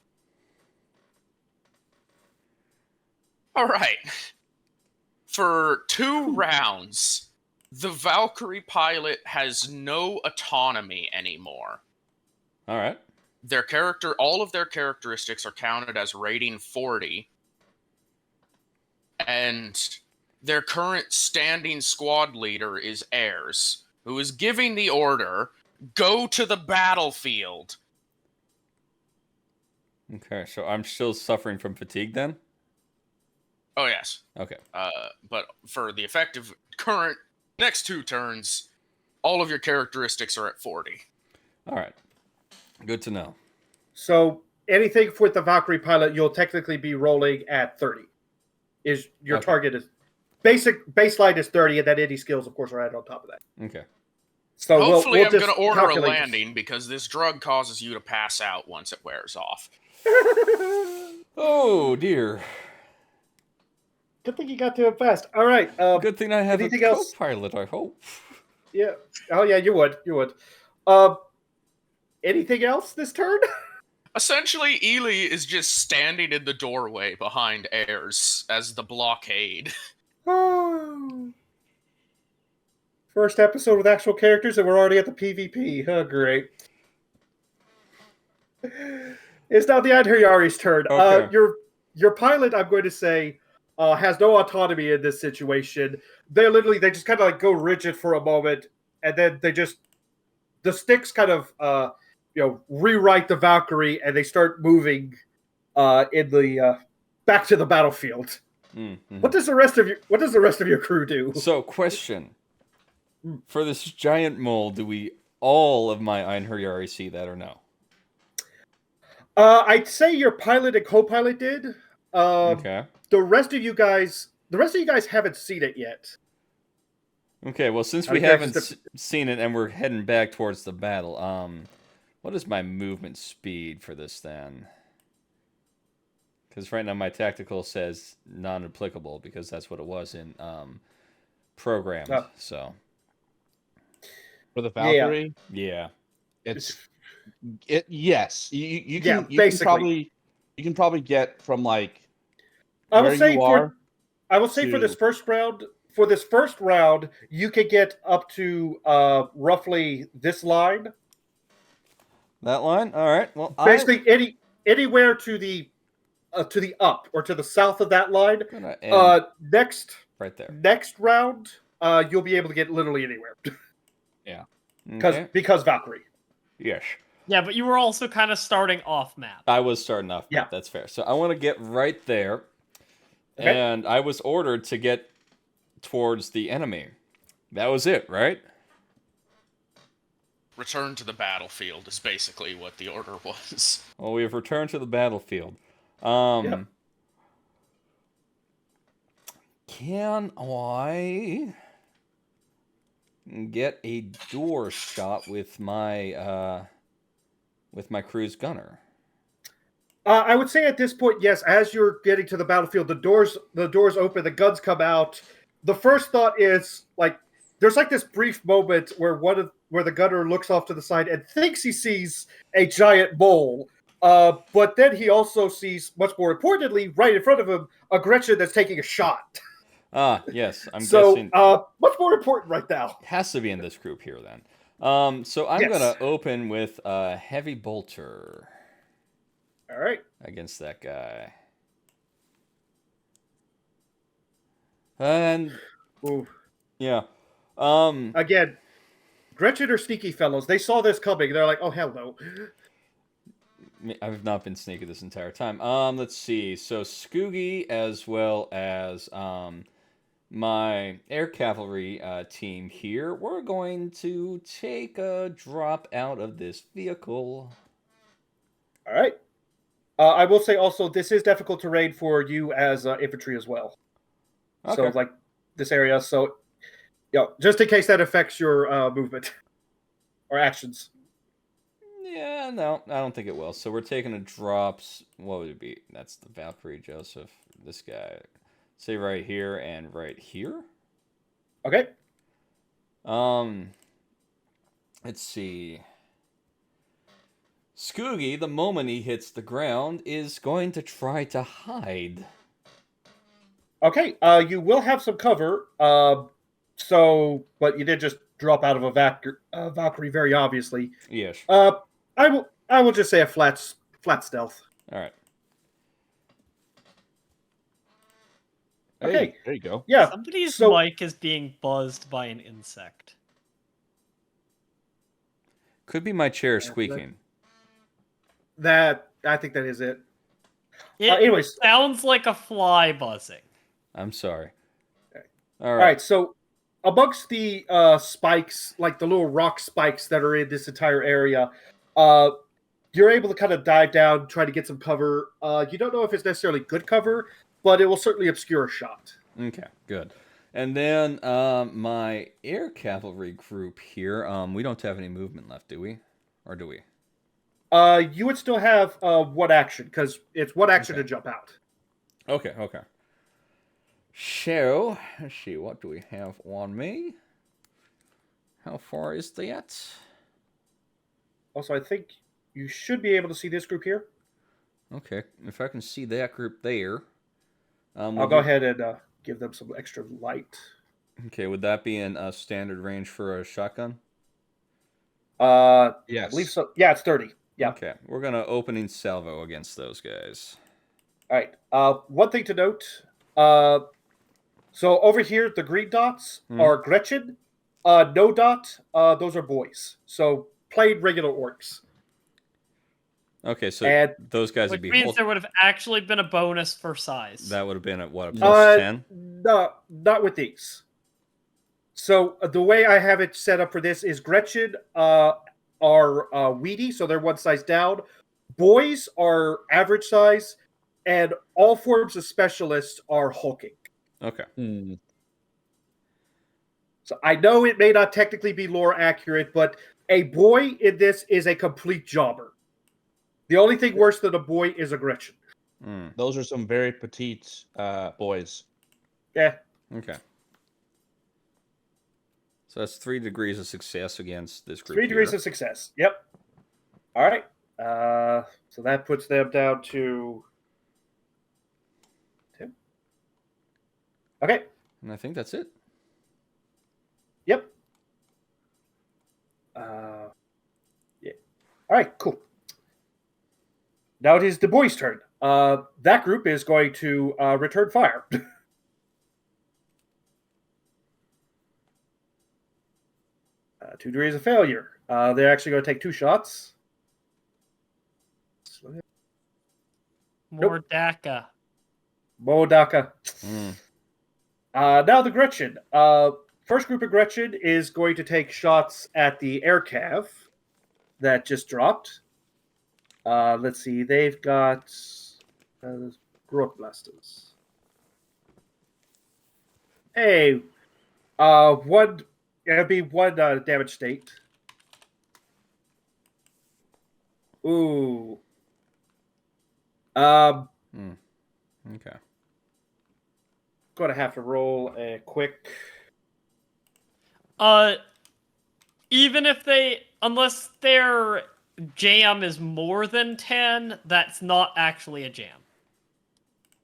All right. For 2 rounds, the Valkyrie pilot has no autonomy anymore. All right. All of their characteristics are counted as rating 40, and their current standing squad leader is Eirs, who is giving the order, "Go to the battlefield." Okay, so I'm still suffering from fatigue then? Oh, yes. Okay. But for the effective current next 2 turns, all of your characteristics are at 40. All right. Good to know. So anything with the Valkyrie pilot, you'll technically be rolling at 30. Is your target is baseline is 30, and then any skills, of course, are added on top of that. Okay. So hopefully I'm going to order a landing because this drug causes you to pass out once it wears off. Oh dear. Good thing you got to it fast. All right. Good thing I have a co-pilot, I hope. Yeah. Oh yeah, you would. Anything else this turn? Essentially, Elee is just standing in the doorway behind Eirs as the blockade. Oh. First episode with actual characters, and we're already at the PvP. Oh, great. It's now the Adheriari's turn. Okay. Your pilot, I'm going to say, has no autonomy in this situation. They just kind of like go rigid for a moment, and then the sticks kind of rewrite the Valkyrie, and they start moving in the back to the battlefield. Mm-hmm. What does the rest of your crew do? So, question. For this giant mole, do all of my Einherjari see that or no? I'd say your pilot and co-pilot did. Okay. The rest of you guys haven't seen it yet. Okay, well, since we haven't seen it and we're heading back towards the battle, what is my movement speed for this then? Because right now my tactical says non-applicable because that's what it was in programmed. Oh. So For the Valkyrie, yeah, yes. You can basically. you can probably get from like I where will say you are. I will say for this first round. For this first round, you could get up to roughly this line. that line. All right. Well, Basically, anywhere to the up or to the south of that line. Next right there. Next round, you'll be able to get literally anywhere. Yeah. Because Valkyrie. Yes. Yeah, but you were also kind of starting off map. I was starting off. Yeah, that's fair. So I want to get right there, and I was ordered to get towards the enemy. That was it, right? Return to the battlefield is basically what the order was. Well, we have returned to the battlefield. Yep. Can I get a door shot with my cruise gunner? I would say at this point, yes. As you're getting to the battlefield, the doors open, the guns come out. The first thought is like there's like this brief moment where the gunner looks off to the side and thinks he sees a giant mole, but then he also sees, much more importantly, right in front of him, a Gretchen that's taking a shot. Ah, yes. I'm guessing. Much more important right now. Has to be in this group here then. So I'm gonna open with a heavy bolter. All right. Against that guy. And ooh. Yeah. Again, Gretchen are sneaky fellows. They saw this coming. They're like, "Oh hell no." I've not been sneaky this entire time. Let's see. So Skuggi as well as my air cavalry team here. We're going to take a drop out of this vehicle. All right. I will say also this is difficult terrain for you as infantry as well. Okay. So like this area. So just in case that affects your movement or actions. Yeah, no, I don't think it will. So we're taking a drops. What would it be? That's the Valkyrie, Joseph. This guy. Say right here and right here. Okay. Let's see. Skuggi, the moment he hits the ground, is going to try to hide. Okay, you will have some cover. But you did just drop out of a Valkyrie, very obviously. Yes. I will just say a flat stealth. All right. Okay. Hey, there you go. Yeah. Somebody's mic is being buzzed by an insect. Could be my chair squeaking. I think that is it. Anyways, sounds like a fly buzzing. I'm sorry. Okay. All right. So amongst the spikes, like the little rock spikes that are in this entire area, you're able to kind of dive down, try to get some cover. You don't know if it's necessarily good cover, but it will certainly obscure a shot. Okay, good. And then my air cavalry group here, we don't have any movement left, do we? Or do we? You would still have one action, because it's one action to jump out. Okay. So, let's see, what do we have on me? How far is that? Also, I think you should be able to see this group here. Okay, if I can see that group there. I'll go ahead and give them some extra light. Okay, would that be in a standard range for a shotgun? I Yes. believe so. Yeah, it's 30. Yeah. Okay, we're gonna opening salvo against those guys. All right. One thing to note. So over here, the green dots are Gretchen. No dot. Those are boys. So plain regular orcs. Okay, so And- those guys Which would be means there would have actually been a bonus for size. That would have been at what, a plus 10? No, not with these. So the way I have it set up for this is Gretchen are weedy, so they're one size down. Boys are average size, and all forms of specialists are hulking. Okay. So I know it may not technically be lore accurate, but a boy in this is a complete jobber. The only thing worse than a boy is a Gretchen. Those are some very petite boys. Yeah. Okay. So that's 3 degrees of success against this group. 3 degrees of success. Yep. All right. So that puts them down to 2. Okay. And I think that's it. Yep. Yeah. All right. Cool. Now it is the boys' turn. That group is going to return fire. 2 degrees of failure. They're actually going to take 2 shots. More DACA. Modaka. Now the Gretchen. First group of Gretchen is going to take shots at the air cav that just dropped. Let's see. They've got growth blasters. Hey, one. It'll be 1 damage state. Ooh. Okay. Going to have to roll a quick. Even if unless their jam is more than 10, that's not actually a jam.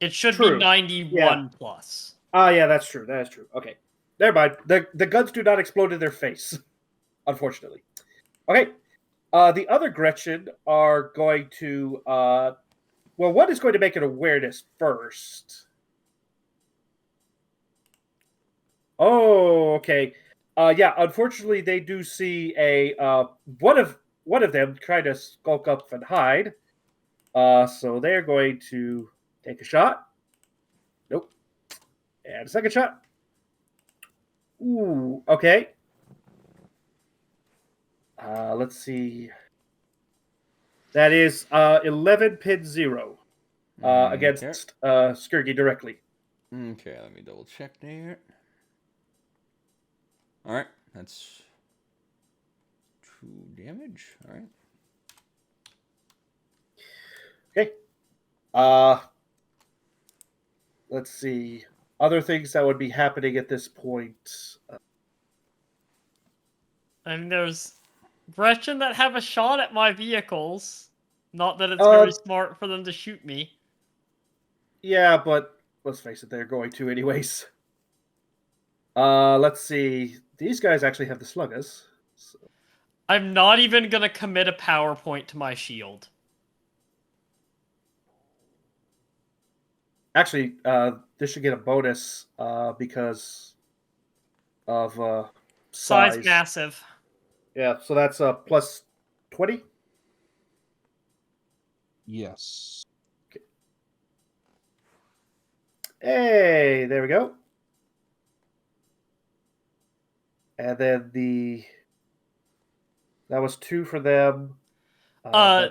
It should True. be 91 Yeah. plus. Yeah, that's true. That is true. Okay. Never mind. The guns do not explode in their face, unfortunately. Okay. The other Gretchen are going to... well, one is going to make an awareness first. Oh, okay. Yeah, unfortunately, they do see a one of them try to skulk up and hide. So they're going to take a shot. Nope. And a second shot. Ooh, okay. Let's see. That is 11 pin 0 against Skuggi directly. Okay, let me double check there. All right, that's 2 damage. All right. Okay. Let's see. Other things that would be happening at this point. I mean, there's Gretchen that have a shot at my vehicles. Not that it's very smart for them to shoot me. Yeah, but let's face it, they're going to anyways. Let's see. These guys actually have the sluggers. So. I'm not even going to commit a PowerPoint to my shield. Actually, this should get a bonus because of size. Massive. Yeah, so that's plus 20? Yes. Okay. Hey, there we go. And then that was 2 for them. Yeah.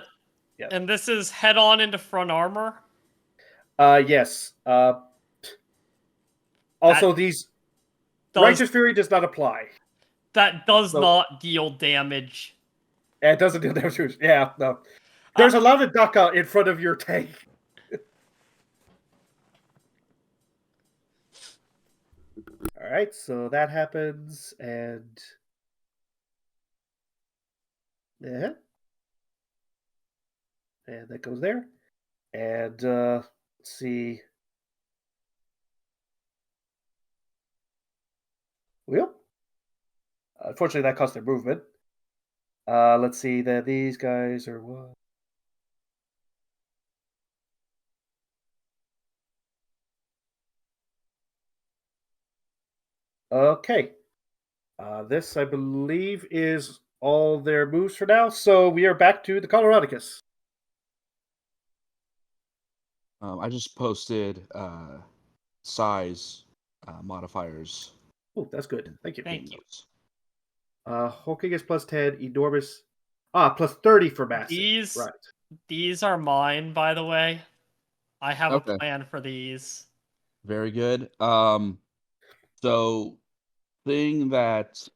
And this is head on into front armor. Yes. Also, these Righteous Fury does not apply. That does not deal damage. It doesn't deal damage. Yeah, no. There's a lot of Daka in front of your tank. All right, so that happens, and yeah. And that goes there. And let's see. Well, unfortunately, that cost their movement. Let's see. That these guys are what? Okay. This, I believe, is all their moves for now. So we are back to the Coloradicus. I just posted size modifiers. Oh, that's good. Thank you. Thank you. Hulking is plus 10, enormous. Plus 30 for massive. These Right. these are mine, by the way. I have Okay. a plan for these. Very good. So thing that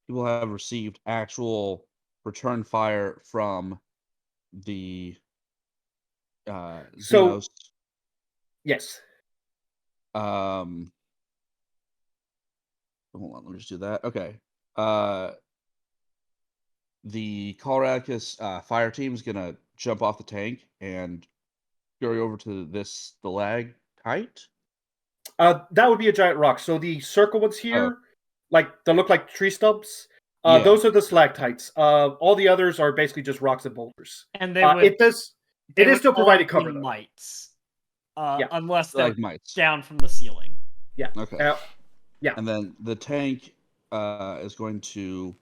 people have received actual return fire from the So- Xenos. Yes. Hold on, let me just do that. Okay. The Coloradicus fire team is gonna jump off the tank and scurry over to the stalactite. That would be a giant rock. So the circle ones here, like they look like tree stumps. Yeah. Those are the stalactites. All the others are basically just rocks and boulders. And they would It is would still all providing be cover, though. mites. Yeah. Unless they're Stalagmites. down from the ceiling. Yeah. Okay. Yeah. And then the tank is going to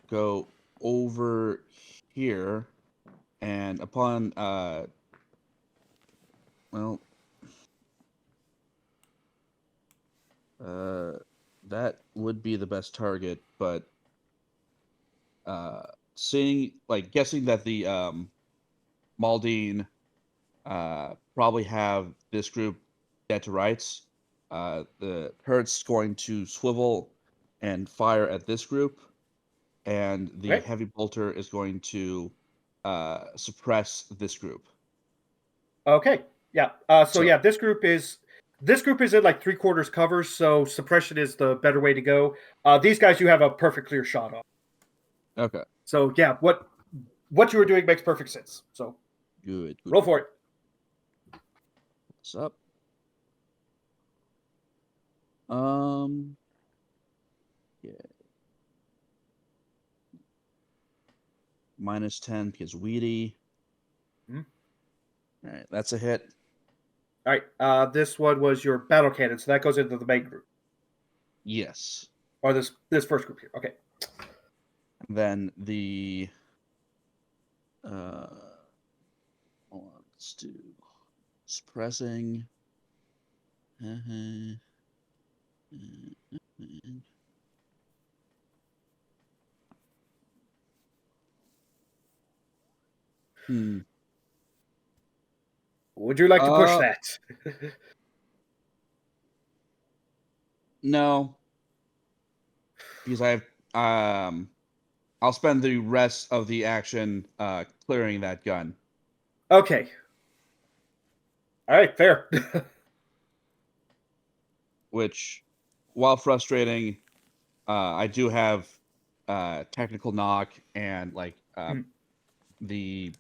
go over here, and upon that would be the best target, but guessing that the Maldine probably have this group dead to rights, the herd's going to swivel and fire at this group, and the Okay. heavy bolter is going to suppress this group. Okay. Yeah. So yeah, this group is in like 3/4 cover, so suppression is the better way to go. These guys you have a perfect clear shot on. Okay. So yeah, what you were doing makes perfect sense. So Good. roll for it. What's up? Yeah. -10 because weedy. Mhm. All right, that's a hit. All right. This one was your battle cannon, so that goes into the main group, Yes. or this first group here. Okay. And then the hold on, let's do suppressing. Would you like to push that? No. Because I have I'll spend the rest of the action clearing that gun. Okay. All right. Fair. Which, while frustrating, I do have technical knock and like the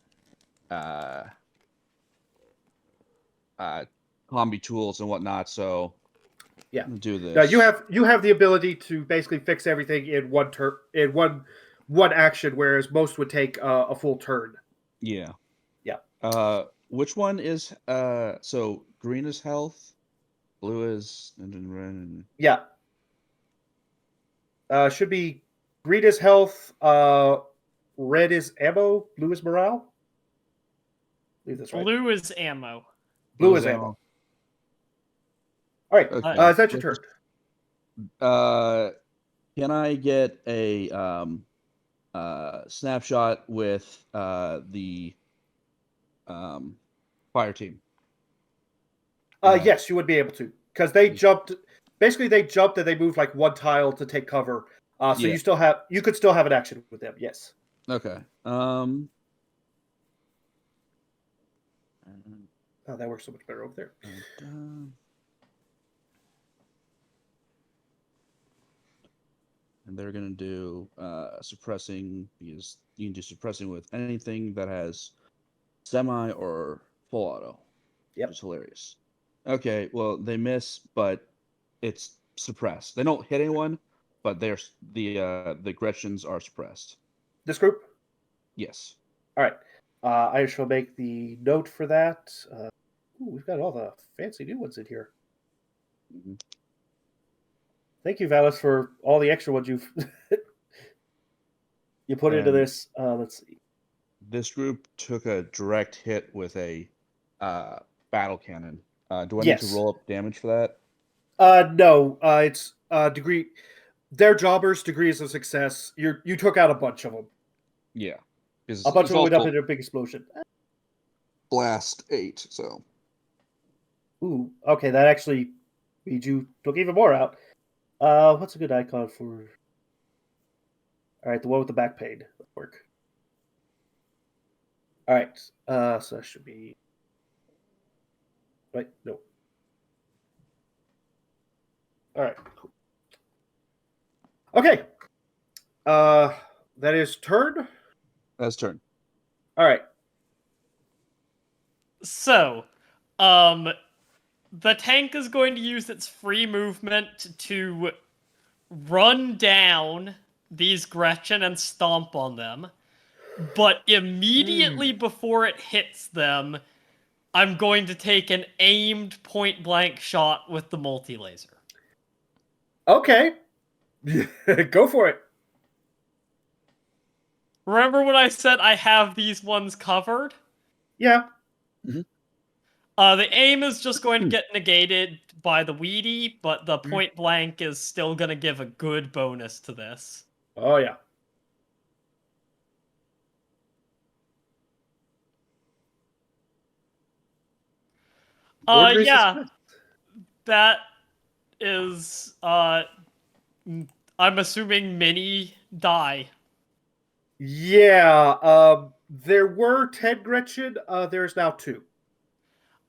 combi tools and whatnot. So Yeah. I'm gonna do this. Now you have the ability to basically fix everything in one turn, in one action, whereas most would take a full turn. Yeah. Yeah. Which one is so green is health, blue is and then red. Yeah. Should be green is health, red is ammo, blue is morale. I believe that's right. Blue is ammo. Blue is ammo. All right. Okay. Is that your turn? Can I get a snapshot with the fire team? Yes, you would be able to, because they jumped. Basically, they jumped and they moved like one tile to take cover. So Yeah. you could still have an action with them. Yes. Okay. Oh, that works so much better over there. And they're gonna do suppressing, because you can do suppressing with anything that has semi or full auto. Yep. Which is hilarious. Okay, well they miss, but it's suppressed. They don't hit anyone, but they're the Gretchens are suppressed. This group? Yes. All right. I shall make the note for that. We've got all the fancy new ones in here. Mhm. Thank you, Vallis, for all the extra ones you've you put into And this. Let's see. This group took a direct hit with a battle cannon. Do I need to Yes. roll up damage for that? No. It's degree. They're jobbers. Degrees of success. You took out a bunch of them. Yeah. A bunch of them went up into a big explosion. Blast 8, so. Ooh. Okay, that actually means you took even more out. What's a good icon for? All right, the one with the back pain. That'll work. All right. So that should be. Wait, no. All right. Cool. Okay. That is turn. That's turn. All right. So, the tank is going to use its free movement to run down these Gretchen and stomp on them. But immediately before it hits them, I'm going to take an aimed point-blank shot with the multi-laser. Okay. Go for it. Remember when I said I have these ones covered? Yeah. The aim is just going to get negated by the weedy, but the point-blank is still going to give a good bonus to this. Oh, yeah. Yeah. That is, I'm assuming mini die. Yeah. There were 10 Gretchen. There's now 2.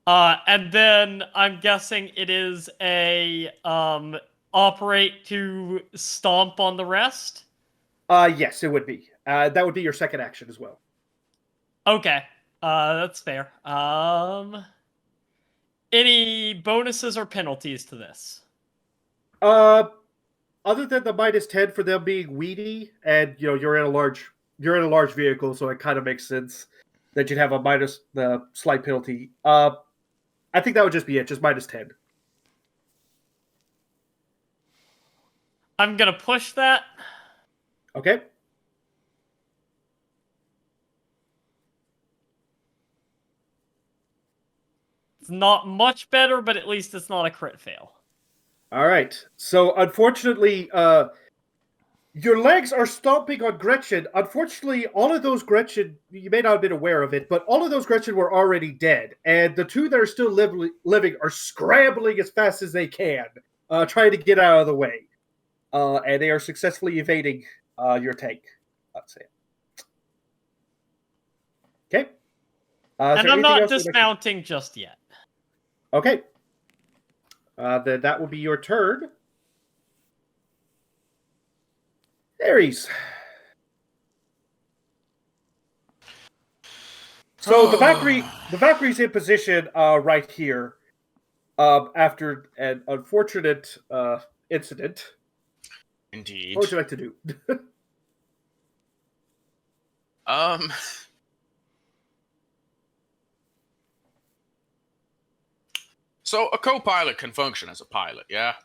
And then I'm guessing it is a, operate to stomp on the rest? Yes, it would be. That would be your second action as well. Okay. That's fair. Any bonuses or penalties to this? Other than the -10 for them being weedy, and you're in a large vehicle, so it kind of makes sense that you'd have a minus the slight penalty. I think that would just be it, just -10. I'm gonna push that. Okay. It's not much better, but at least it's not a crit fail. All right. So unfortunately, your legs are stomping on Gretchen. Unfortunately, all of those Gretchen, you may not have been aware of it, but all of those Gretchen were already dead. And the 2 that are still living are scrambling as fast as they can, trying to get out of the way. And they are successfully evading your tank. Let's say. Okay. And I'm not dismounting just yet. Okay. Then that will be your turn. Ares. So the Valkyrie's in position right here after an unfortunate incident. Indeed. What would you like to do? So a co-pilot can function as a pilot, yeah?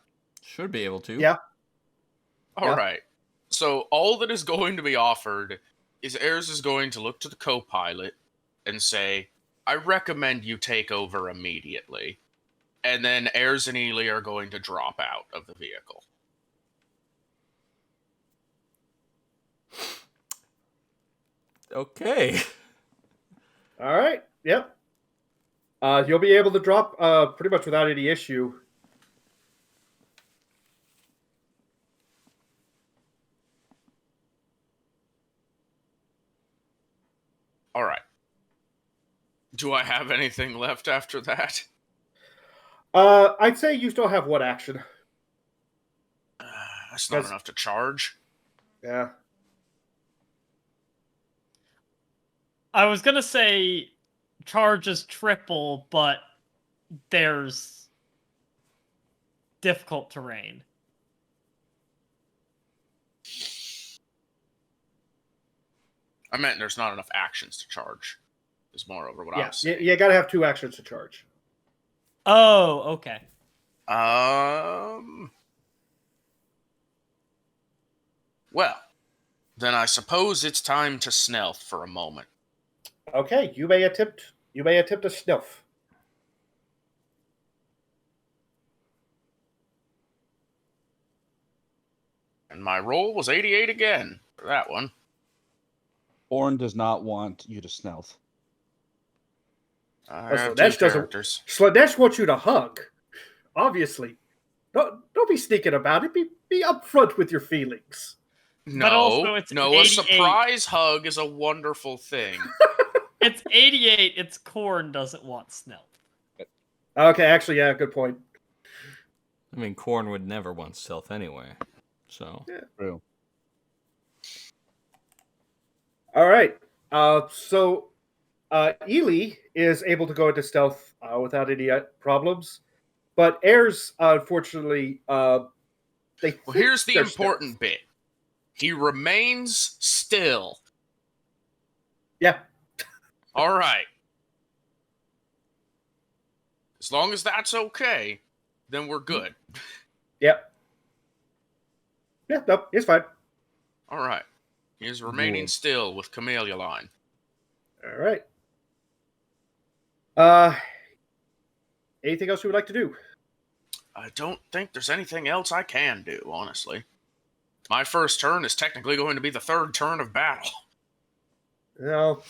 Should be able to. Yeah. All right. So all that is going to be offered is Eirs is going to look to the co-pilot and say, I recommend you take over immediately. And then Eirs and Elee are going to drop out of the vehicle. Okay. All right. Yep. You'll be able to drop pretty much without any issue. All right. Do I have anything left after that? I'd say you still have one action. That's not enough to charge. Yeah. I was gonna say charge is triple, but there's difficult terrain. I meant there's not enough actions to charge. Is moreover what I was Yeah, saying. you gotta have 2 actions to charge. Oh, okay. Well, then I suppose it's time to stealth for a moment. Okay, you may attempt a snuff. And my roll was 88 again for that one. Orn does not want you to stealth. I Oh, have Slanesh two doesn't- characters. Slanesh wants you to hug. Obviously. Don't be sneaking about it. Be upfront with your feelings. No, also it's no, a 88. surprise hug is a wonderful thing. It's 88. It's Korn doesn't want stealth. Okay, actually, yeah, good point. I mean, Korn would never want stealth anyway. So. True. All right. So Elee is able to go into stealth without any problems, but Eirs, unfortunately, they. Well, think here's the they're important bit. He remains still. Yeah. All right. As long as that's okay, then we're good. Yep. Yeah, no, it's fine. All right. He is remaining still with Camellia Line. All right. Anything else you would like to do? I don't think there's anything else I can do, honestly. My first turn is technically going to be the third turn of battle. No.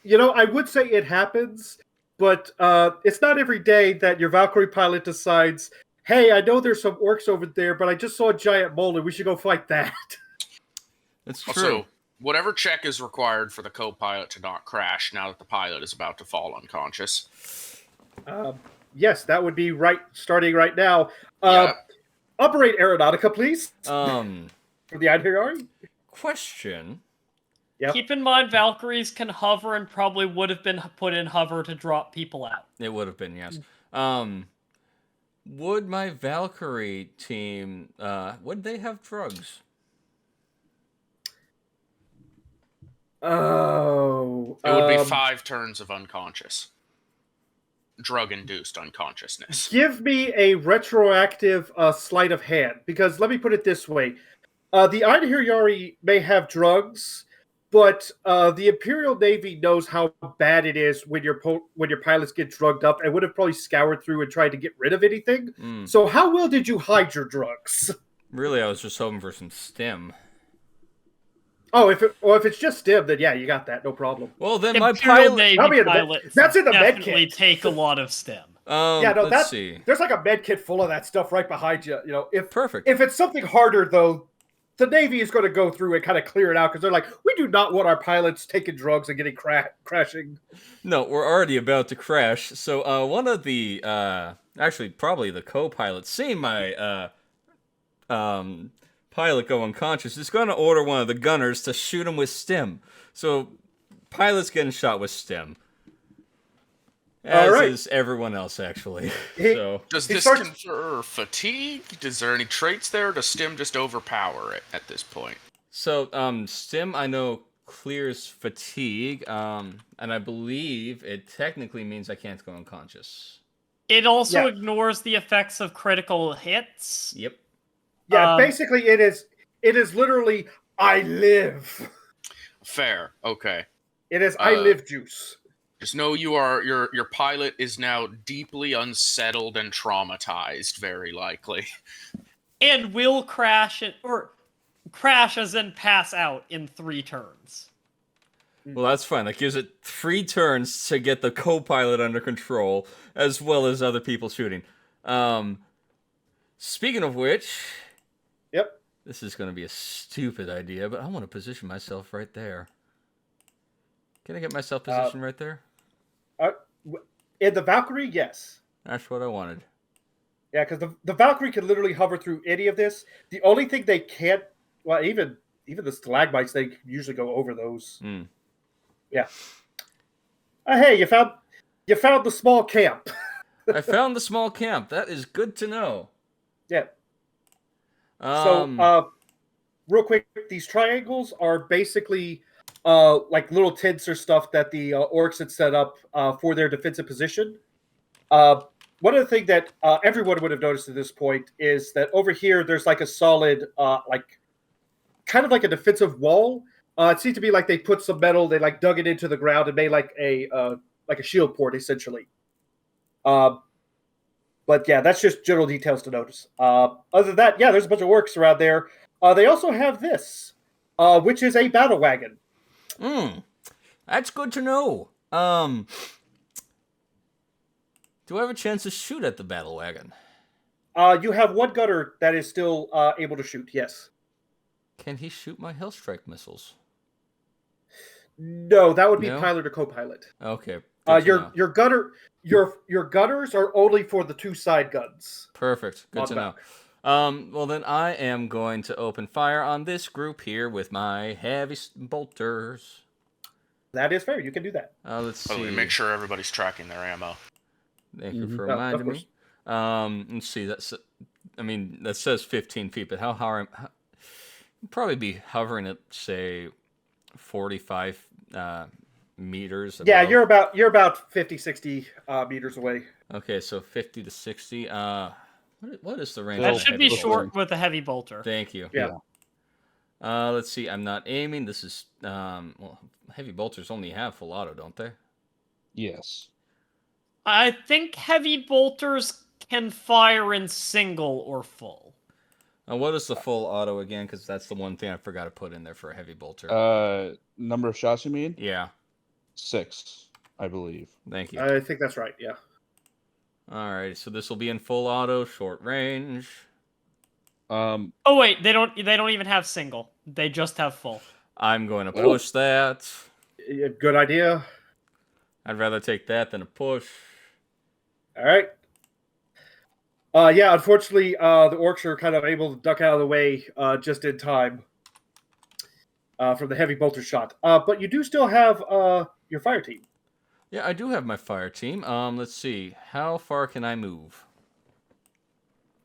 I would say it happens, but it's not every day that your Valkyrie pilot decides, hey, I know there's some orcs over there, but I just saw a giant mole and we should go fight that. That's true. Also, whatever check is required for the co-pilot to not crash now that the pilot is about to fall unconscious. Yes, that would be starting right now. Yeah. Operate Aeronautica, please. For For the Einherjar. question. Yep. Keep in mind, Valkyries can hover and probably would have been put in hover to drop people out. It would have been, yes. Would my Valkyrie team, would they have drugs? Oh. It would be 5 turns of unconscious. Drug-induced unconsciousness. Give me a retroactive sleight of hand, because let me put it this way. The Einherjar may have drugs, but the Imperial Navy knows how bad it is when your pilots get drugged up and would have probably scoured through and tried to get rid of anything. So how well did you hide your drugs? Really, I was just hoping for some stim. Oh, if it's just stim, then yeah, you got that, no problem. Well, then my Imperial pilot... Navy That'll be in the med- pilots that's in the med definitely kit. take a lot of stem. Yeah, no, let's see. there's like a med kit full of that stuff right behind you. If Perfect. if it's something harder though, the Navy is going to go through and kind of clear it out because they're like, we do not want our pilots taking drugs and getting crashing. No, we're already about to crash. So one of the, actually probably the co-pilot, seeing my pilot go unconscious, is going to order one of the gunners to shoot him with stim. So pilot's getting shot with stim. As right. is everyone else, actually. He- So Does He this starts- confer fatigue? Is there any traits there? Does Stim just overpower it at this point? So, stim, I know, clears fatigue, and I believe it technically means I can't go unconscious. It also Yeah. ignores the effects of critical hits. Yep. Yeah, basically it is literally I live. Fair. Okay. It is I live juice. Just know your pilot is now deeply unsettled and traumatized, very likely. And will crash or crash as in pass out in 3 turns. Well, that's fine. That gives it 3 turns to get the co-pilot under control, as well as other people shooting. Speaking of which... Yep. This is going to be a stupid idea, but I want to position myself right there. Can I get myself positioned right there? In the Valkyrie, yes. That's what I wanted. Yeah, because the Valkyrie can literally hover through any of this. The only thing they can't, well, even the stalagmites, they usually go over those. Mm. Yeah. Hey, you found the small camp. I found the small camp. That is good to know. Yeah. Um, So, real quick, these triangles are basically like little tents or stuff that the orcs had set up for their defensive position. One of the things that everyone would have noticed at this point is that over here there's like a solid, like kind of like a defensive wall. It seems to be like they put some metal, they like dug it into the ground and made like a shield port essentially. But yeah, that's just general details to notice. Other than that, yeah, there's a bunch of orcs around there. They also have this, which is a battle wagon. That's good to know. Do I have a chance to shoot at the battle wagon? You have one gunner that is still able to shoot. Yes. Can he shoot my Hellstrike missiles? No, that would be No? pilot or co-pilot. Okay. good to know. Your gunners are only for the two side guns. Perfect. Good to know. Well, then I am going to open fire on this group here with my heavy bolters. That is fair. You can do that. Let's see. Oh, make sure everybody's tracking their ammo. Thank you for Oh, of reminding course. me. Let's see. That says 15 feet, but how probably be hovering at say 45 meters. Yeah, above. you're about 50, 60 meters away. Okay, so 50 to 60. What is the range? That of should heavy be bolter? short with a heavy bolter. Thank you. Yeah. Let's see. I'm not aiming. This is well, heavy bolters only have full auto, don't they? Yes. I think heavy bolters can fire in single or full. What is the full auto again? Because that's the one thing I forgot to put in there for a heavy bolter. Number of shots you mean? Yeah. 6, I believe. Thank you. I think that's right. Yeah. All right. So this will be in full auto, short range. Oh wait, they don't even have single. They just have full. I'm going to push that. Good idea. I'd rather take that than a push. All right. Yeah, unfortunately, the orcs are kind of able to duck out of the way just in time from the heavy bolter shot. But you do still have your fire team. Yeah, I do have my fire team. Let's see. How far can I move?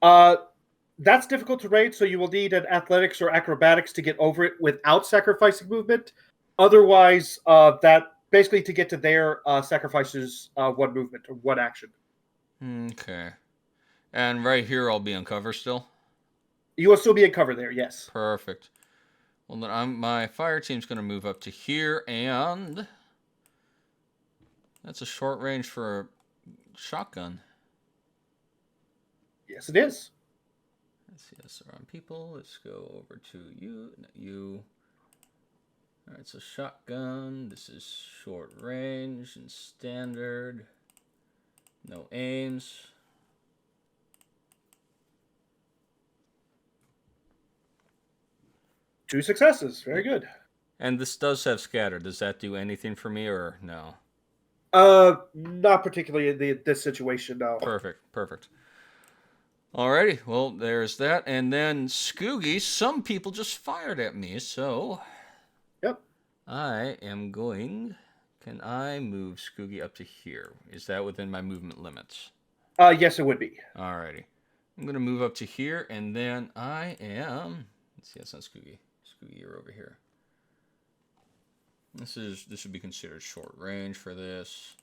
That's difficult terrain, so you will need an athletics or acrobatics to get over it without sacrificing movement. Otherwise, that basically to get to there sacrifices one movement or one action. Okay. And right here, I'll be on cover still? You will still be in cover there, yes. Perfect. Well, then my fire team's going to move up to here, and that's a short range for a shotgun. Yes, it is. Let's see, let's surround people. Let's go over to you. No, you. All right, so shotgun. This is short range and standard. No aims. Two successes. Very good. And this does have scatter. Does that do anything for me or no? Not particularly in this situation, no. Perfect. Alrighty, well, there's that. And then Skuggi, some people just fired at me, so... Yep. I am going... Can I move Skuggi up to here? Is that within my movement limits? Yes, it would be. Alrighty. I'm going to move up to here, and then I am... Let's see, that's not Skuggi. Skuggi, you're over here. This would be considered short range for this.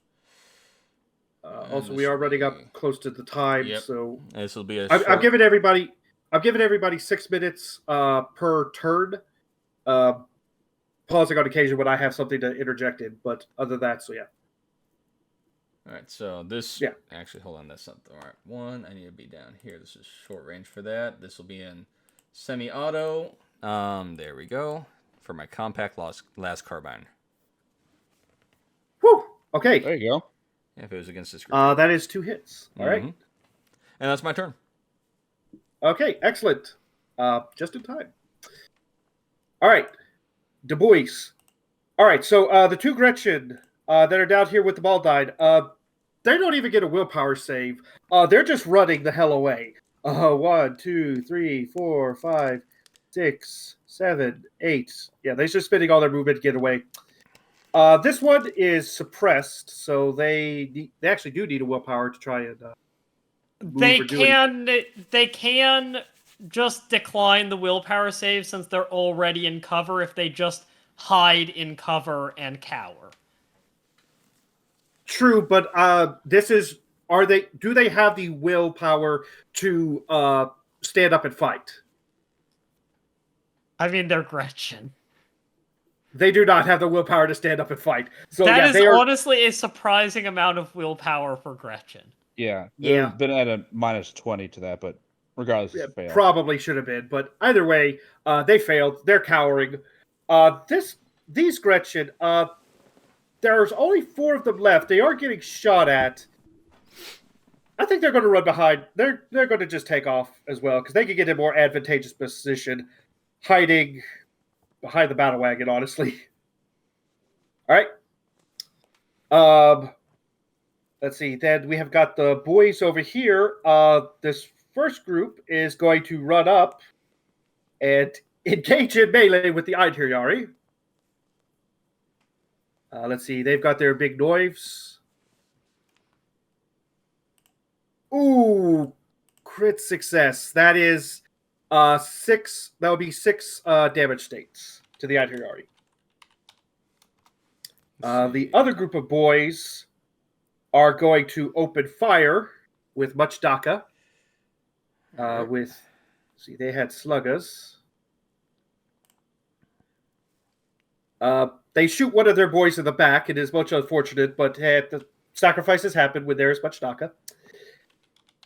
Also, we are running up close to the time, so this will be a. I'm giving everybody 6 minutes per turn. Pausing on occasion when I have something to interject in, but other than that, so yeah. All right, so this. Yeah. Actually, hold on, that's not the right one. I need to be down here. This is short range for that. This will be in semi-auto. There we go for my compact las carbine. Whew. Okay. There you go. If it was against this group. That is 2 hits. All right. And that's my turn. Okay, excellent. Just in time. All right. Du Bois. All right, so the 2 Gretchen that are down here with the Baldine, they don't even get a willpower save. They're just running the hell away. 1, 2, 3, 4, 5, 6, 7, 8. Yeah, they're just spending all their movement to get away. This one is suppressed, so they actually do need a willpower to try and. They can just decline the willpower save since they're already in cover if they just hide in cover and cower. True, but this is. Do they have the willpower to stand up and fight? I mean, they're Gretchen. They do not have the willpower to stand up and fight. So that is honestly a surprising amount of willpower for Gretchen. Yeah, they've been at a -20 to that, but regardless, it's failed. Probably should have been, but either way, they failed. They're cowering. These Gretchen, there's only 4 of them left. They are getting shot at. I think they're going to run behind. They're going to just take off as well because they can get in a more advantageous position, hiding behind the battle wagon. Honestly. All right. Let's see. Then we have got the boys over here. This first group is going to run up and engage in melee with the Einherjari. Let's see. They've got their big knives. Ooh, crit success. That is 6. That would be 6 damage states to the Einherjari. The other group of boys are going to open fire with much Daka. See, they had sluggas. They shoot one of their boys in the back. It is much unfortunate, but the sacrifices happen when there is much Daka.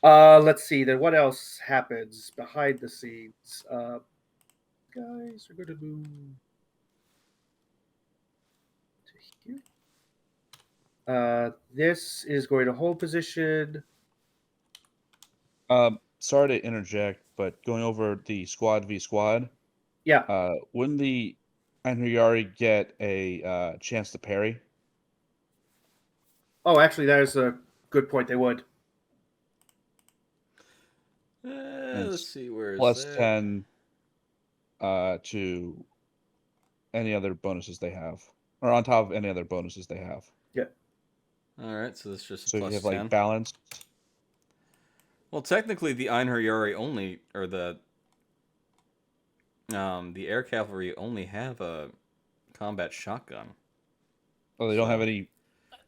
Let's see, then what else happens behind the scenes? Guys are going to move to here. This is going to hold position. Sorry to interject, but going over the squad v squad. Yeah. Wouldn't the Einherjari get a chance to parry? Oh, actually, that is a good point. They would. Let's see, where is plus that? 10 to any other bonuses they have, or on top of any other bonuses they have. Yeah. All right, so that's just a so plus you have 10. like balance. Well, technically, the Einherjari only, or the air cavalry only have a combat shotgun. Oh, they don't have any.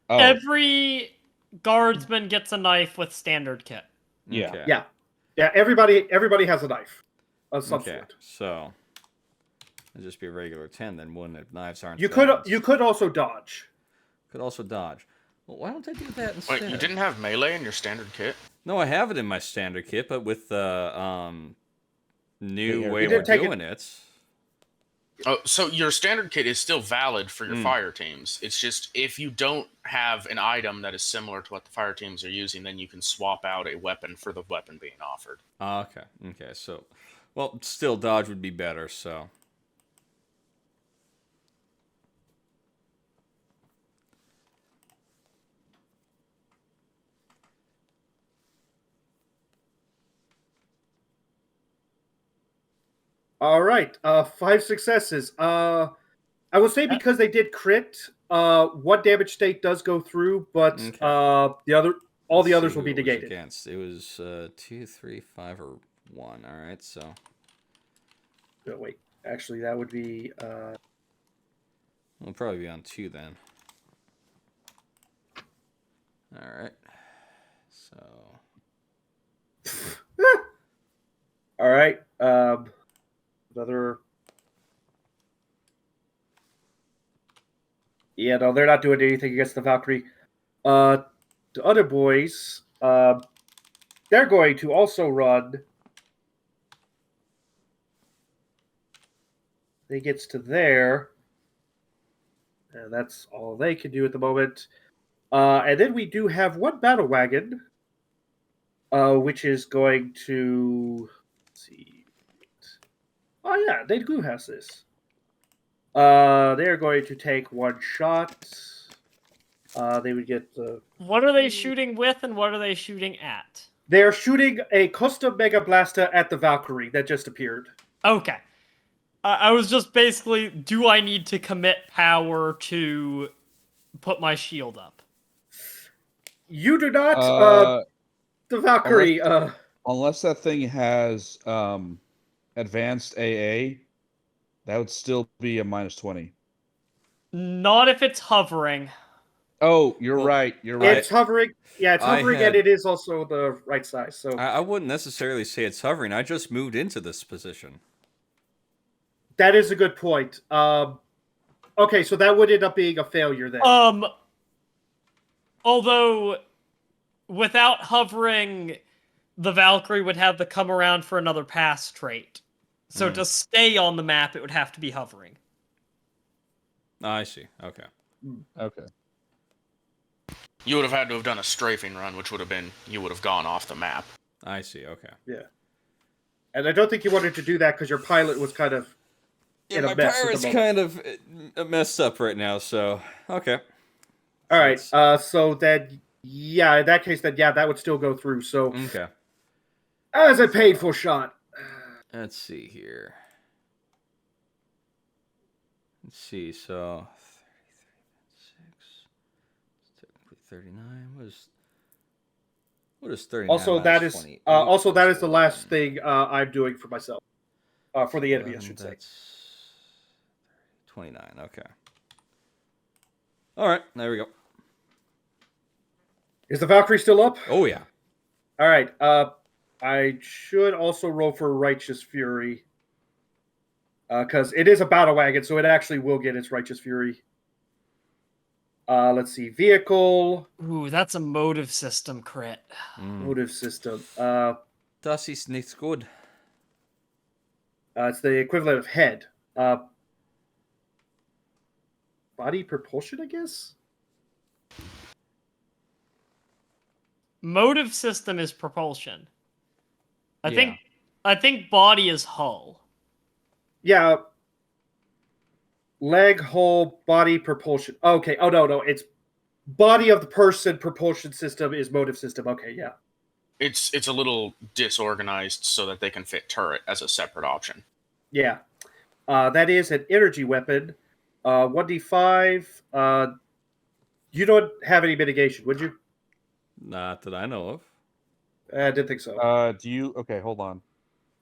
Oh, Every guardsman gets a knife with standard kit. Yeah. Okay. Yeah. Everybody has a knife of some sort. So it'd just be a regular 10 then, wouldn't it? Knives aren't. You balanced. could also dodge. Could also dodge. Well, why don't I do that instead? Wait, you didn't have melee in your standard kit? No, I have it in my standard kit, but with the new way You we're didn't take doing it. Oh, so your standard kit is still valid for your fire teams. It's just if you don't have an item that is similar to what the fire teams are using, then you can swap out a weapon for the weapon being offered. Okay. So, well, still dodge would be better. So. All right, 5 successes. I will say because they did crit, 1 damage state does go through, but all the others will be negated. Against. It was 2, 3, 5, or 1. All right, so. No, wait, actually, that would be. We'll probably be on 2 then. All right. So. All right. Another. Yeah, no, they're not doing anything against the Valkyrie. The other boys, they're going to also run. They gets to there. And that's all they can do at the moment. And then we do have 1 battle wagon, which is going to. Let's see. Oh, yeah, they do have this. They're going to take 1 shot. They would get the. What are they shooting with and what are they shooting at? They're shooting a custom Mega Blaster at the Valkyrie that just appeared. Okay. I was just basically, do I need to commit power to put my shield up? You do not. The Valkyrie. Unless that thing has advanced AA, that would still be a -20. Not if it's hovering. Oh, you're Well, right. You're right. It's hovering. Yeah, it's I hovering, had- and it is also the right size. So I wouldn't necessarily say it's hovering. I just moved into this position. that is a good point. Okay, so that would end up being a failure then. Although, without hovering, the Valkyrie would have the come around for another pass trait. So to stay on the map, it would have to be hovering. I see. Okay. Okay. You would have had to have done a strafing run, which would have been you would have gone off the map. I see. Okay. Yeah. And I don't think you wanted to do that because your pilot was kind of in a my mess. pirate's kind of messed up right now, so okay. All right. So then, yeah, in that case, then yeah, that would still go through. So Okay. as a painful shot. Let's see here. Let's see. So 33, 39. What is 39? Also, that is 28 also that is the plus last 11. thing I'm doing for myself. For the enemy, I 11, should say. That's 29. Okay. All right. There we go. Is the Valkyrie still up? Oh yeah. All right. I should also roll for Righteous Fury. Because it is a battle wagon, so it actually will get its Righteous Fury. Let's see. Vehicle. Ooh, that's a motive system crit. Motive system. Das ist nicht gut. It's the equivalent of head. Body propulsion, I guess? Motive system is propulsion. I Yeah. think body is hull. Yeah. Leg, hull, body, propulsion. Okay. Oh, no. It's body of the person, propulsion system is motive system. Okay, yeah. It's a little disorganized so that they can fit turret as a separate option. Yeah. That is an energy weapon. 1d5. You don't have any mitigation, would you? Not that I know of. I didn't think so. Do you? Okay, hold on.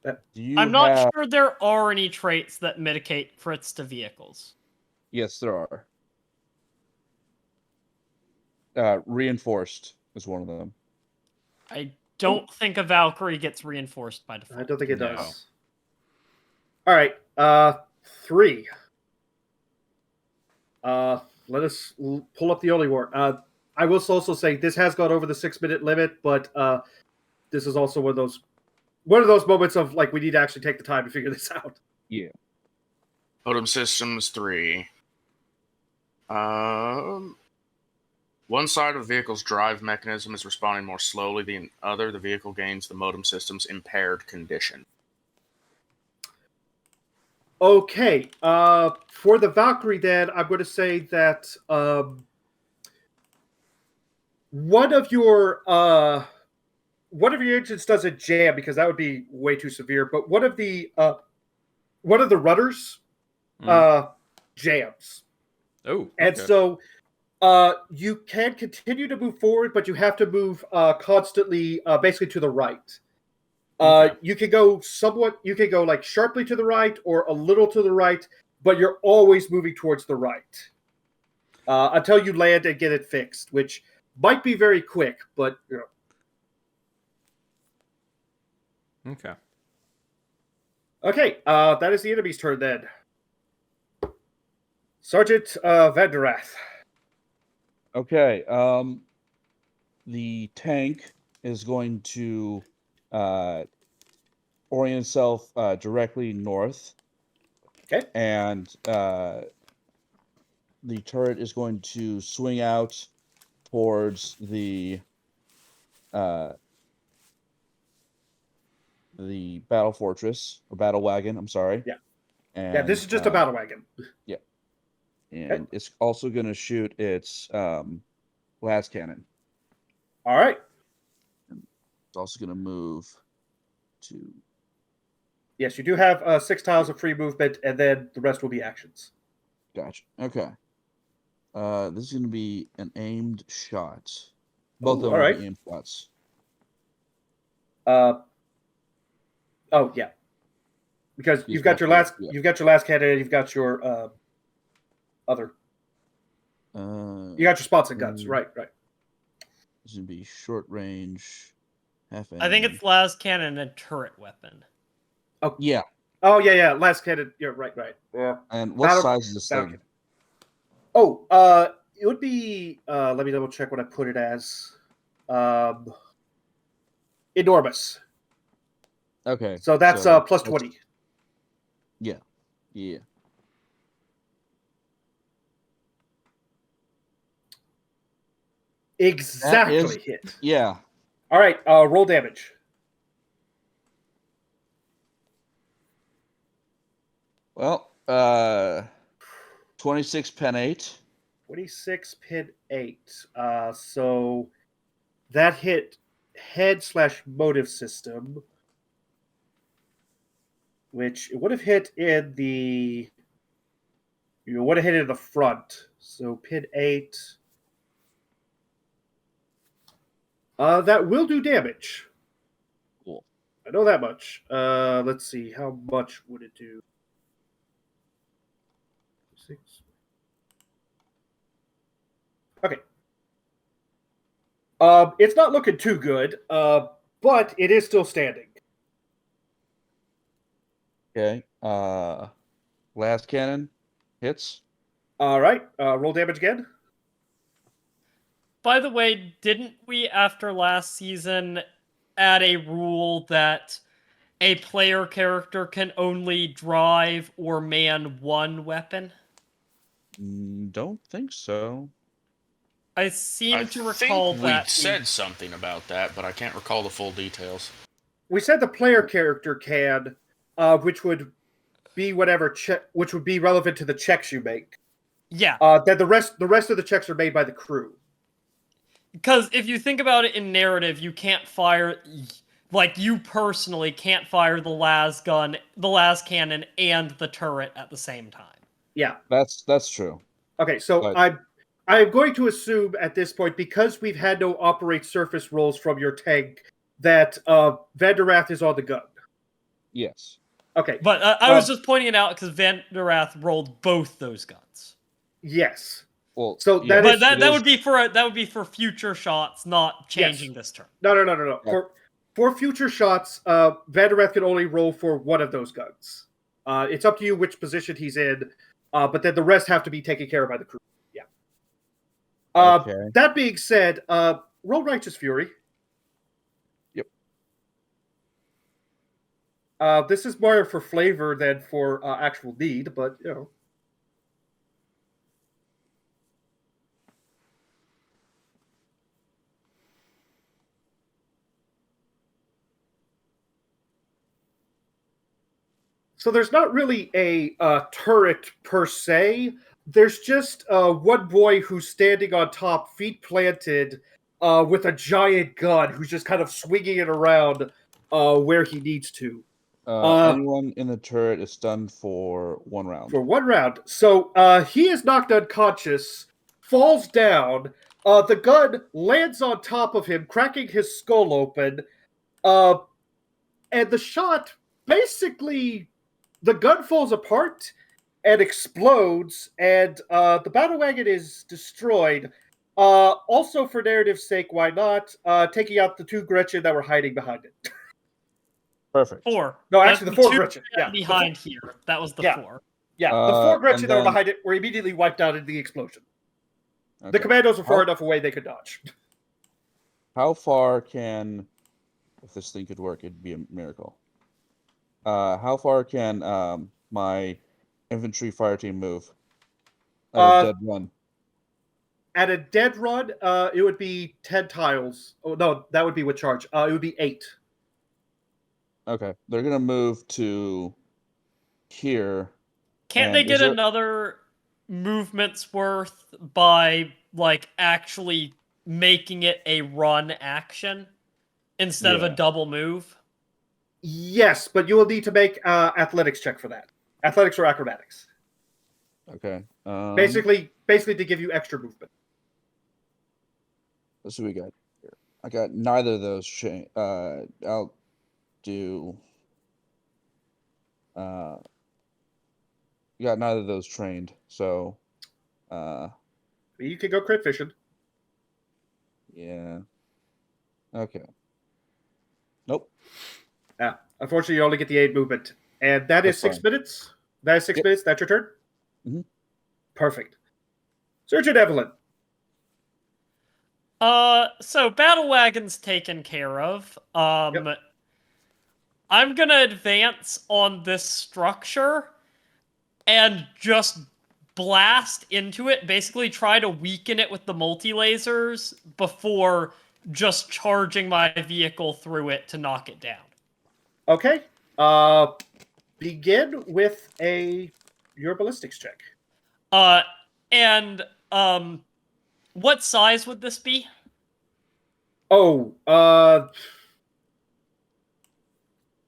That- Do you? I'm not have... sure there are any traits that mitigate crits to vehicles. Yes, there are. Reinforced is one of them. I don't think a Valkyrie gets reinforced by default. I don't think it No. does. All right. 3. Let us pull up the Only War. I will also say this has gone over the 6-minute limit, but this is also one of those moments of like we need to actually take the time to figure this out. Yeah. Modem systems 3. One side of the vehicle's drive mechanism is responding more slowly than the other. The vehicle gains the modem system's impaired condition. Okay. For the Valkyrie, then I'm going to say that one of your engines doesn't jam because that would be way too severe. But one of the rudders jams. Oh. And okay. so you can continue to move forward, but you have to move constantly, basically to the right. Okay. You can go like sharply to the right or a little to the right, but you're always moving towards the right until you land and get it fixed, which might be very quick, but you know. Okay. Okay, that is the enemy's turn then. Sergeant Vanderath. Okay. The tank is going to orient itself directly north. Okay. And the turret is going to swing out towards the battle fortress or battle wagon. I'm sorry. Yeah. And, Yeah, this is just a battle wagon. And it's also going to shoot its las cannon. All right. It's also going to move to Yes, you do have 6 tiles of free movement, and then the rest will be actions. Gotcha. Okay. This is going to be an aimed shot. Both of them all will right. be aimed shots. Oh yeah, because you've got your last cannon, and you've got your other. You got your spots and guns. Right. This is going to be short range, half aim. I think it's las cannon and turret weapon. Oh yeah. Oh yeah. Last cannon. Yeah, right. Yeah. And what size is this thing? Oh, it would be. Let me double check what I put it as. Enormous. Okay. So that's plus 20. Yeah. Exactly hit. Yeah. All right. Roll damage. Well, 26 pen 8. 26 pin 8. So that hit head/motive system, which it would have hit in the. You would have hit it in the front. So pin 8. That will do damage. Cool. I know that much. Let's see. How much would it do? 6. Okay. It's not looking too good, but it is still standing. Okay. Last cannon hits. All right. Roll damage again. By the way, didn't we, after last season, add a rule that a player character can only drive or man one weapon? Don't think so. I seem to recall think that we said something about that, but I can't recall the full details. We said the player character can, which would be which would be relevant to the checks you make. Yeah. That the rest of the checks are made by the crew. Because if you think about it in narrative, you can't fire, like you personally can't fire the las cannon, and the turret at the same time. Yeah, that's true. Okay, so But I'm going to assume at this point, because we've had no operate surface rolls from your tank, that Rath is on the gun. Yes. Okay, but I was just pointing it out because Rath rolled both those guns. Yes. Well, so yeah, that would be for future shots, not changing this turn. No. Yeah. For future shots, Rath can only roll for one of those guns. It's up to you which position he's in, but then the rest have to be taken care of by the crew. Yeah. Okay. That being said, roll Righteous Fury. Yep. This is more for flavor than for actual need, but you know. So there's not really a turret per se. There's just one boy who's standing on top, feet planted, with a giant gun, who's just kind of swinging it around where he needs to. Anyone in the turret is stunned for 1 round. For 1 round. So he is knocked unconscious, falls down. The gun lands on top of him, cracking his skull open. And the shot basically... The gun falls apart and explodes, and the battle wagon is destroyed. Also, for narrative's sake, why not? Taking out the 2 Gretchen that were hiding behind it. Perfect. 4. No, actually, the 4 2 Gretchen. Yeah, behind here. That was the 4. Yeah, the 4 Gretchen and that were then- behind it were immediately wiped out in the explosion. Okay. The commandos were far enough away they could dodge. How far can, if this thing could work, it'd be a miracle. How far can my infantry fire team move? Dead run. At a dead run, it would be 10 tiles. Oh, no, that would be with charge. It would be 8. Okay, they're gonna move to here. Can't And they is get there- another movement's worth by like actually making it a run action instead of a Yeah. double move? Yes, but you will need to make athletics check for that. Athletics or acrobatics. Okay. Basically to give you extra movement. Let's see what we got here. I got neither of those. I'll do. Got neither of those trained. So. You can go crit vision. Yeah. Okay. Nope. Yeah. Unfortunately, you only get the 8 movement. And that is That's 6 minutes. That is 6 minutes. That's your turn? Mm-hmm. Perfect. Sergeant Evelyn. So Battle Wagon's taken care of. Yep. I'm gonna advance on this structure and just blast into it, basically try to weaken it with the multi-lasers before just charging my vehicle through it to knock it down. Okay. Begin with your ballistics check. And what size would this be? Oh,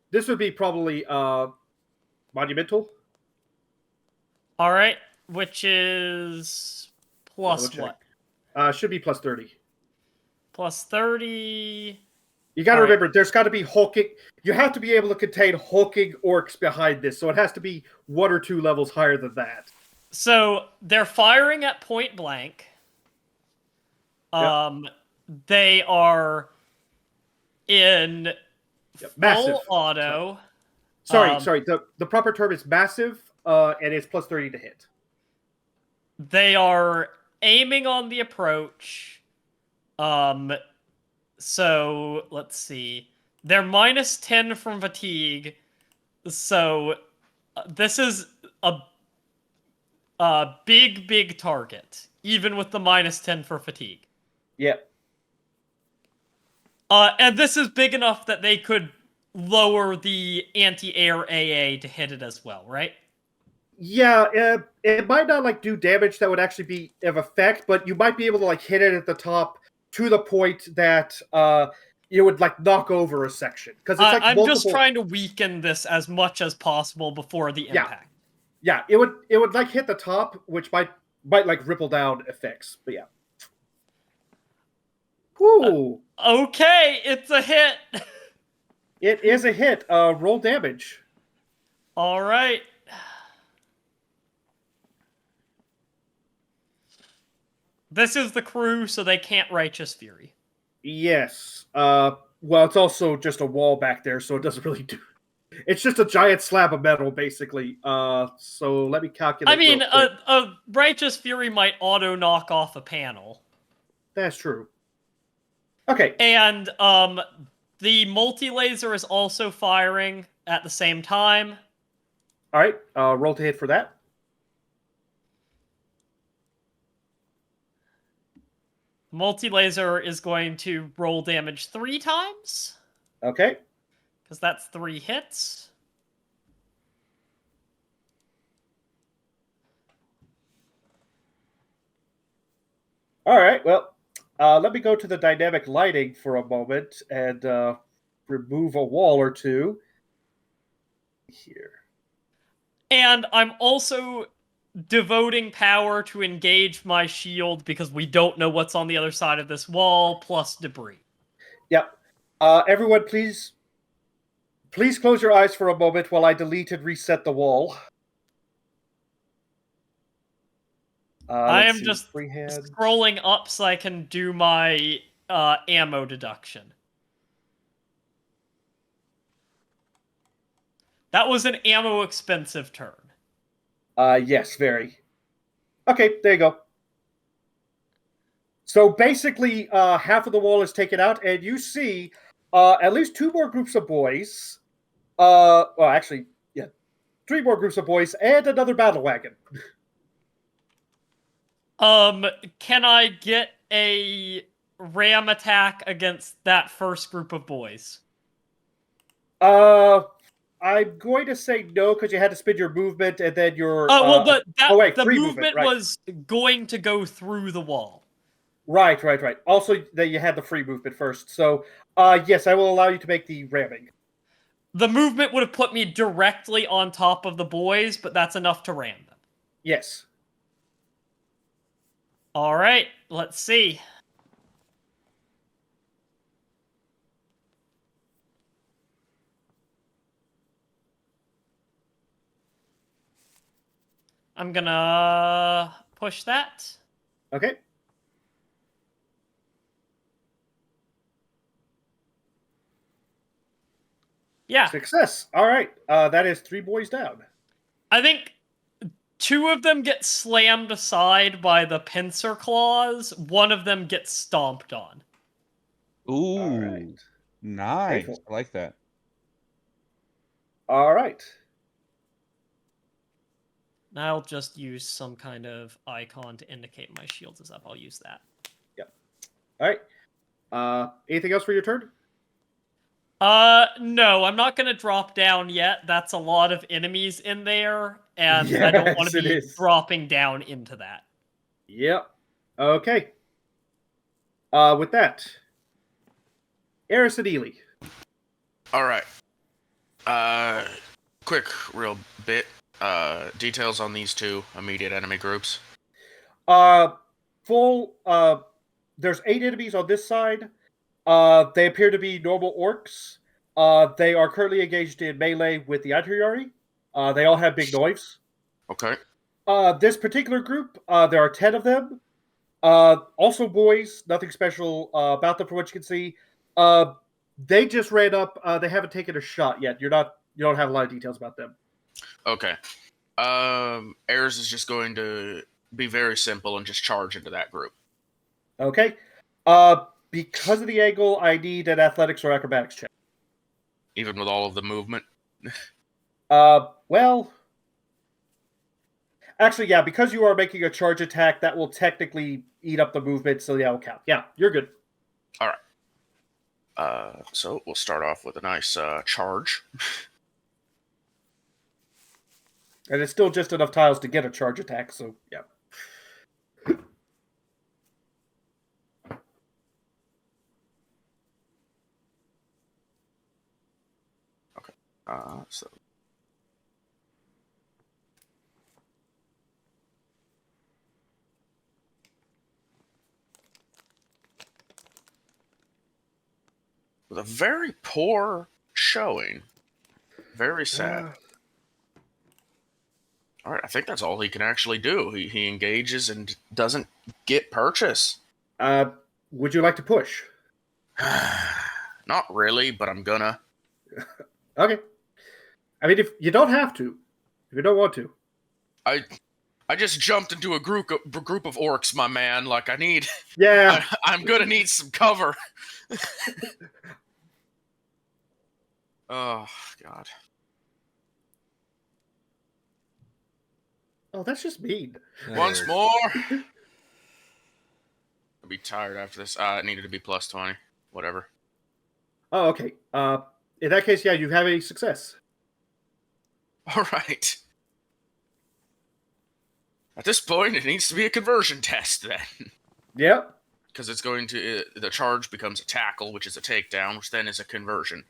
this would be probably monumental. All right, which is plus what? Should be plus 30. Plus 30. You got to All right. remember, there's got to be hulking. You have to be able to contain hulking orcs behind this, so it has to be 1 or 2 levels higher than that. So they're firing at point blank. They are in massive full auto. Sorry. The proper term is massive, and it's plus 30 to hit. They are aiming on the approach. So let's see. They're minus 10 from fatigue. So this is a big target, even with the minus 10 for fatigue. Yep. And this is big enough that they could lower the anti-air AA to hit it as well, right? Yeah, it might not do damage that would actually be of effect, but you might be able to hit it at the top to the point that you would knock over a section, because it's I'm multiple... just trying to weaken this as much as possible before the impact. Yeah, it would hit the top, which might ripple down effects, but yeah. Whoo! Okay, it's a hit. It is a hit. Roll damage. All right. This is the crew, so they can't Righteous Fury. Yes. Well, it's also just a wall back there, so it doesn't really do... It's just a giant slab of metal, basically. So let me calculate. I mean, a Righteous Fury might auto knock off a panel. That's true. Okay. And the multi-laser is also firing at the same time. All right. Roll to hit for that. Multi-laser is going to roll damage 3 times. Okay. Because that's 3 hits. All right. Well, let me go to the dynamic lighting for a moment and remove a wall or two. Here. And I'm also devoting power to engage my shield because we don't know what's on the other side of this wall, plus debris. Yep. Everyone, please close your eyes for a moment while I delete and reset the wall. I am just scrolling up so I can do my ammo deduction. That was an ammo expensive turn. Yes, very. Okay, there you go. So basically, half of the wall is taken out, and you see at least 2 more groups of boys. Well, actually, yeah, 3 more groups of boys and another battle wagon. Can I get a ram attack against that first group of boys? I'm going to say no, because you had to spend your movement and then your... the movement right. Was going to go through the wall. Right. Also, you had the free movement first. So, yes, I will allow you to make the ramming. The movement would have put me directly on top of the boys, but that's enough to ram them. Yes. All right, let's see. I'm gonna push that. Okay. Yeah, Success. All right. That is 3 boys down. I think 2 of them get slammed aside by the pincer claws. 1 of them gets stomped on. Ooh, All right. nice. Painful. I like that. All right. I'll just use some kind of icon to indicate my shield is up. I'll use that. All right. Anything else for your turn? No, I'm not gonna drop down yet. That's a lot of enemies in there, and I don't want Yes, to it be is. dropping down into that. Yep. Okay. With that, Eirs and Elee. All right. Quick, real bit. Details on these 2 immediate enemy groups. Full. There's 8 enemies on this side. They appear to be normal orcs. They are currently engaged in melee with the Einherjar. They all have big knives. Okay. This particular group, there are 10 of them. Also boys, nothing special about them from what you can see. They just ran up. They haven't taken a shot yet. You don't have a lot of details about them. Okay. Eirs is just going to be very simple and just charge into that group. Okay. Because of the angle, I need an athletics or acrobatics check. Even with all of the movement. Well, actually, yeah, because you are making a charge attack, that will technically eat up the movement, so yeah, will count. Yeah, you're good. All right. So we'll start off with a nice charge. And it's still just enough tiles to get a charge attack, so yeah. So with a very poor showing. Very sad. All right, I think that's all he can actually do. He engages and doesn't get purchase. Would you like to push? Not really, but I'm gonna. Okay. I mean, if you don't have to, if you don't want to. I just jumped into a group of orcs, my man. Like, I need... Yeah. I'm gonna need some cover. Oh, God. Oh, that's just mean. Once more. I'll be tired after this. It needed to be plus 20. Whatever. Oh, okay. In that case, yeah, you have a success. All right. At this point, it needs to be a conversion test, then. Yep. Because it's going to... the charge becomes a tackle, which is a takedown, which then is a conversion.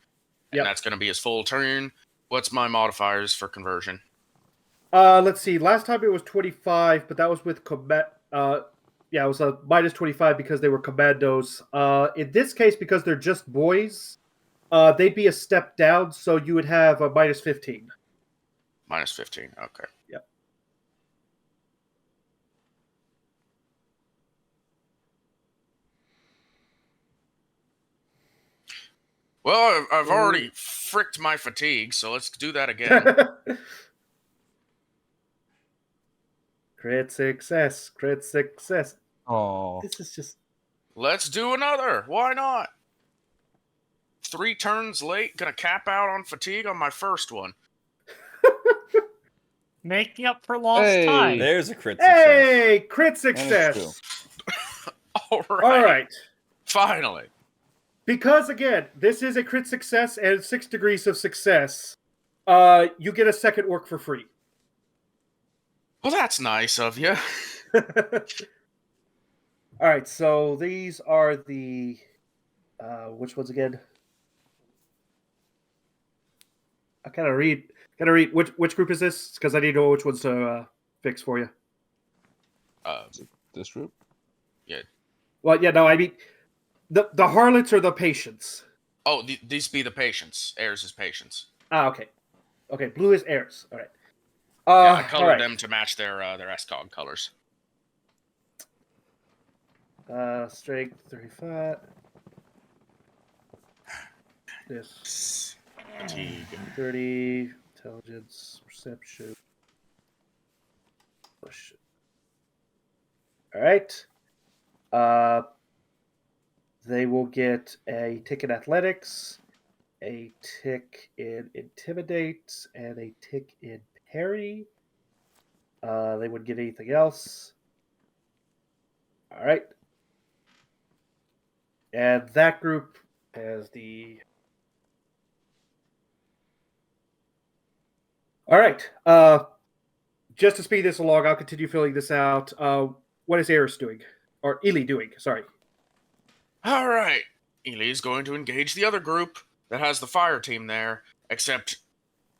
And that's going to be his full turn. What's my modifiers for conversion? Let's see. Last time it was 25, but that was with combat. Yeah, it was a minus 25 because they were commandos. In this case, because they're just boys, they'd be a step down, so you would have a minus 15. Minus 15, okay. Yep. Well, I've already fricked my fatigue, so let's do that again. Crit success. Crit success. Oh, This is just... Let's do another. Why not? 3 turns late. Gonna cap out on fatigue on my first one. Making up for lost Hey. time. There's a crit success. Hey! Crit That is success! All right. All right. Finally. Because, again, this is a crit success and 6 degrees of success, you get a second orc for free. Well, that's nice of you. All right, so these are the... which ones again? I gotta read. Which group is this? Because I need to know which ones to fix for you. This group? Well, yeah, no, I mean the harlots are the patients. Oh, these be the patients. Eirs is patients. Ah, okay. Okay, blue is Eirs. All right. Yeah, I colored all right. them to match their SCOG colors. Strength 35. This Fatigue. 30. Intelligence, perception. Push. All right. They will get a tick in athletics, a tick in intimidate, and a tick in parry. They wouldn't get anything else. All right. And that group has the... All right. Just to speed this along, I'll continue filling this out. What is Eirs doing? Or Elee doing, sorry. All right. Elee is going to engage the other group that has the fire team there, except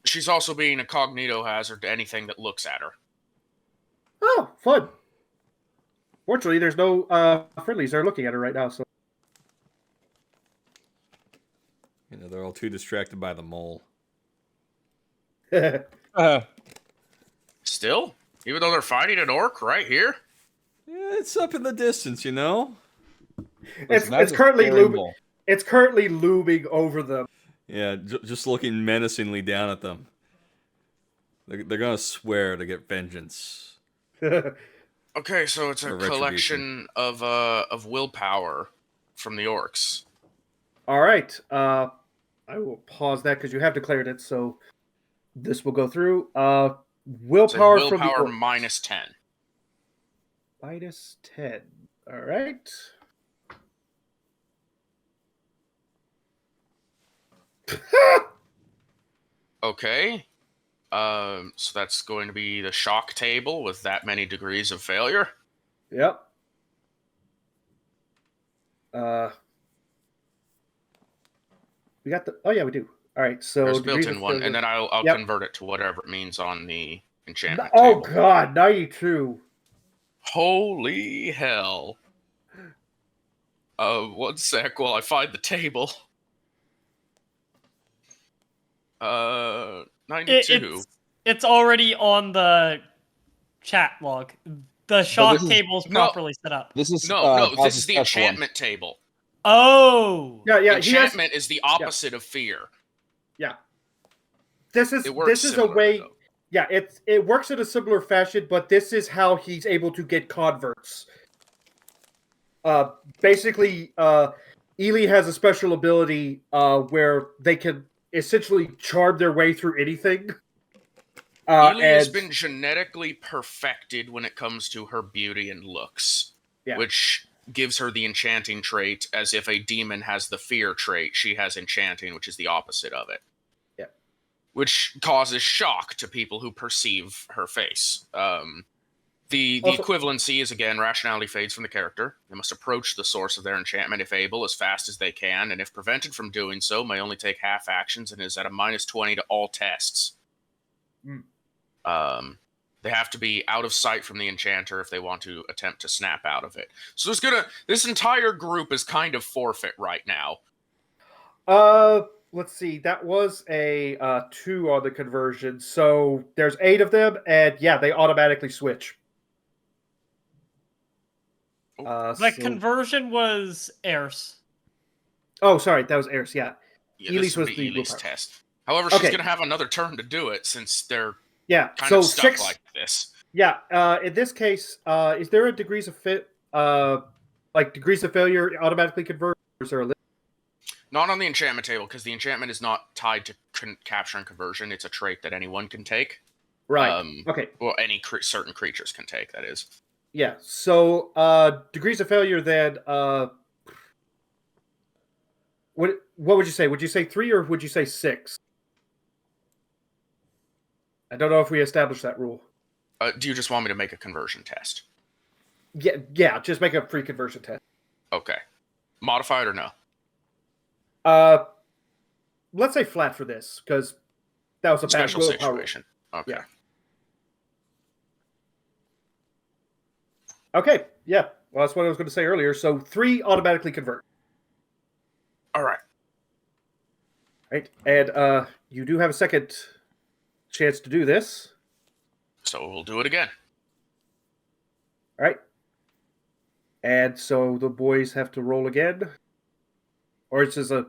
she's also being a cognito hazard to anything that looks at her. Oh, fun. Fortunately, there's no friendlies that are looking at her right now, so... You know, they're all too distracted by the mole. Still, even though they're fighting an orc right here? Yeah, it's up in the distance, you know? It's currently looming. It's currently looming over them. Yeah, just looking menacingly down at them. They're gonna swear to get vengeance. Okay, so it's a Or collection of willpower from the orcs. All right. I will pause that because you have declared it, so this will go through. Willpower So from the willpower orcs. minus 10. Minus 10. All right. Okay. So that's going to be the shock table with that many degrees of failure. Yep. We got the... Oh, yeah, we do. All right, so... There's a degrees built-in of one, failure. and then I'll Yep. convert it to whatever it means on the enchantment Oh, table. God, 92. Holy hell. 1 sec while I find the table. 92. It's already on the chat log. The shock table's No. properly set up. This is No, this Val's is the special one. enchantment table. Oh! Yeah, he has... Enchantment is the opposite of fear. Yeah. This is It works a similarly, way... though. Yeah, it works in a similar fashion, but this is how he's able to get converts. Basically, Elee has a special ability where they can essentially charm their way through anything. Elee has been genetically perfected when it comes to her beauty and looks, which gives her the enchanting trait, as if a demon has the fear trait, she has enchanting, which is the opposite of it. Yeah. Which causes shock to people who perceive her face. The Also, equivalency is, again, rationality fades from the character. They must approach the source of their enchantment, if able, as fast as they can, and if prevented from doing so, may only take half actions and is at a minus 20 to all tests. They have to be out of sight from the enchanter if they want to attempt to snap out of it. So this entire group is kind of forfeit right now. let's see. That was a 2 on the conversion. So there's 8 of them, and yeah, they automatically switch. The conversion was Eirs. Oh, sorry, that was Eirs. Yeah, This Elee's would was be the Elee's willpower. test. However, she's Okay. going to have another turn to do it since they're Yeah, kind so of stuck 6. like this. Yeah, in this case, is there a degrees of degrees of failure automatically convert, or is there a limit? Not on the enchantment table, because the enchantment is not tied to capture and conversion. It's a trait that anyone can take. Right. Okay. Well, any certain creatures can take, that is. Yeah. So degrees of failure then. What would you say? Would you say 3 or would you say 6? I don't know if we established that rule. Do you just want me to make a conversion test? Yeah. Just make a free conversion test. Okay. Modified or no? Let's say flat for this, because that was a bad Special willpower. situation. Okay. Yeah. Okay, yeah. Well, that's what I was going to say earlier. So 3 automatically convert. All right. Right, and you do have a second chance to do this. So we'll do it again. All right. And so the boys have to roll again? Or it's just a...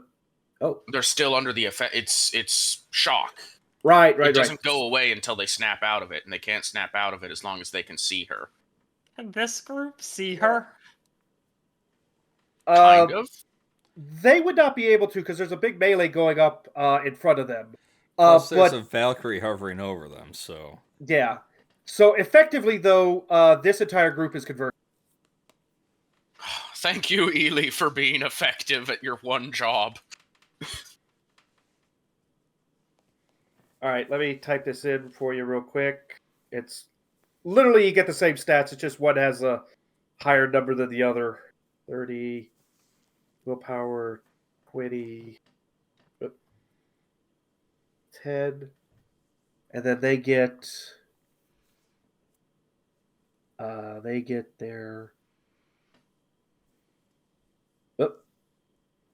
Oh. They're still under the effect. It's shock. Right. It doesn't go away until they snap out of it, and they can't snap out of it as long as they can see her. Can this group see her? Kind of. They would not be able to because there's a big melee going up in front of them. Plus, there's but a Valkyrie hovering over them, so... Yeah. So effectively, though, this entire group is converted. Thank you, Elee, for being effective at your one job. All right, let me type this in for you real quick. It's literally you get the same stats. It's just one has a higher number than the other. 30 willpower, 20, 10, and then they get their. Oh,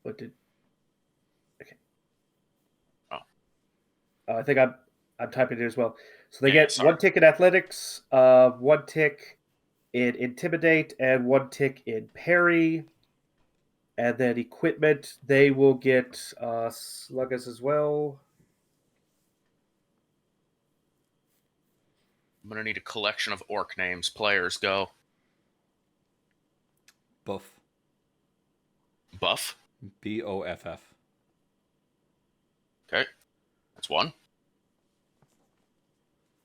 what did? Okay. Oh. I think I'm typing it as well. So they Yeah, get sorry. 1 tick in athletics, 1 tick in intimidate, and 1 tick in parry. And then equipment, they will get sluggas as well. I'm going to need a collection of orc names. Players, go. Buff. Buff. Boff. Okay. That's 1.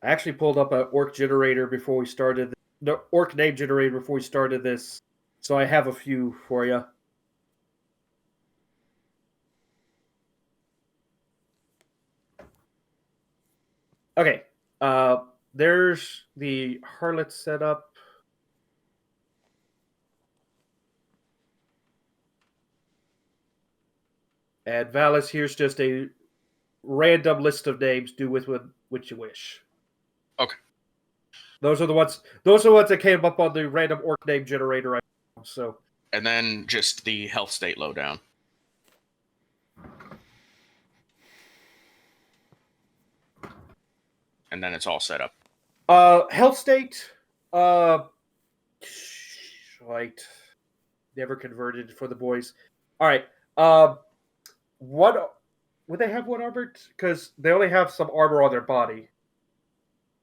I actually pulled up an orc generator before we started. The orc name generator before we started this. So I have a few for you. Okay. There's the harlot setup. And Vallis, here's just a random list of names. Do with which you wish. Okay. Those are the ones that came up on the random orc name generator. So. And then just the health state lowdown. And then it's all set up. Health state. Right. Never converted for the boys. All right. What would they have? One armored? Because they only have some armor on their body.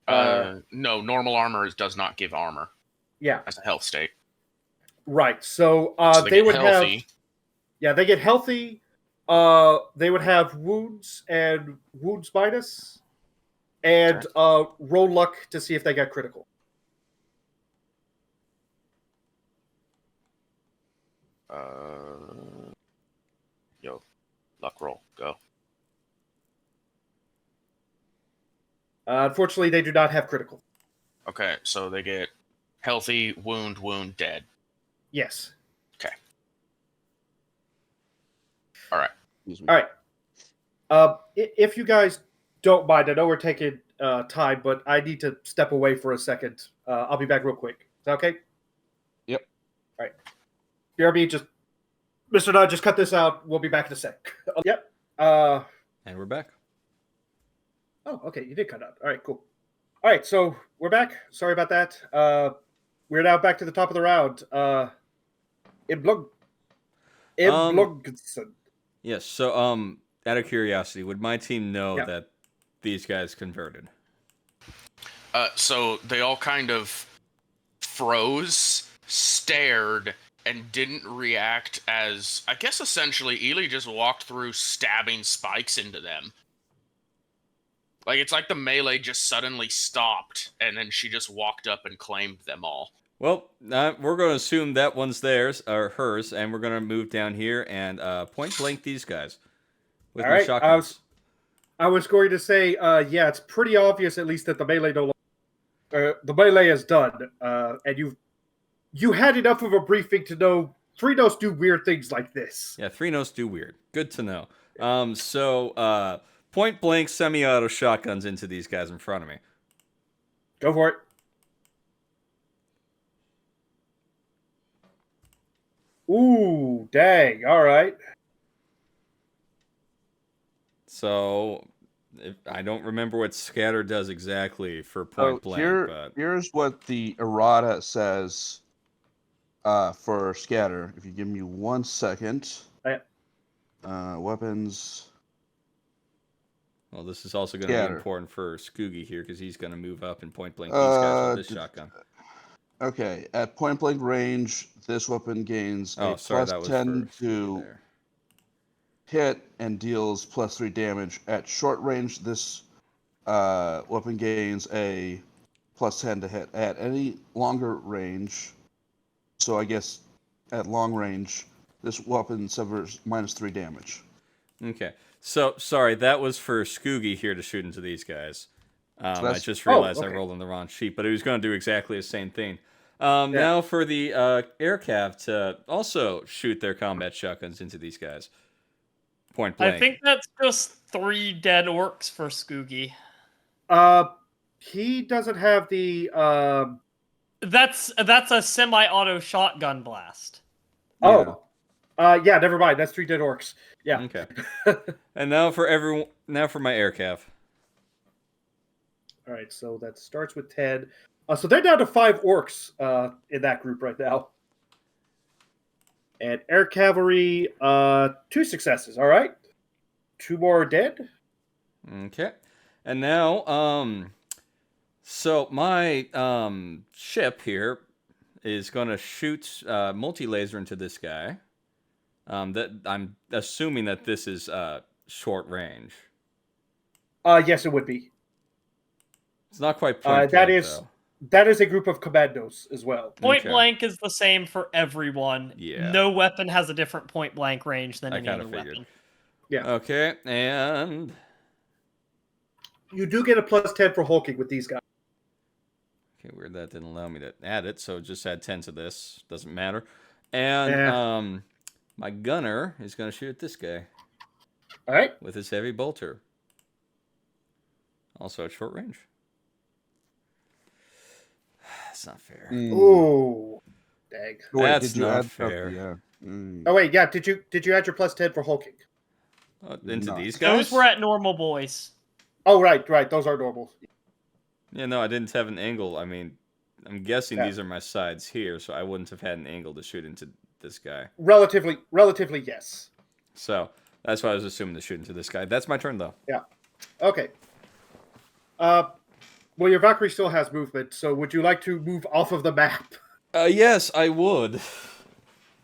No, normal armor does not give armor. Yeah. As a health state. Right. So, So they would healthy. have. Yeah, they get healthy. They would have wounds and wounds minus, and roll luck to see if they get critical. Yo, luck roll, go. Unfortunately, they do not have critical. Okay, so they get healthy, wound, dead. Yes. Okay. All right. All right. If you guys don't mind, I know we're taking time, but I need to step away for a second. I'll be back real quick. Is that okay? Yep. All right. BRB, just MrNone, just cut this out. We'll be back in a sec. Yep. And we're back. Oh, okay. You did cut out. All right, cool. All right, so we're back. Sorry about that. We're now back to the top of the round. Emblungson. Yes, so out of curiosity, would my team know that these guys converted? So they all kind of froze, stared, and didn't react as... I guess essentially Elee just walked through stabbing spikes into them. Like, it's like the melee just suddenly stopped, and then she just walked up and claimed them all. Well, we're going to assume that one's theirs, or hers, and we're going to move down here and point blank these guys with All my right, shotguns. I was going to say, yeah, it's pretty obvious at least that the melee the melee is done, and you had enough of a briefing to know 3-notes do weird things like this. Yeah, 3-notes do weird. Good to know. So point blank semi-auto shotguns into these guys in front of me. Go for it. Ooh, dang. All right. So, I don't remember what scatter does exactly for So point blank, but here's what the errata says for scatter. If you give me 1 second. Weapons. well, this is also going to be Scatter. important for Skuggi here because he's going to move up and point blank these guys with this shotgun. Okay, at point blank range, this weapon gains Oh, a sorry, plus that was 10 for Skuggi to there. hit and deals plus 3 damage. At short range, this weapon gains a plus 10 to hit. At any longer range, so I guess at long range, this weapon suffers minus 3 damage. Okay. So, sorry, that was for Skuggi here to shoot into these guys. I that's- just realized I okay. rolled on the wrong sheet, but he was going to do exactly the same thing. Yeah. Now for the air cav to also shoot their combat shotguns into these guys. Point blank. I think that's just 3 dead orcs for Skuggi. He doesn't have the. That's a semi-auto shotgun blast. Oh. Yeah. Never mind. That's 3 dead orcs. Yeah. Okay. And now for everyone. Now for my air cav. All right. So that starts with 10. So they're down to 5 orcs in that group right now. And air cavalry, 2 successes. All right. 2 more dead. Okay. And now, so my ship here is going to shoot multi-laser into this guy. That I'm assuming that this is short range. Yes, it would be. It's not quite point that blank, is though. that is a group of commandos as well. Point Okay. blank is the same for everyone. Yeah. No weapon has a different point blank range than I any kinda other figured. weapon. Yeah. Okay, and You do get a plus 10 for hulking with these guys. okay, weird that didn't allow me to add it, so just add 10 to this. Doesn't matter. And Yeah. my gunner is going to shoot at this guy All right. with his heavy bolter. Also at short range. That's not fair. Ooh, dang. Wait, That's did you not add? fair. Okay, yeah. Mm. Oh wait, yeah. Did you add your plus 10 for hulking? Into Not. these guys? Those were at normal boys. Oh right. Those are normal. Yeah, no, I didn't have an angle. I mean, I'm guessing Yeah. these are my sides here, so I wouldn't have had an angle to shoot into this guy. Relatively, yes. So that's why I was assuming to shoot into this guy. That's my turn, though. Yeah. Okay. Well, your Valkyrie still has movement, so would you like to move off of the map? Yes, I would.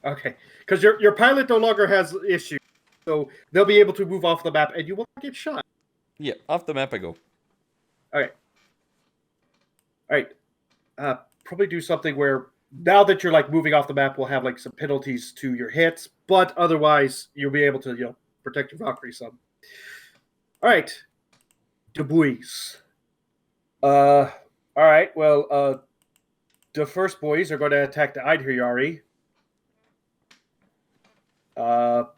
Okay, because your pilot no longer has issues, so they'll be able to move off the map, and you will not get shot. Yeah, off the map I go. All right. Probably do something where now that you're like moving off the map, we'll have like some penalties to your hits, but otherwise you'll be able to protect your Valkyrie some. All right, Dubuis. All right. Well, the first boys are going to attack the Eidhirjari. No,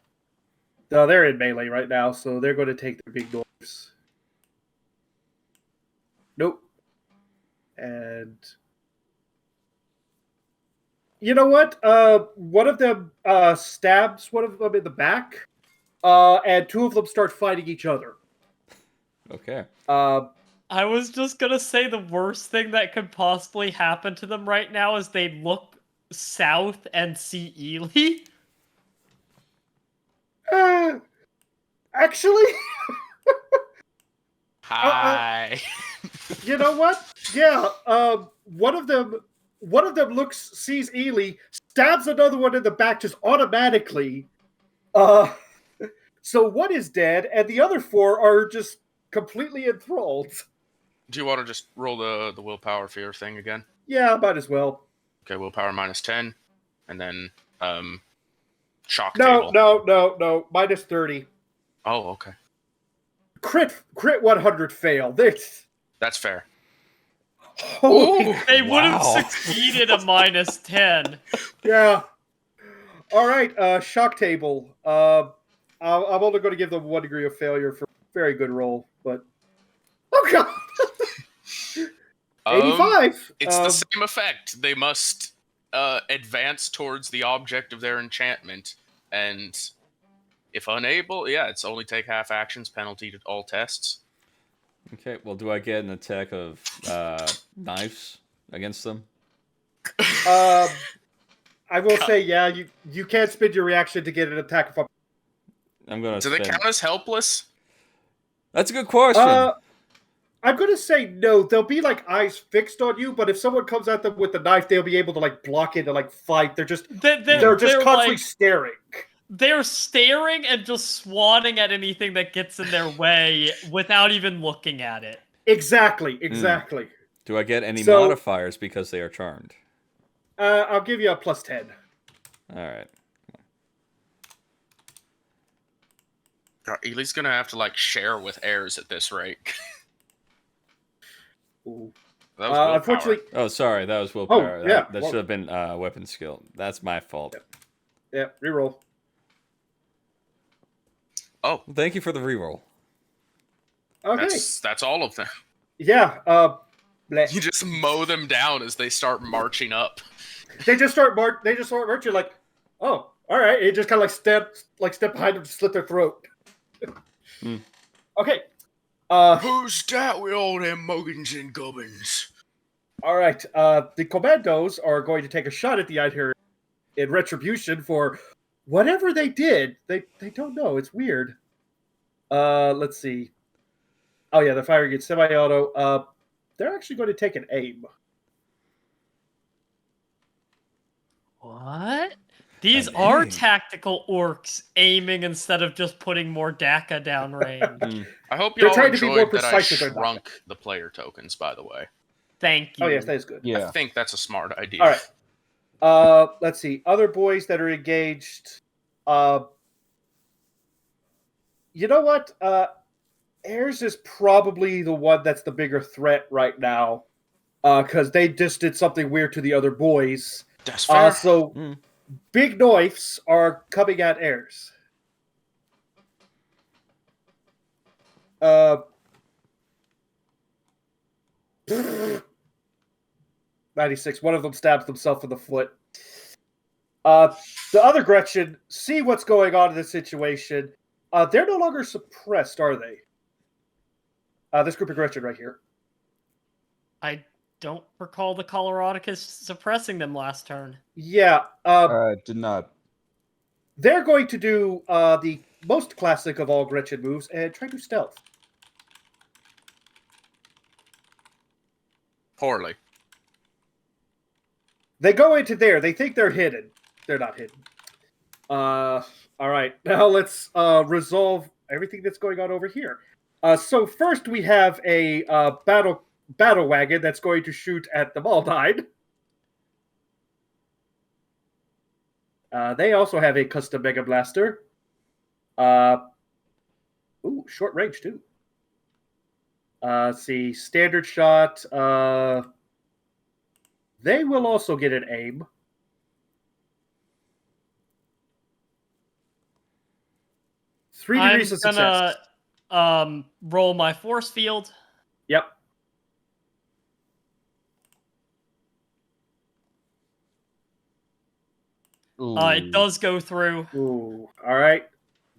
they're in melee right now, so they're going to take the big doors. Nope. And you know what? One of them stabs one of them in the back, and 2 of them start fighting each other. Okay. I was just gonna say the worst thing that could possibly happen to them right now is they look south and see Elee. Actually, Hi. you know what? Yeah. One of them sees Elee, stabs another one in the back just automatically. So one is dead, and the other 4 are just completely enthralled. Do you want to just roll the willpower fear thing again? Yeah, might as well. Okay, willpower minus 10, and then shock No, table. no. Minus 30. Oh, okay. Crit 100 fail. This. That's fair. Holy. They would have Wow. succeeded a minus 10. Yeah. All right. Shock table. I'm only going to give them 1 degree of failure very good roll, but oh god, Um, 85. It's the same effect. They must advance towards the object of their enchantment, and if unable, it's only take half actions, penalty to all tests. Okay, well, do I get an attack of knives against them? I will say, yeah, you can't spend your reaction to get an attack of. I'm gonna. Do they count as helpless? That's a good question. I'm gonna say no. They'll be like eyes fixed on you, but if someone comes at them with the knife, they'll be able to like block it and like fight. They're just they're just constantly like, staring. They're staring and just swatting at anything that gets in their way without even looking at it. Exactly. Do I get any modifiers because they are charmed? I'll give you a +10. All right. God, Elee's gonna have to like share with Eirs at this rate. Ooh. That was unfortunately. Oh, sorry, that was willpower. Oh, yeah. That should have been weapon skill. That's my fault. Yeah, reroll. Oh, Thank you for the reroll. Okay. that's all of them. Yeah. You just mow them down as they start marching up. They just start marching like, oh, all right. It just kind of step behind them to slit their throat. Okay. Who's that with all them muggins and gubbins? All right. The commandos are going to take a shot at the Einher in retribution for whatever they did. They don't know. It's weird. Let's see. Oh yeah, they're firing at semi-auto. They're actually going to take an aim. What? These An are aim? tactical orcs aiming instead of just putting more DACA downrange. I hope They're y'all trying to be more enjoyed that I precise with their shrunk the player tokens, by the way. Thank you. Oh yes, that is good. Yeah. I think that's a smart idea. All right. Let's see. Other boys that are engaged. You know what? Eirs is probably the one that's the bigger threat right now, because they just did something weird to the other boys. That's fair. So big knives are coming at Eirs. 96. One of them stabs themselves in the foot. The other Gretchen see what's going on in this situation. They're no longer suppressed, are they? This group of Gretchen right here. I don't recall the Coloradicus suppressing them last turn. Yeah. Did not. They're going to do the most classic of all Gretchen moves and try to stealth. Poorly. They go into there. They think they're hidden. They're not hidden. All right. Now let's resolve everything that's going on over here. So first we have a battle wagon that's going to shoot at the Maldine. They also have a custom Mega Blaster. Ooh, short range too. Let's see, standard shot. They will also get an aim. Three degrees of success. I'm gonna roll my force field. Yep. It does go through. Ooh. All right.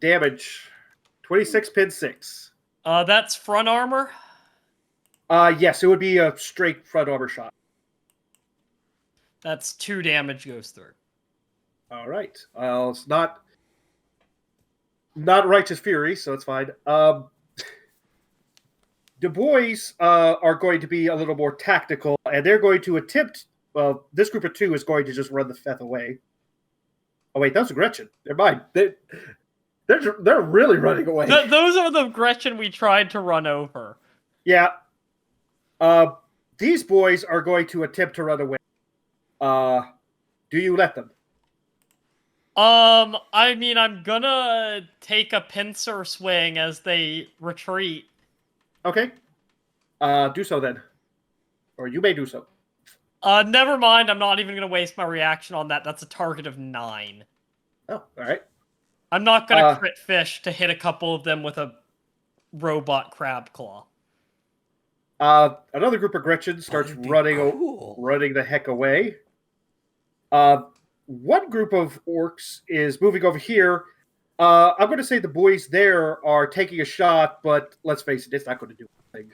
Damage. 26 pin 6. That's front armor. Yes, it would be a straight front armor shot. That's 2 damage goes through. All right. It's not Righteous Fury, so it's fine. The boys are going to be a little more tactical, and they're going to attempt. Well, this group of 2 is going to just run the Feth away. Oh wait, that was a Gretchen. Never mind. They're really running away. Those are the Gretchen we tried to run over. Yeah. These boys are going to attempt to run away. Do you let them? I mean, I'm gonna take a pincer swing as they retreat. Okay. Do so then. Or you may do so. Never mind. I'm not even gonna waste my reaction on that. That's a target of 9. Oh, all right. I'm not gonna crit fish to hit a couple of them with a robot crab claw. Another group of Gretchen starts That'd be running cool. running the heck away. One group of orcs is moving over here. I'm going to say the boys there are taking a shot, but let's face it, it's not going to do anything.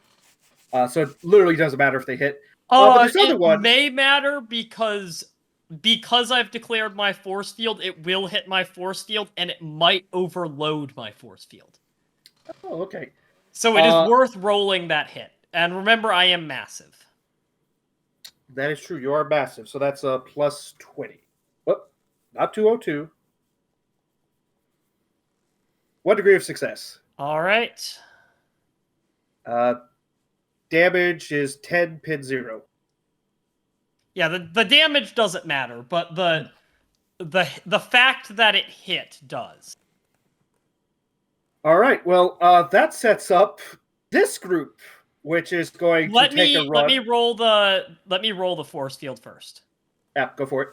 So it literally doesn't matter if they hit. But this other It one may matter because I've declared my force field, it will hit my force field, and it might overload my force field. Oh, okay. So it is worth rolling that hit. And remember, I am massive. That is true. You are massive, so that's a plus 20. Oh, not 202. 1 degree of success. All right. Damage is 10, pin 0. Yeah, the damage doesn't matter, but the fact that it hit does. All right. Well, that sets up this group, which is going to take a run. Let me roll the force field first. Yeah, go for it.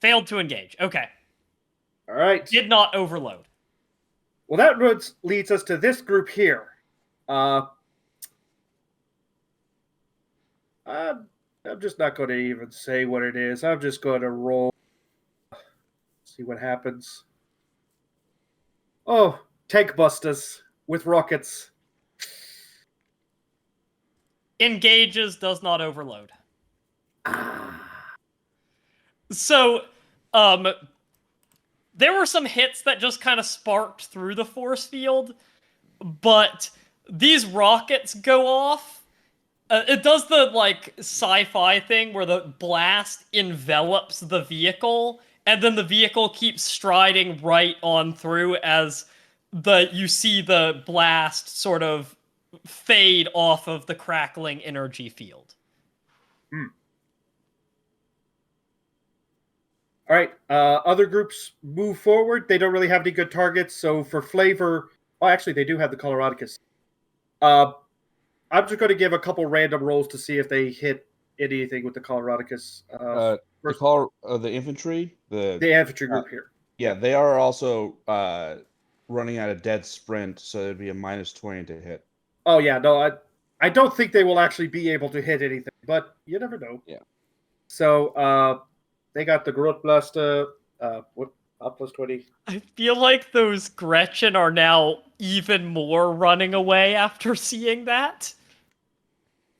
Failed to engage. Okay. All right. Did not overload. Well, that leads us to this group here. I'm just not going to even say what it is. I'm just going to roll. See what happens. Oh, tank busters with rockets. Engages, does not overload. So, there were some hits that just kind of sparked through the force field, but these rockets go off. It does the, like, sci-fi thing where the blast envelops the vehicle, and then the vehicle keeps striding right on through as you see the blast sort of fade off of the crackling energy field. All right. Other groups move forward. They don't really have any good targets. So for flavor, actually, they do have the Coloradicus. I'm just going to give a couple random rolls to see if they hit anything with the Coloradicus. The infantry, the infantry group here. Yeah, they are also running at a dead sprint, so it'd be a minus 20 to hit. Oh yeah, no, I don't think they will actually be able to hit anything, but you never know. Yeah. So they got the Growth Blaster. Plus 20. I feel like those Gretchen are now even more running away after seeing that.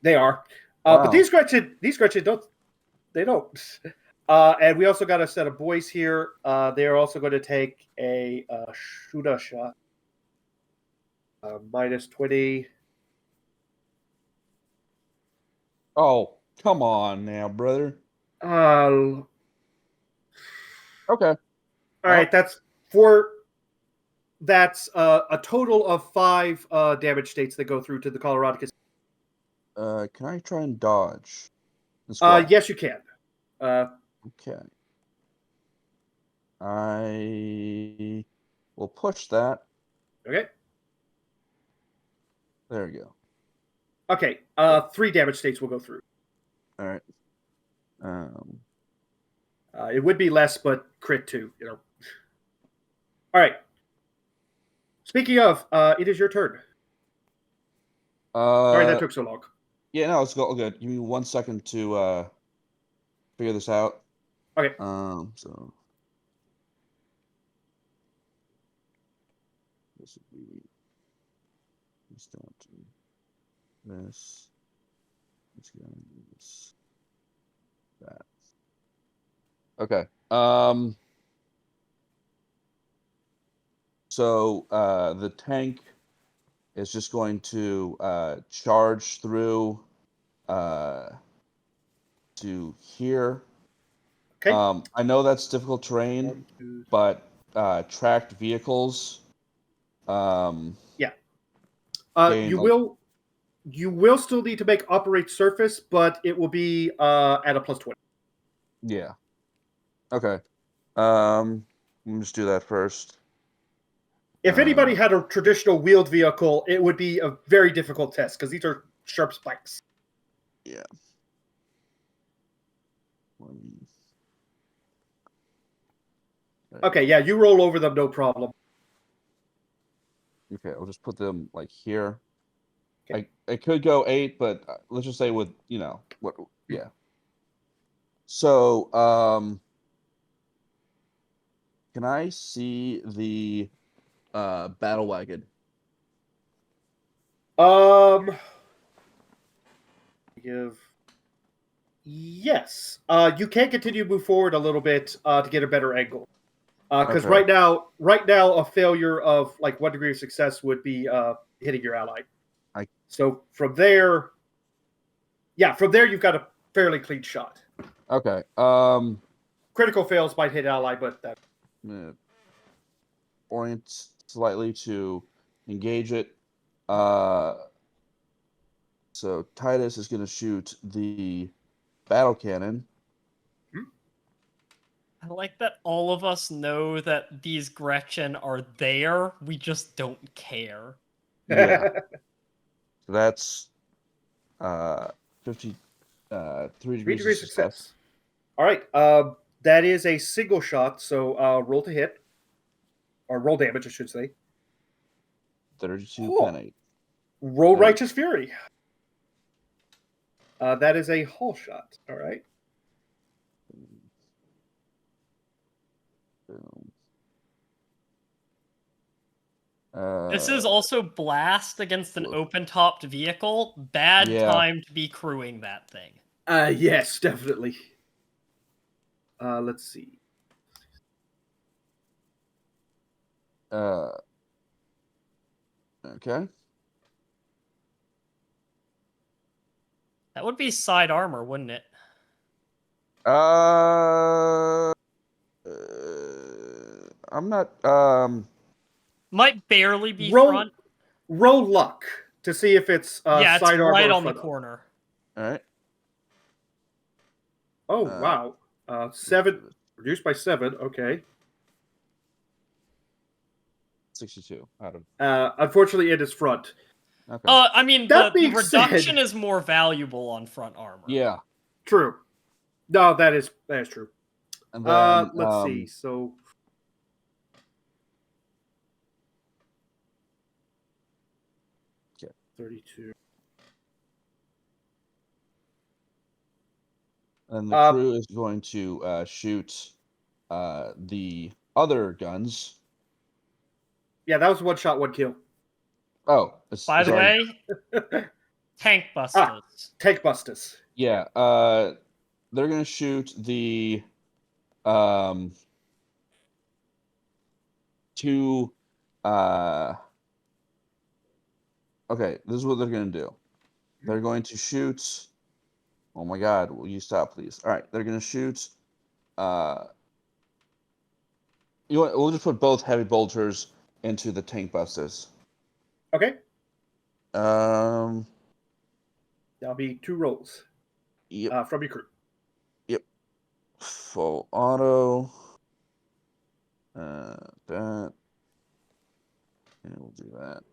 They are. Wow. But these Gretchen don't. They don't. And we also got a set of boys here. They're also going to take a shooter shot. Minus 20. Oh, come on now, brother. Okay. Okay. All right, that's a total of 5 damage states that go through to the Coloradicus. Can I try and dodge? Yes, you can. Okay. I will push that. Okay. There we go. Okay. 3 damage states will go through. All right. It would be less, but crit 2, you know. All right. Speaking of, it is your turn. Sorry that took so long. Yeah, no, it's all good. Give me 1 second to figure this out. Okay. So this would be this down to this. This goes that. Okay. So the tank is just going to charge through to here. Okay. I know that's difficult terrain, but tracked vehicles. Yeah. You will still need to make operate surface, but it will be at a plus 20. Yeah. Okay. Let me just do that first. If anybody had a traditional wheeled vehicle, it would be a very difficult test because these are sharp spikes. Yeah. Okay, yeah, you roll over them, no problem. Okay, I'll just put them like here. Okay. I could go 8, but let's just say with what? Yeah. So can I see the battle wagon? Give. Yes. You can continue to move forward a little bit to get a better angle. Because Okay. right now, a failure of like 1 degree of success would be hitting your ally. So from there, you've got a fairly clean shot. Okay. Critical fails might hit ally, but that. Orient slightly to engage it. So Titus is going to shoot the battle cannon. I like that all of us know that these Gretchen are there. We just don't care. Yeah. So that's 3 degrees of success. All right. That is a single shot, so roll to hit. Or roll damage, I should say. 32 pen 8. Roll Righteous Fury. That is a hull shot. All right. This is also blast against an open-topped vehicle. Bad time to be crewing that thing. Yes, definitely. Let's see. Okay. That would be side armor, wouldn't it? I'm not. Might barely be front. Roll luck to see if it's yeah, side it's armor right or on the front corner. All right. Oh wow! 7 reduced by 7. Okay. 62 out of. Unfortunately, it is front. Okay. I mean, That the being reduction said- is more valuable on front armor. Yeah. True. No, that is true. And then Let's see. So. Okay. 32. And the crew is going to shoot the other guns. Yeah, that was 1 shot, 1 kill. Oh, By the way, tank busters. Tank busters. Yeah. They're gonna shoot the 2. Okay, this is what they're gonna do. They're going to shoot. Oh my God! Will you stop, please? All right, they're gonna shoot. We'll just put both heavy bolters into the tank busters. Okay. That'll be 2 rolls. Yep. From your crew. Yep. Full auto. That. And we'll do that.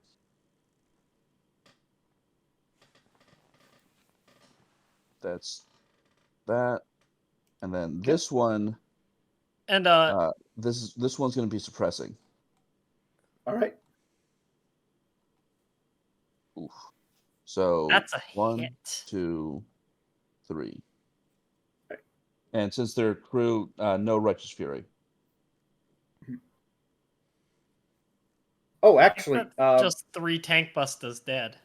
That's that. And then this one. And this one's going to be suppressing. All right. Oof. So that's a 1, hit. 2, 3. Okay. And since they're crew, no Righteous Fury. Oh, actually, just 3 tank busters dead.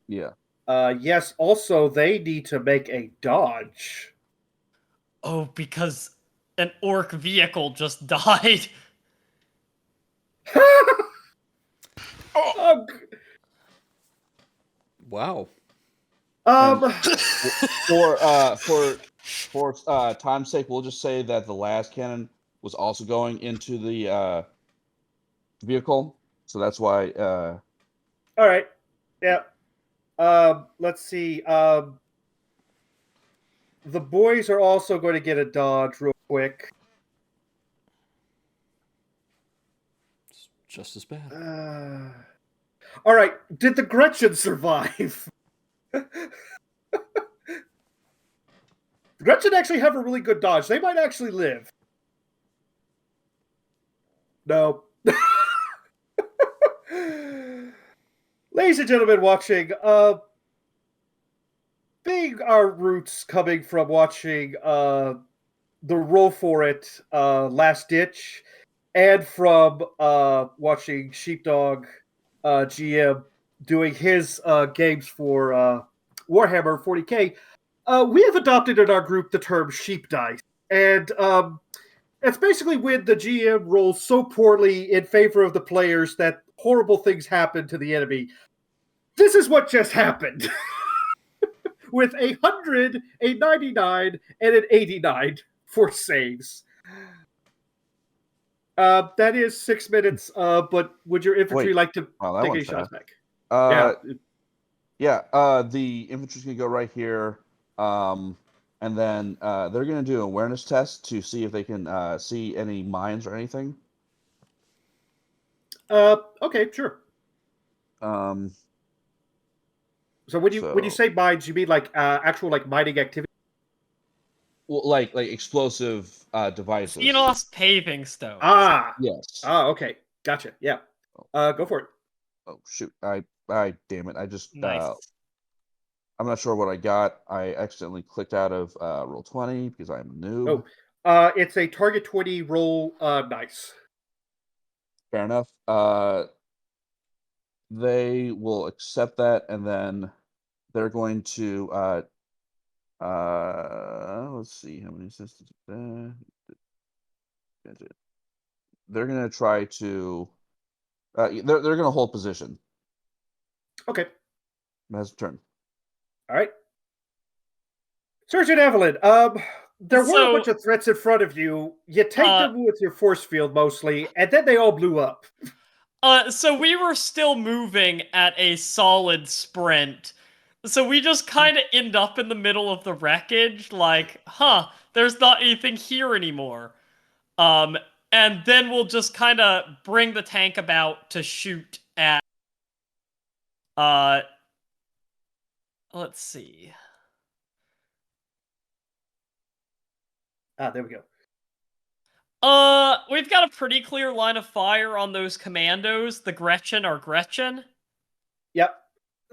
Yeah. Yes. Also, they need to make a dodge. Oh, because an orc vehicle just died. Oh. Wow. For time's sake, we'll just say that the last cannon was also going into the vehicle, so that's why. All right. Yeah. Let's see. The boys are also going to get a dodge real quick. It's just as bad. All right. Did the Gretchen survive? Gretchen actually have a really good dodge. They might actually live. No. Ladies and gentlemen watching, being our roots coming from watching the Roll For It Last Ditch, and from watching Sheepdog GM doing his games for Warhammer 40k, we have adopted in our group the term sheep dice. And it's basically when the GM rolls so poorly in favor of the players that horrible things happen to the enemy. This is what just happened. With 100, a 99, and an 89 for saves. That is 6 minutes, but would your infantry like to take any shots back? The infantry's going to go right here. And then they're going to do an awareness test to see if they can see any mines or anything. Okay, sure. So when you say mines, you mean like actual like mining activity? Well, like explosive devices. Xenos paving stones. Yes. Okay, gotcha. Yeah. Go for it. Oh shoot! I damn it! I just Nice. I'm not sure what I got. I accidentally clicked out of Roll20 because I'm a noob. It's a target 20 roll. Nice. Fair enough. They will accept that, and then they're going to let's see how many systems. They're going to try to. They're going to hold position. Okay. That's a turn. All right. Sergeant Evelyn, there were a bunch of threats in front of you. You take them with your force field mostly, and then they all blew up. So we were still moving at a solid sprint. So we just kind of end up in the middle of the wreckage, like, there's not anything here anymore. And then we'll just kind of bring the tank about to shoot at... let's see. There we go. We've got a pretty clear line of fire on those commandos. The Gretchen are Gretchen. Yep.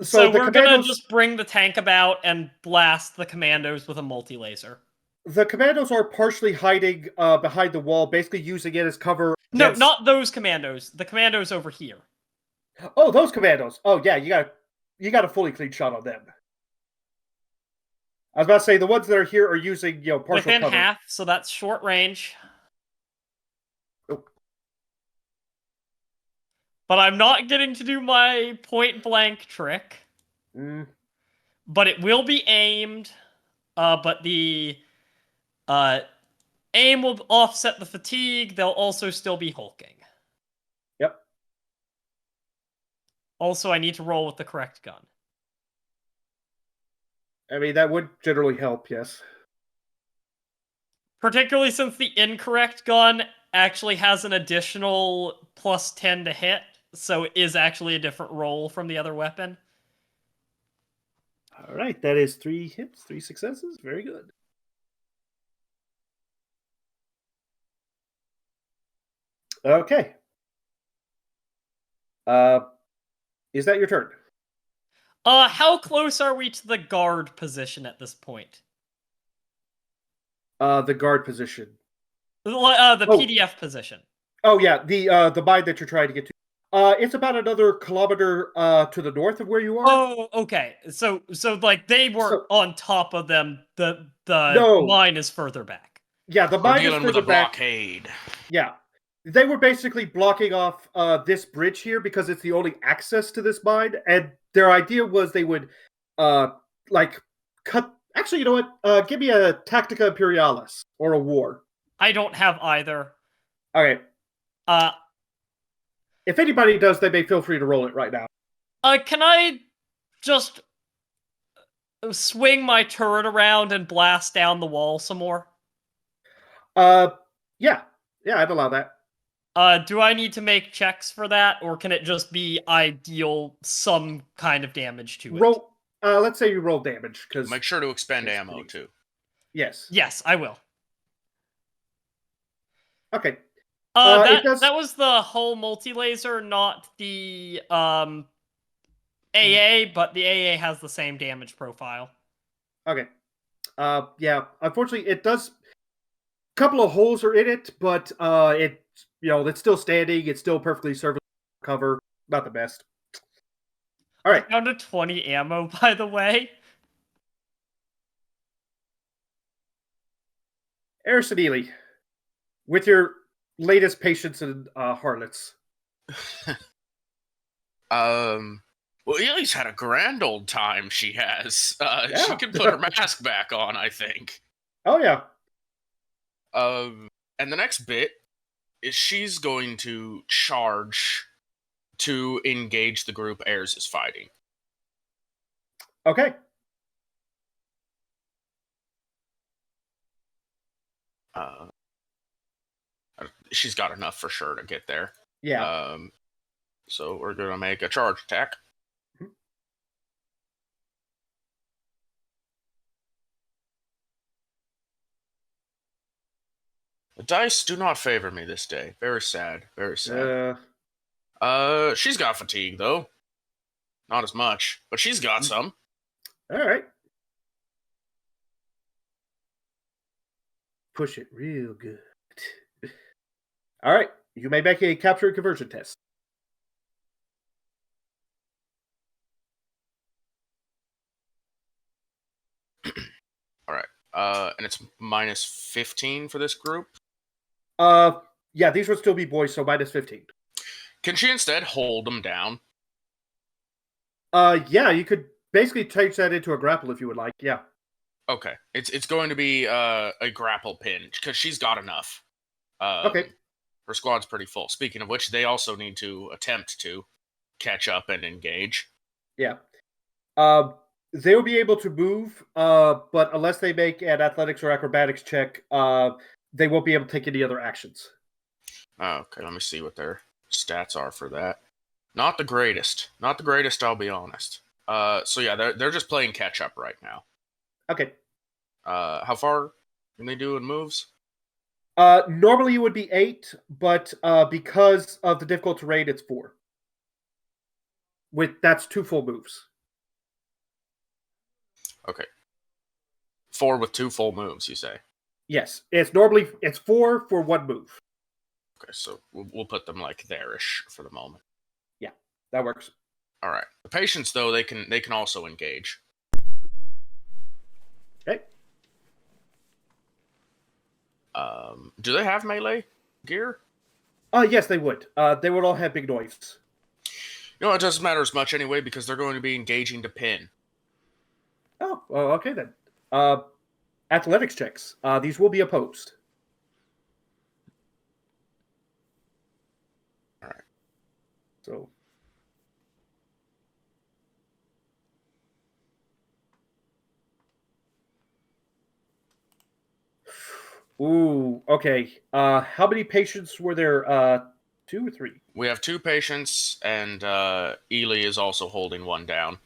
So we're gonna just bring the tank about and blast the commandos with a multi-laser. The commandos are partially hiding behind the wall, basically using it as cover. No, not those commandos. The commandos over here. Oh, those commandos. Oh, yeah, you got a fully clean shot on them. I was about to say the ones that are here are using partial within cover. half, so that's short range. Oh. But I'm not getting to do my point blank trick. But it will be aimed. But the aim will offset the fatigue. They'll also still be hulking. Yep. Also, I need to roll with the correct gun. I mean, that would generally help, yes. Particularly since the incorrect gun actually has an additional +10 to hit, so it is actually a different roll from the other weapon. All right, that is 3 hits, 3 successes. Very good. Okay. Is that your turn? How close are we to the guard position at this point? The guard position. The PDF position. Oh yeah, the mine that you're trying to get to. It's about another kilometer to the north of where you are. Oh, okay. So like they were on top of them. The mine is further back. Yeah, the mine is dealing further with a back. blockade. Yeah, they were basically blocking off this bridge here because it's the only access to this mine, and their idea was they would like cut. Actually, you know what? Give me a Tactica Imperialis or a war. I don't have either. Okay. If anybody does, they may feel free to roll it right now. Can I just swing my turret around and blast down the wall some more? Yeah, I'd allow that. Do I need to make checks for that, or can it just be I deal some kind of damage to it? Roll. Let's say you roll damage, because Make sure to expend ammo too. Yes. Yes, I will. Okay. It does. That was the whole multi-laser, not the AA, but the AA has the same damage profile. Okay. Yeah. Unfortunately, it does. A couple of holes are in it, but it's still standing. It's still perfectly serviceable cover. Not the best. All right. Down to 20 ammo, by the way. Eirs and Elee, with your latest patients and harlots. Well, Elee's had a grand old time. She has. She Yeah. can put her mask back on, I think. Oh yeah. And the next bit is she's going to charge to engage the group Eirs is fighting. Okay. She's got enough for sure to get there. Yeah. So we're gonna make a charge attack. The dice do not favor me this day. Very sad. Very sad. She's got fatigue though. Not as much, but she's got some. All right. Push it real good. All right. You may make a capture and conversion test. All right. And it's minus 15 for this group. Yeah, these would still be boys, so minus 15. Can she instead hold them down? Yeah, you could basically change that into a grapple if you would like. Yeah. Okay. It's going to be a grapple pin because she's got enough. Okay. Her squad's pretty full. Speaking of which, they also need to attempt to catch up and engage. Yeah. They'll be able to move, but unless they make an athletics or acrobatics check, they won't be able to take any other actions. Okay, let me see what their stats are for that. Not the greatest. Not the greatest, I'll be honest. So yeah, they're just playing catch up right now. Okay. How far can they do in moves? Normally it would be 8, but because of the difficult terrain, it's 4. That's 2 full moves. Okay. 4 with 2 full moves, you say? Yes, it's 4 for 1 move. Okay, so we'll put them like there-ish for the moment. Yeah, that works. All right. The patients, though, they can also engage. Okay. Do they have melee gear? Yes, they would. They would all have big knives. No, it doesn't matter as much anyway because they're going to be engaging to pin. Oh, well, okay then. Athletics checks. These will be opposed. All right. So. Ooh, okay. How many patients were there? 2 or 3? We have 2 patients, and Elee is also holding one down.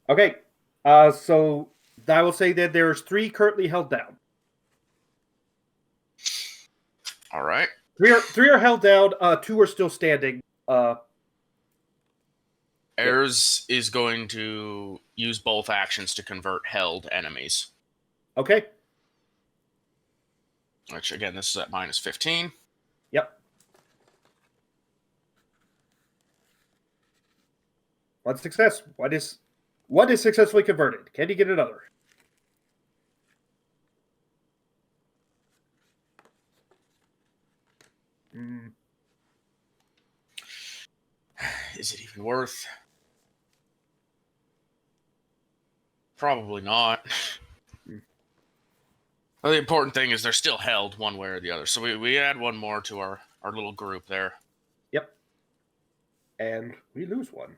Okay. So I will say that there's 3 currently held down. All right. 3 are held down. 2 are still standing. Eirs is going to use both actions to convert held enemies. Okay. Which, again, this is at minus 15. Yep. One success. One is successfully converted. Can you get another? Is it even worth? Probably not. Well, the important thing is they're still held one way or the other. So we add one more to our little group there. Yep. And we lose one.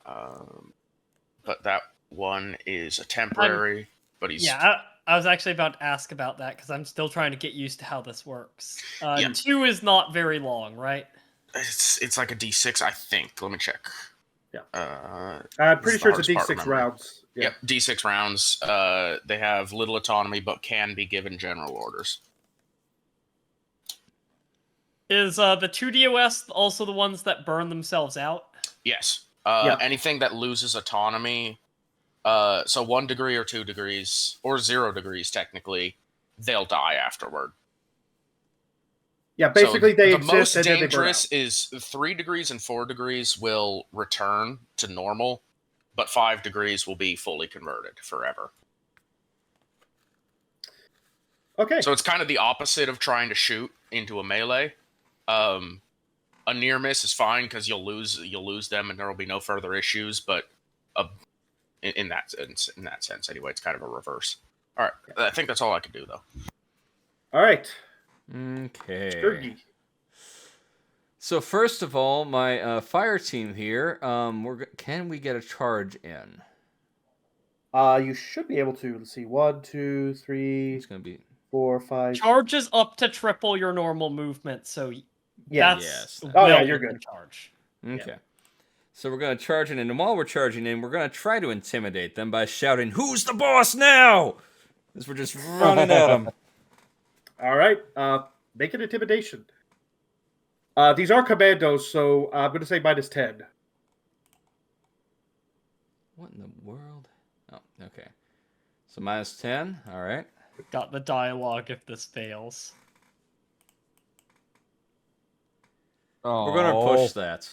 But that one is a temporary, but he's... Yeah, I was actually about to ask about that because I'm still trying to get used to how this works. Yeah. 2 is not very long, right? It's like a D6, I think. Let me check. Yeah. I'm pretty sure it's a D6 rounds. Yeah. Yep, D6 rounds. They have little autonomy, but can be given general orders. Is the 2 DOS also the ones that burn themselves out? Yes. Yeah. Anything that loses autonomy, so 1 degree or 2 degrees, or 0 degrees technically, they'll die afterward. Yeah, basically they the exist most and then they burn dangerous out. is 3 degrees and 4 degrees will return to normal, but 5 degrees will be fully converted forever. Okay. So it's kind of the opposite of trying to shoot into a melee. A near miss is fine because you'll lose them and there will be no further issues. But in that sense, anyway, it's kind of a reverse. All right, I think that's all I can do though. All right. Okay. Skuggi. So first of all, my fire team here. Can we get a charge in? You should be able to. Let's see. 1, 2, 3, It's gonna be 4, 5. Charges up to triple your normal movement, so Yeah. that's Yes. Oh, yeah, well you're within good. charge. okay. Yeah. So we're gonna charge in, and while we're charging in, we're gonna try to intimidate them by shouting, "Who's the boss now?" As we're just running at them. All right. Make an intimidation. These are commandos, so I'm going to say -10. What in the world? Oh, okay. So -10. All right. Got the dialogue if this fails. We're gonna push that.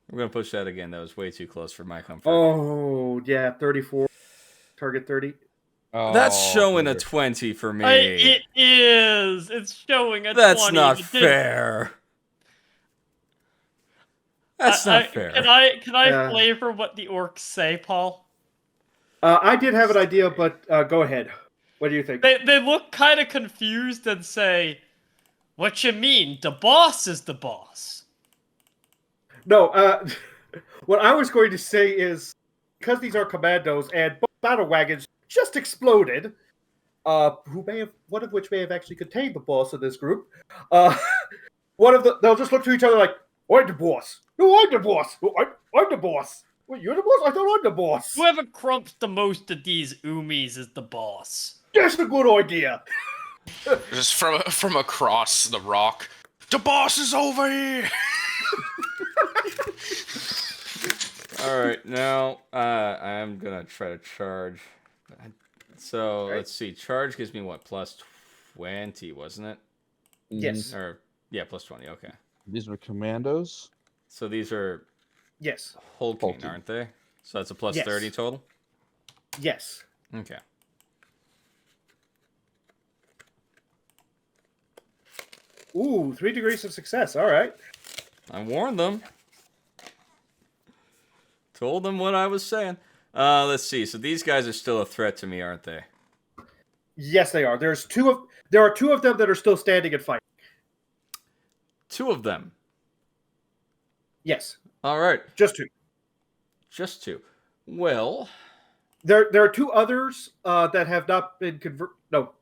We're gonna push that again. That was way too close for my comfort. Oh, yeah. 34. Target 30. That's showing a dear. 20 for me. It is. It's showing a That's 20. not It did- fair. That's not fair. Can I Yeah. flavor what the orcs say, Paul? I did have an idea, but go ahead. What do you think? They look kind of confused and say, "What you mean? The boss is the boss." No, what I was going to say is, because these are commandos and both battle wagons just exploded, one of which may have actually contained the boss of this group, they'll just look to each other like, "I'm the boss. No, I'm the boss. No, I'm the boss. Wait, you're the boss? I thought I'm the boss. Whoever crumps the most of these umis is the boss. That's a good idea." Just from across the rock, the boss is over here. All right, now I'm gonna try to charge. So Okay. let's see. Charge gives me what, +20, wasn't it? Yes. Or yeah, +20. Okay. These are commandos. So these are Yes. hulking, Hulking. aren't they? So that's a +30 Yes. total. Yes. Okay. Ooh, 3 degrees of success. All right. I warned them. Told them what I was saying. Let's see. So these guys are still a threat to me, aren't they? Yes, they are. There are 2 of them that are still standing and fighting. 2 of them. Yes. All right. Just 2. Just 2. Well, There are 2 others that have not been converted. No,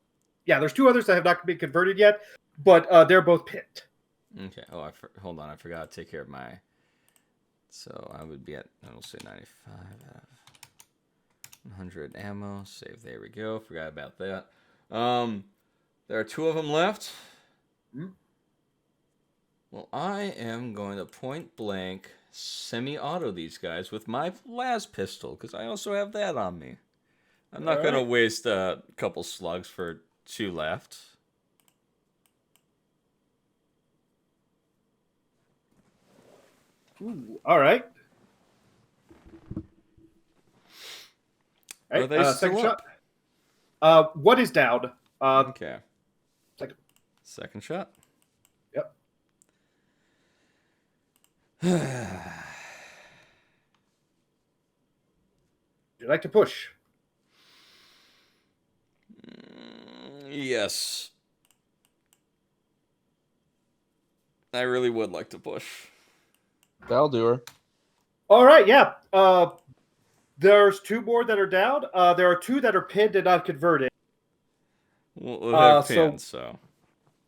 yeah, there's 2 others that have not been converted yet, but they're both pinned. okay. Oh, hold on. I forgot to take care of my. So I would be at, I'll say 95 out of 100 ammo. Save. There we go. Forgot about that. There are 2 of them left. Hmm. Well, I am going to point blank semi-auto these guys with my last pistol, because I also have that on me. I'm not going to waste a couple slugs for 2 left. Ooh, all right. Are they still second up? shot. One is down. Okay. Second. Second shot. Yep. Would you like to push? Yes. I really would like to push. That'll do her. All right. Yeah. There's 2 more that are down. There are 2 that are pinned and not converted. Well, they're pinned, so.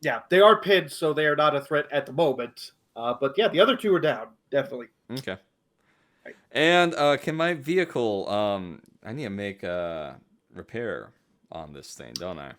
Yeah, they are pinned, so they are not a threat at the moment. But yeah, the other 2 are down, definitely. Okay. Right. And can my vehicle, I need to make a repair on this thing, don't I?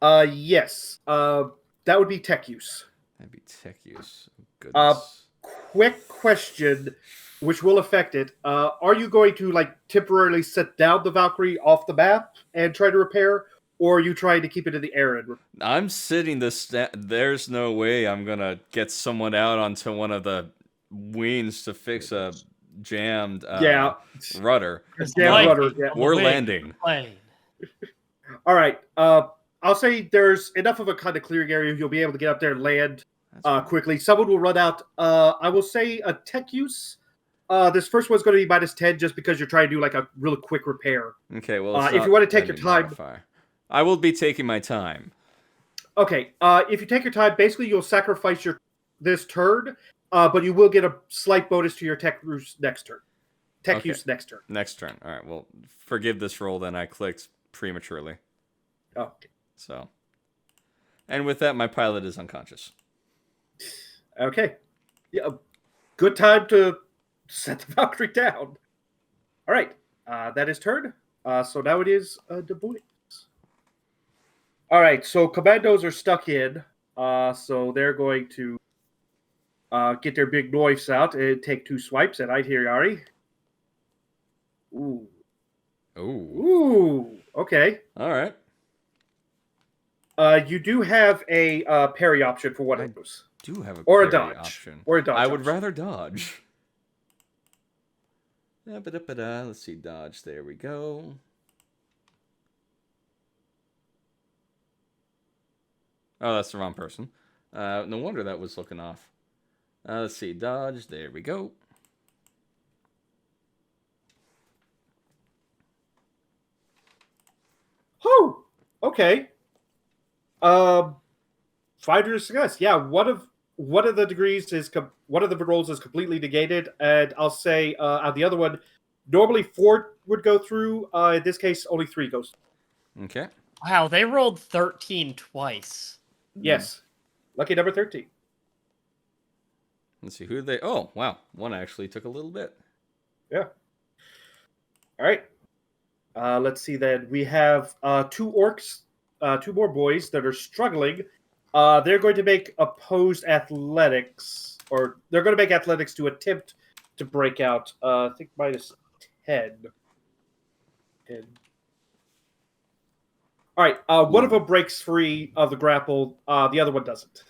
Yes. That would be tech use. That'd be tech use. Oh, goodness. Quick question, which will affect it. Are you going to like temporarily set down the Valkyrie off the map and try to repair, or are you trying to keep it in the air? I'm sitting this. There's no way I'm gonna get someone out onto one of the wings to fix a jammed rudder. Yeah, Lightning rudder. Yeah. on the We're wing landing. plane. All right. I'll say there's enough of a kind of clearing area you'll be able to get up there and land quickly. Someone will run out. I will say a tech use. This first one's going to be -10 just because you're trying to do like a really quick repair. Okay, well, if you want to take your time, modifier. I will be taking my time. Okay, if you take your time, basically you'll sacrifice this turn, but you will get a slight bonus to your tech use next turn. Use next turn. Next turn. All right. Well, forgive this roll. Then I clicked prematurely. Oh, okay. So, and with that, my pilot is unconscious. Okay. Yeah, good time to set the Valkyrie down. All right, that is turn. So now it is the boys. All right, so commandos are stuck in. So they're going to get their big knives out and take 2 swipes at Yari. Ooh. Ooh. Okay. All right. You do have a parry option for one of those. Do have a or a parry dodge option. or a dodge. I would option. rather dodge. Let's see, dodge. There we go. Oh, that's the wrong person. No wonder that was looking off. Let's see, dodge. There we go. Oh, okay. Fighter success. Yeah, one of the degrees is one of the rolls is completely negated, and I'll say the other one, normally 4 would go through. In this case, only 3 goes through. Okay. Wow, they rolled 13 twice. Yes, lucky number 13. Let's see who they. Oh, wow, one actually took a little bit. Yeah. All right. Let's see. Then we have 2 orcs, 2 more boys that are struggling. They're going to make opposed athletics, or they're going to make athletics to attempt to break out. I think -10. 10. All right. One of them breaks free of the grapple. The other one doesn't.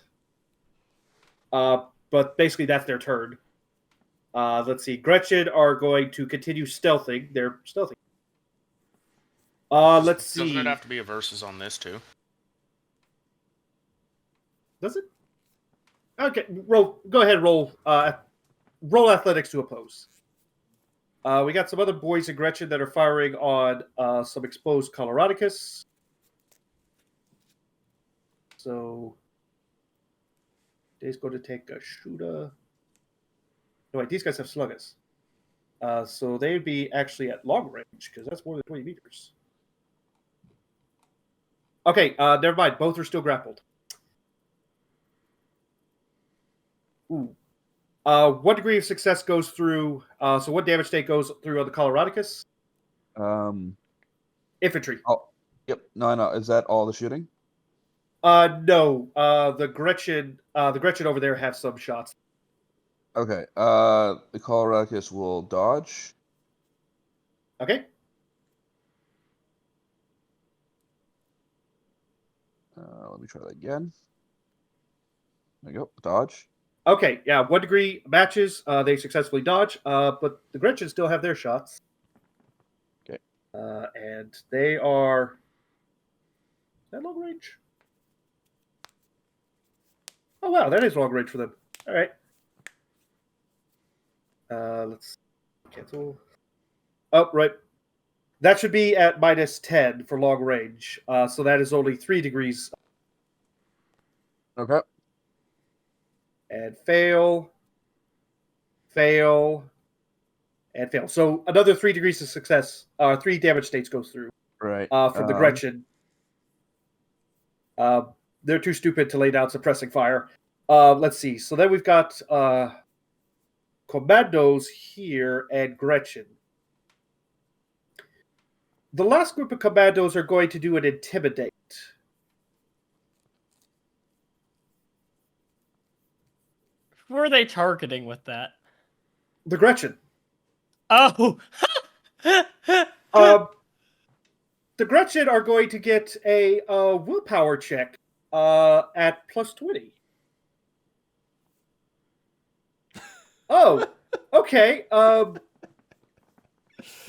But basically, that's their turn. Let's see. Gretchen are going to continue stealthing. They're stealthing. Let's see. Doesn't it have to be a versus on this too? Does it? Okay, roll. Go ahead, roll. Roll athletics to oppose. We got some other boys in Gretchen that are firing on some exposed Coloradicus. So, Day's going to take a shooter. No, wait, these guys have sluggas. So they'd be actually at long range because that's more than 20 meters. Okay, never mind. Both are still grappled. Ooh. 1 degree of success goes through. So 1 damage state goes through on the Coloradicus. Infantry. Oh, yep. No. Is that all the shooting? No. The Gretchen over there have some shots. Okay. The Coloradicus will dodge. Okay. Let me try that again. There you go. Dodge. Okay, yeah, 1 degree matches. They successfully dodge, but the Gretchen still have their shots. Okay. And they are... Is that long range? Oh, wow, that is long range for them. All right. Let's cancel. Oh, right. That should be at -10 for long range. So that is only 3 degrees. Okay. And fail, and fail. So another 3 degrees of success. 3 damage states goes through. Right. From the Gretchen. They're too stupid to lay down suppressing fire. Let's see. So then we've got Commandos here and Gretchen. The last group of Commandos are going to do an Intimidate. Who are they targeting with that? The Gretchen. Oh! The Gretchen are going to get a willpower check at +20. Oh, okay.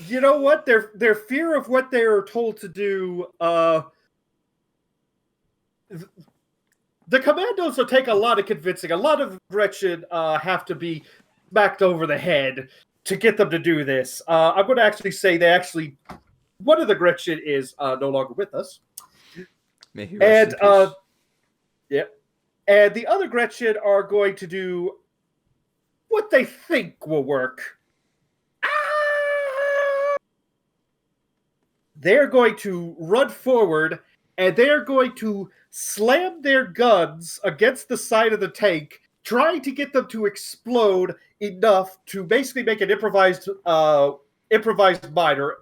You know what? Their fear of what they are told to do. The commandos will take a lot of convincing. A lot of Gretchen have to be smacked over the head to get them to do this. I'm going to actually say one of the Gretchen is no longer with us. May he rest in peace. Yeah, and the other Gretchen are going to do what they think will work. They're going to run forward, and they're going to slam their guns against the side of the tank, trying to get them to explode enough to basically make an improvised miner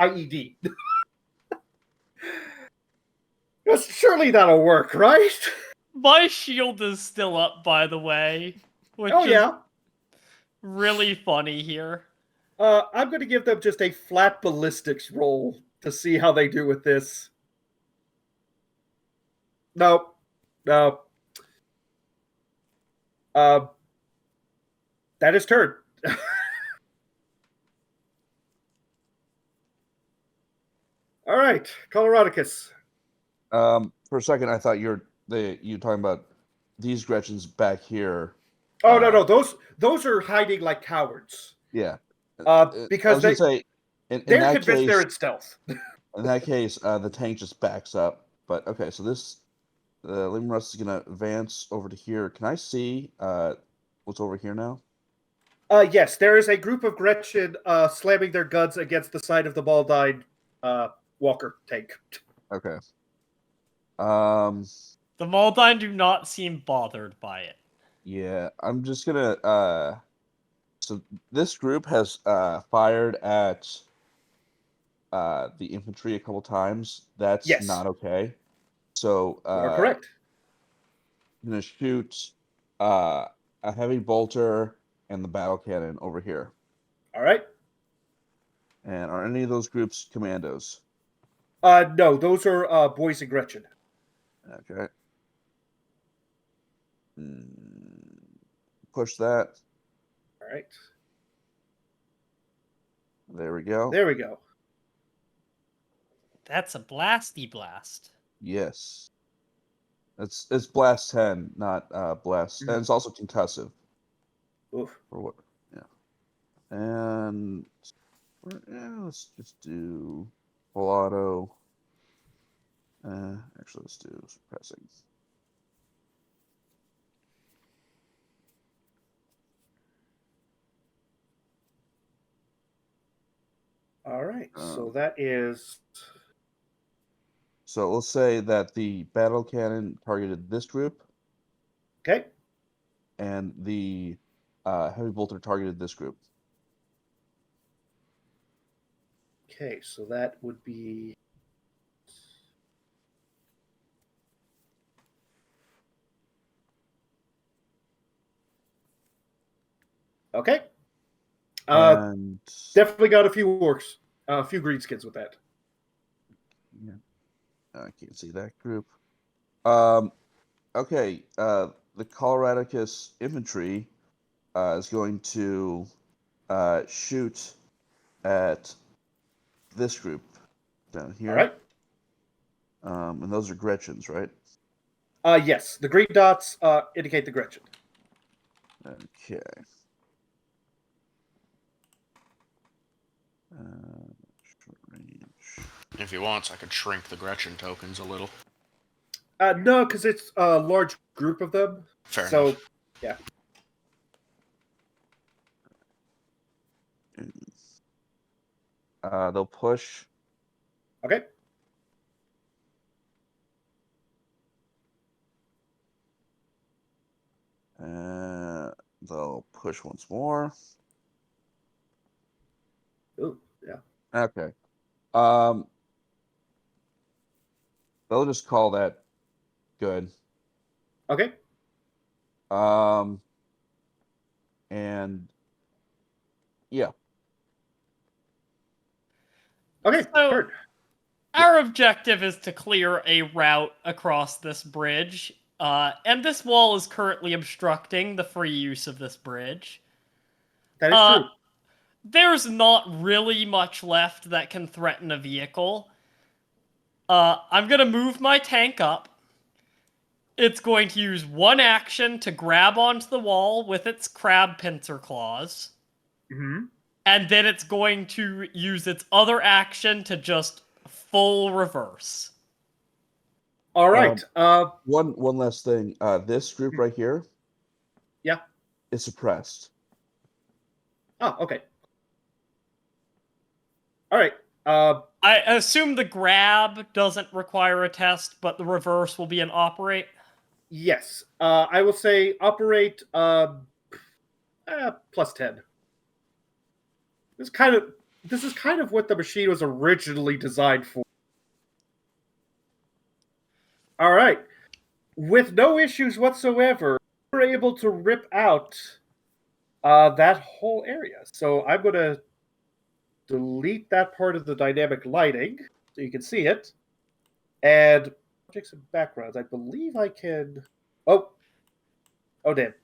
IED. Surely that'll work, right? My shield is still up, by the way. Which Oh, is yeah. really funny here. I'm going to give them just a flat ballistics roll to see how they do with this. No. That is turn. All right, Coloradicus. For a second, I thought you talking about these Gretchens back here. Oh no, those are hiding like cowards. Yeah. Because they're convinced they're in stealth. In that case, the tank just backs up. But okay, so the Lemon Rust is gonna advance over to here. Can I see what's over here now? Yes, there is a group of Gretchen slamming their guns against the side of the Baldine Walker tank. Okay. The Maldine do not seem bothered by it. Yeah, I'm just gonna so this group has fired at the infantry a couple times. That's not okay. So you are correct. I'm gonna shoot a heavy bolter and the battle cannon over here. All right. And are any of those groups commandos? No, those are Boys and Gretchen. Okay. Push that. All right. There we go. There we go. That's a blasty blast. Yes. It's blast 10, not blast. And it's also concussive. Oof. Or what? Yeah. And let's just do full auto. Actually, let's do suppressing. All right. So that is. So let's say that the battle cannon targeted this group. Okay. And the heavy bolter targeted this group. Okay, so that would be. Okay. And Definitely got a few orcs, a few greenskins with that. Yeah, I can't see that group. Okay, the Coloradicus infantry is going to shoot at this group down here. All right. And those are Gretchens, right? Yes, the green dots indicate the Gretchen. Okay. Short range. If he wants, I could shrink the Gretchen tokens a little. No, because it's a large group of them. Fair enough. Yeah. They'll push. Okay. They'll push once more. Ooh, yeah. Okay. They'll just call that good. Okay. And yeah. Okay, So- turn. Our objective is to clear a route across this bridge, and this wall is currently obstructing the free use of this bridge. That is true. There's not really much left that can threaten a vehicle. I'm gonna move my tank up. It's going to use one action to grab onto the wall with its crab pincer claws. Mm-hmm. And then it's going to use its other action to just full reverse. All right. One last thing. This group right here, Yeah. is suppressed. Oh, okay. All right. I assume the grab doesn't require a test, but the reverse will be an operate. Yes. I will say operate plus 10. This is kind of what the machine was originally designed for. All right. With no issues whatsoever, we're able to rip out that whole area. So I'm going to delete that part of the dynamic lighting so you can see it. And objects and backgrounds. I believe I can... Oh, damn.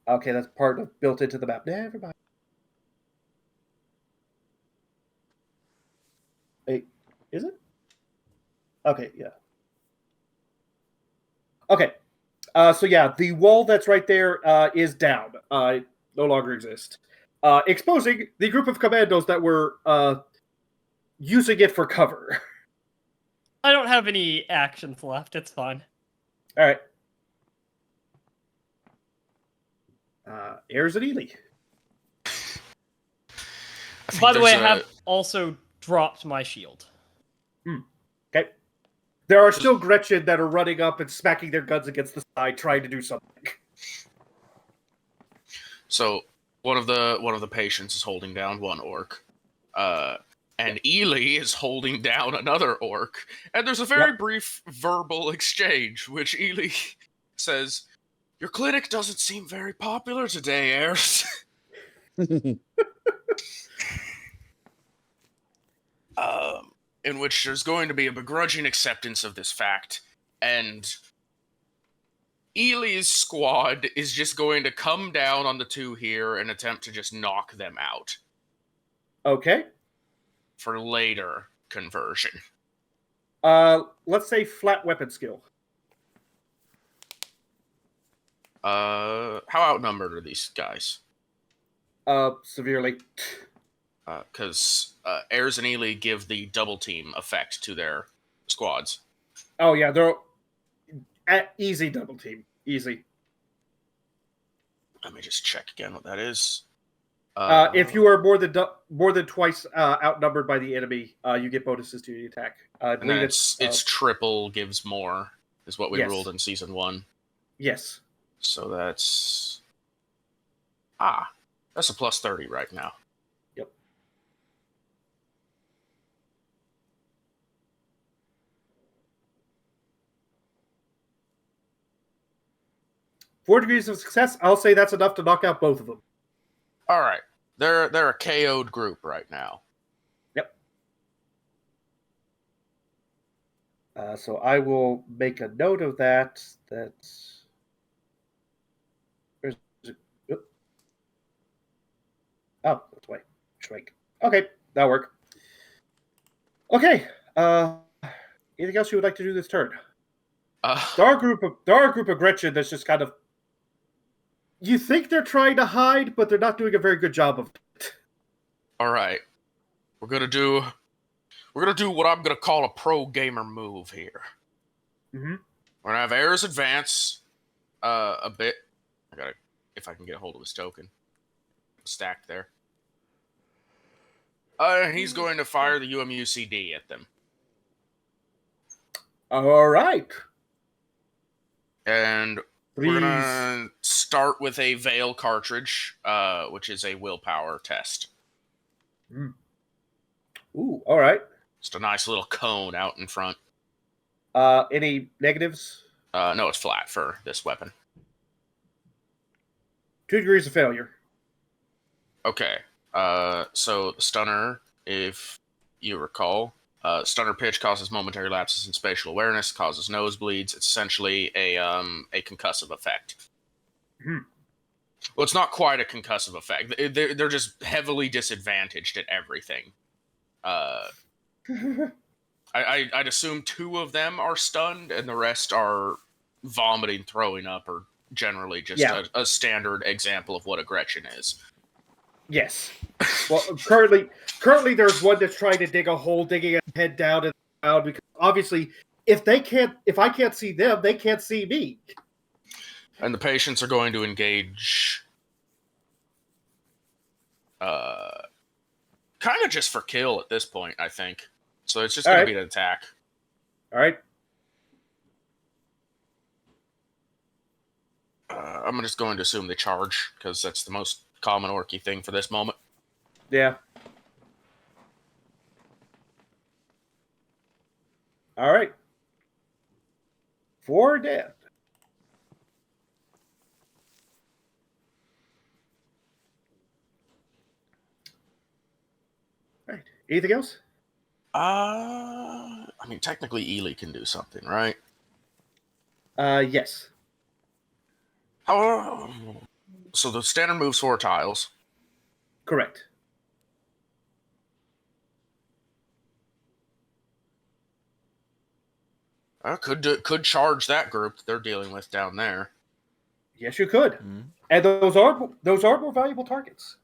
Okay, that's part of built into the map. Never mind. Wait, is it? Okay, yeah. Okay. So yeah, the wall that's right there is down. It no longer exists. Exposing the group of commandos that were using it for cover. I don't have any actions left. It's fine. All right. Eirs and Elee. By the way, I have also dropped my shield. Okay. There are still Gretchen that are running up and smacking their guns against the side, trying to do something. So one of the patients is holding down one orc, and Elee is holding down another orc, and there's a very brief verbal exchange, which Elee says, "Your clinic doesn't seem very popular today, Eirs." In which there's going to be a begrudging acceptance of this fact, and Elee's squad is just going to come down on the two here and attempt to just knock them out. Okay. For later conversion. Let's say flat weapon skill. How outnumbered are these guys? Severely. Because Eirs and Elee give the double team effect to their squads. Oh yeah, they're easy double team. Easy. Let me just check again what that is. If you are more than twice outnumbered by the enemy, you get bonuses to the attack. I and believe it's triple gives more, is what we ruled in season 1. Yes. So that's that's a plus 30 right now. Yep. Four degrees of success. I'll say that's enough to knock out both of them. All right. They're a KO'd group right now. Yep. So I will make a note of that. That's... Where's it? Oh, that's why. Shrink. Okay, that'll work. Okay. Anything else you would like to do this turn? There are a group of Gretchen that's just kind of... You think they're trying to hide, but they're not doing a very good job of it. All right. We're gonna do what I'm gonna call a pro gamer move here. Mm-hmm. We're gonna have Eirs advance a bit. If I can get a hold of his token. Stacked there. He's going to fire the UMUCD at them. All right. And we're gonna start with a Veil cartridge, which is a willpower test. Mm. Ooh, all right. Just a nice little cone out in front. Any negatives? No, it's flat for this weapon. 2 degrees of failure. Okay. So the stunner, if you recall, stunner pitch causes momentary lapses in spatial awareness, causes nosebleeds. It's essentially a concussive effect. Hmm. Well, it's not quite a concussive effect. They're just heavily disadvantaged at everything. I'd assume 2 of them are stunned, and the rest are vomiting, throwing up, or generally just a standard example of what a Gretchen is. Yes. Well, currently there's one that's trying to dig a hole, digging a head down in the ground, because obviously, if I can't see them, they can't see me. And the patients are going to engage, kind of just for kill at this point, I think. So it's just going to be an attack. All right. I'm just going to assume they charge, because that's the most common orky thing for this moment. Yeah. All right. 4 dead. All right. Anything else? I mean, technically Elee can do something, right? Yes. So the standard moves 4 tiles. Correct. Could charge that group that they're dealing with down there. Yes, you could. Mm-hmm. And those are more valuable targets.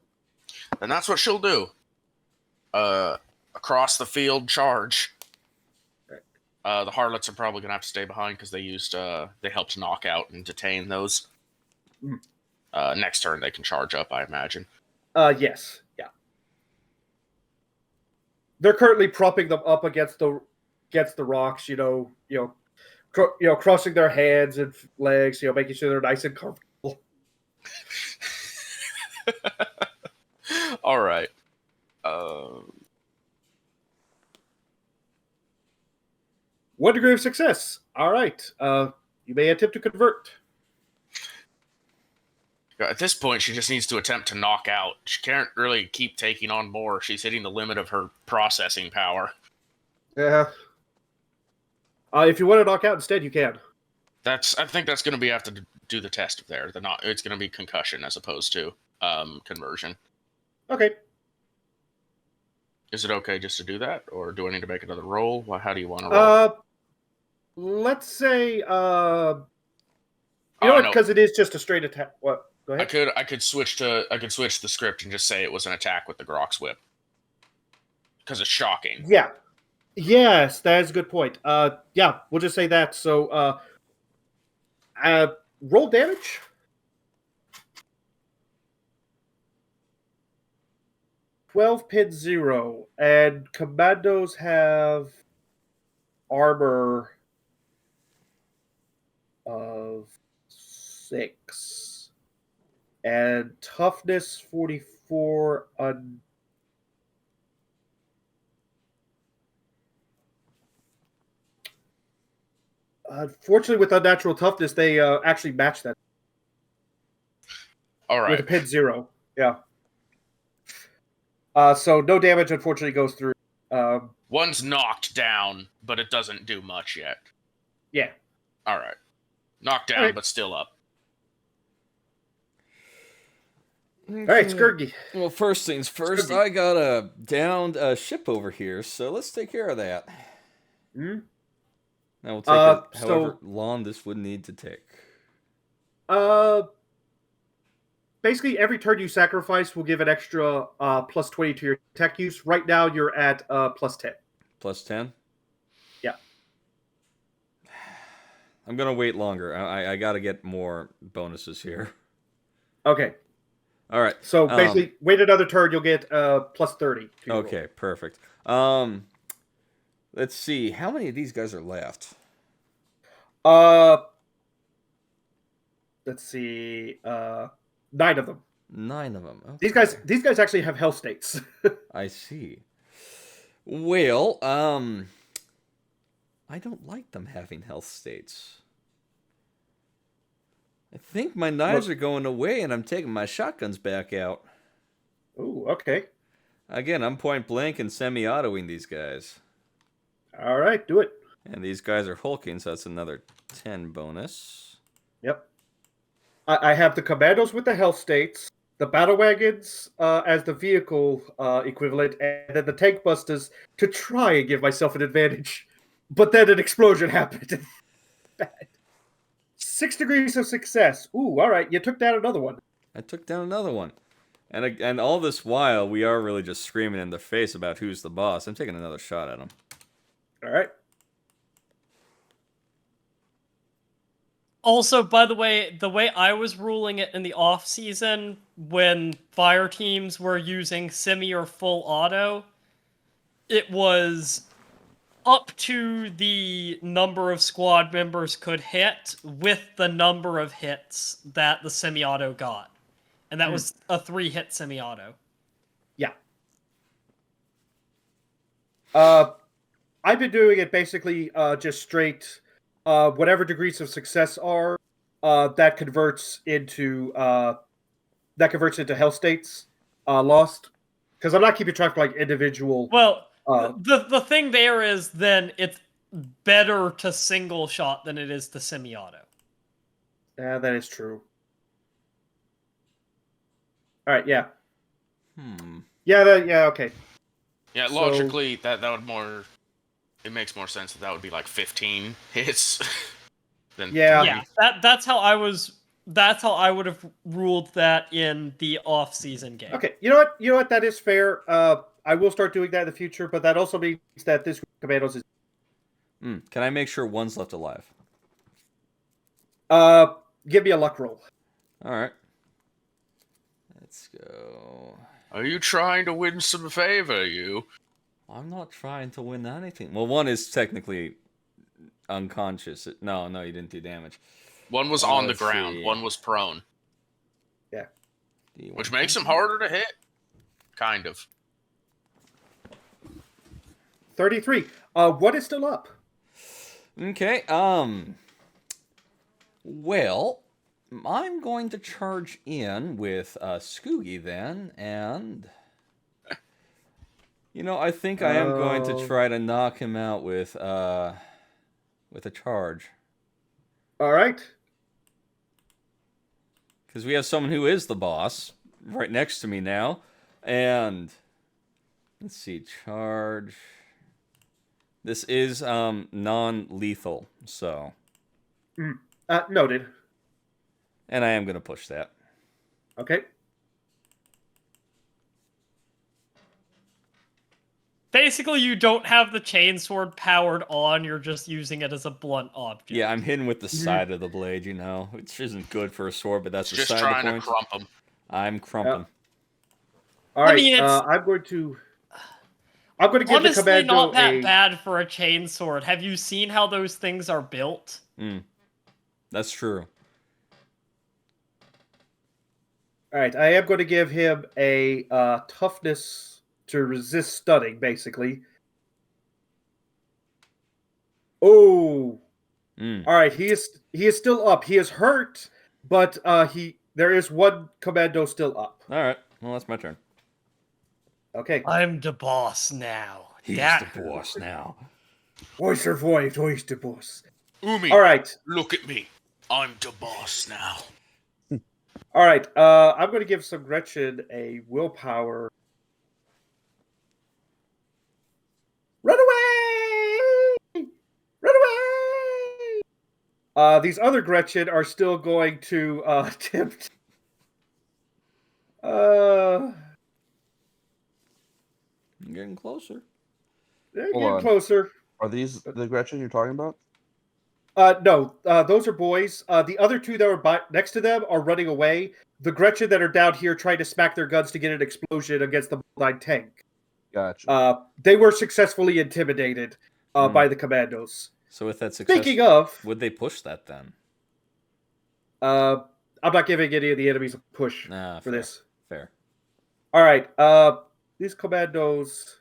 And that's what she'll do. Across the field charge. The harlots are probably gonna have to stay behind because they helped knock out and detain those. Next turn they can charge up, I imagine. Yes. Yeah. They're currently propping them up against the rocks, crossing their hands and legs, making sure they're nice and comfortable. All right. 1 degree of success. All right. You may attempt to convert. At this point, she just needs to attempt to knock out. She can't really keep taking on more. She's hitting the limit of her processing power. Yeah. If you want to knock out instead, you can. I think that's going to be after to do the test there. It's going to be concussion as opposed to conversion. Okay. Is it okay just to do that, or do I need to make another roll? How do you want to roll? Let's say because it is just a straight attack. What? Go ahead. I could switch the script and just say it was an attack with the Grok's whip because it's shocking. Yeah. Yes, that is a good point. Yeah, we'll just say that. So, roll damage. $12.0, and commandos have armor of 6 and toughness 44 on. Unfortunately, with unnatural toughness, they actually match that. All right. With a pin 0, yeah. So no damage, unfortunately, goes through. One's knocked down, but it doesn't do much yet. Yeah. All right. Knocked down, but still up. All right, Skuggi. Well, first things first, I got a downed ship over here, so let's take care of that. Hmm? Now we'll take however long this would need to take. Basically, every turn you sacrifice will give an extra plus 20 to your tech use. Right now, you're at plus 10. Plus 10? Yeah. I'm going to wait longer. I got to get more bonuses here. Okay. All right. So basically, wait another turn, you'll get plus 30. Okay, roll. Perfect. Let's see. How many of these guys are left? Let's see. 9 of them. 9 of them. Okay. These guys actually have health states. I see. Well, I don't like them having health states. I think my knives are going away, and I'm taking my shotguns back out. Ooh, okay. Again, I'm point blank and semi-autoing these guys. All right, do it. And these guys are hulking, so that's another 10 bonus. Yep. I have the commandos with the health states, the battle wagons as the vehicle equivalent, and then the tank busters to try and give myself an advantage. But then an explosion happened. Bad. 6 degrees of success. Ooh, all right. You took down another one. I took down another one. And all this while, we are really just screaming in their face about who's the boss. I'm taking another shot at him. All right. Also, by the way I was ruling it in the off season, when fire teams were using semi or full auto, it was up to the number of squad members could hit with the number of hits that the semi-auto got. And that was a 3-hit semi-auto. Yeah. I've been doing it basically just straight whatever degrees of success are, that converts into health states lost. Because I'm not keeping track of like individual. Well, the thing there is then it's better to single shot than it is to semi-auto. Yeah, that is true. All right, yeah. Yeah, okay. Yeah, So- logically, that would more... It makes more sense that would be like 15 hits than Yeah. 3. Yeah, that's how I would have ruled that in the off-season game. Okay, you know what? That is fair. I will start doing that in the future, but that also means that this commandos is. Can I make sure one's left alive? Give me a luck roll. All right. Let's go. Are you trying to win some favor, you? I'm not trying to win anything. Well, one is technically unconscious. No, he didn't do damage. One was on the Let's ground, see. one was prone. Yeah. Which makes him harder to hit. Kind of. 33. What is still up? Okay, well, I'm going to charge in with Skuggi then, and I think I am going to try to knock him out with a charge. All right. Because we have someone who is the boss right next to me now, and let's see, charge. This is non-lethal, so. Noted. And I am going to push that. Okay. Basically, you don't have the chainsword powered on, you're just using it as a blunt object. Yeah, I'm hitting with the side of the blade, which isn't good for a sword, but that's the Just side trying of the to point. crump him. I'm crumping. All right. mean, it's- I'm going to give the Honestly, commando not that bad for a chainsword. Have you seen how those things are built? That's true. All right. I am going to give him a toughness to resist stunning, basically. Oh. All right. He is still up. He is hurt, but there is one commando still up. All right. Well, that's my turn. Okay. I'm the boss now. He's That the boss now. Voice the boss. Umi, All right. look at me. I'm the boss now. All right. I'm going to give some Gretchen a willpower. Run away! Run away! These other Gretchen are still going to attempt. I'm getting closer. They're Hold getting on. closer. Are these the Gretchen you're talking about? No, those are boys. The other two that were next to them are running away. The Gretchen that are down here trying to smack their guns to get an explosion against the Bullseye tank. Gotcha. They were successfully intimidated by the commandos. So with that success, Speaking of, would they push that then? I'm not giving any of the enemies a push Nah, for this. Fair. All right, these commandos.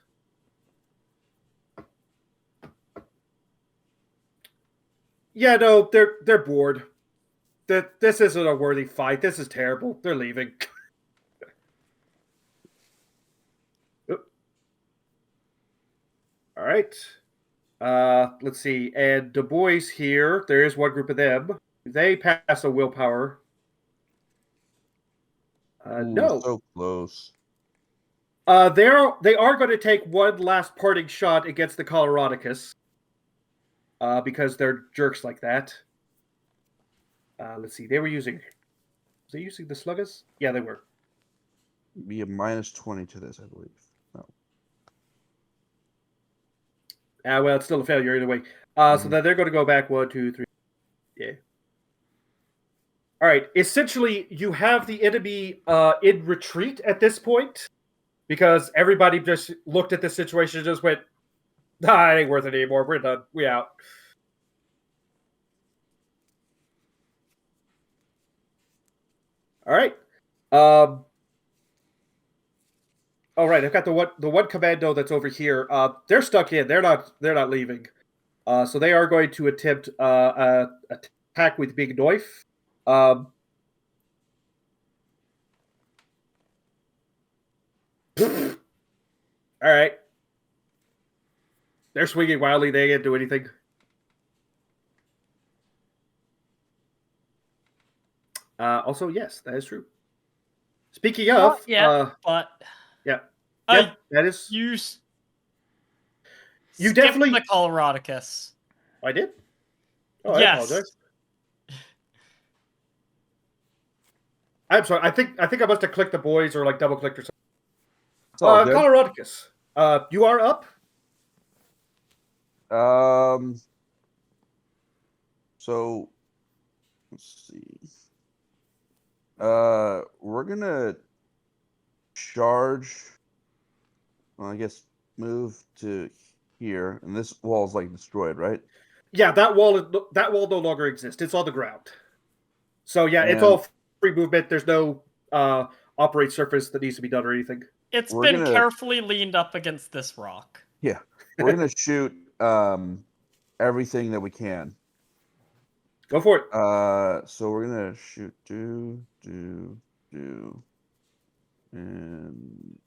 Yeah, no, they're bored. This isn't a worthy fight. This is terrible. They're leaving. Oop. All right. Let's see. And Du Bois here. There is one group of them. They pass a willpower. Ooh, No. so close. They are going to take one last parting shot against the Coloradicus. Because they're jerks like that. Let's see. They were using. Was they using the Sluggas? Yeah, they were. Be a -20 to this, I believe. No. Well, it's still a failure either way. So then they're going to go back 1, 2, 3. Yeah. All right. Essentially, you have the enemy in retreat at this point because everybody just looked at the situation and just went, "Nah, it ain't worth it anymore. We're done. We out." All right. All right. I've got the one commando that's over here. They're stuck in. They're not leaving. So they are going to attempt attack with Big Knife. All right. They're swinging wildly. They can't do anything. Also, yes, that is true. Speaking of, but yeah, I that is. You You skipped definitely. the Coloradicus. I did. Oh, I Yes. apologize. I'm sorry. I think I must have clicked the boys or like double clicked or something. It's all good. Coloradicus. You are up. So let's see. We're gonna charge. Well, I guess move to here, and this wall's like destroyed, right? Yeah, that wall no longer exists. It's on the ground. So yeah, it's And- all free movement. There's no operate surface that needs to be done or anything. It's We're been gonna- carefully leaned up against this rock. Yeah, we're gonna shoot everything that we can. Go for it. So we're gonna shoot do, and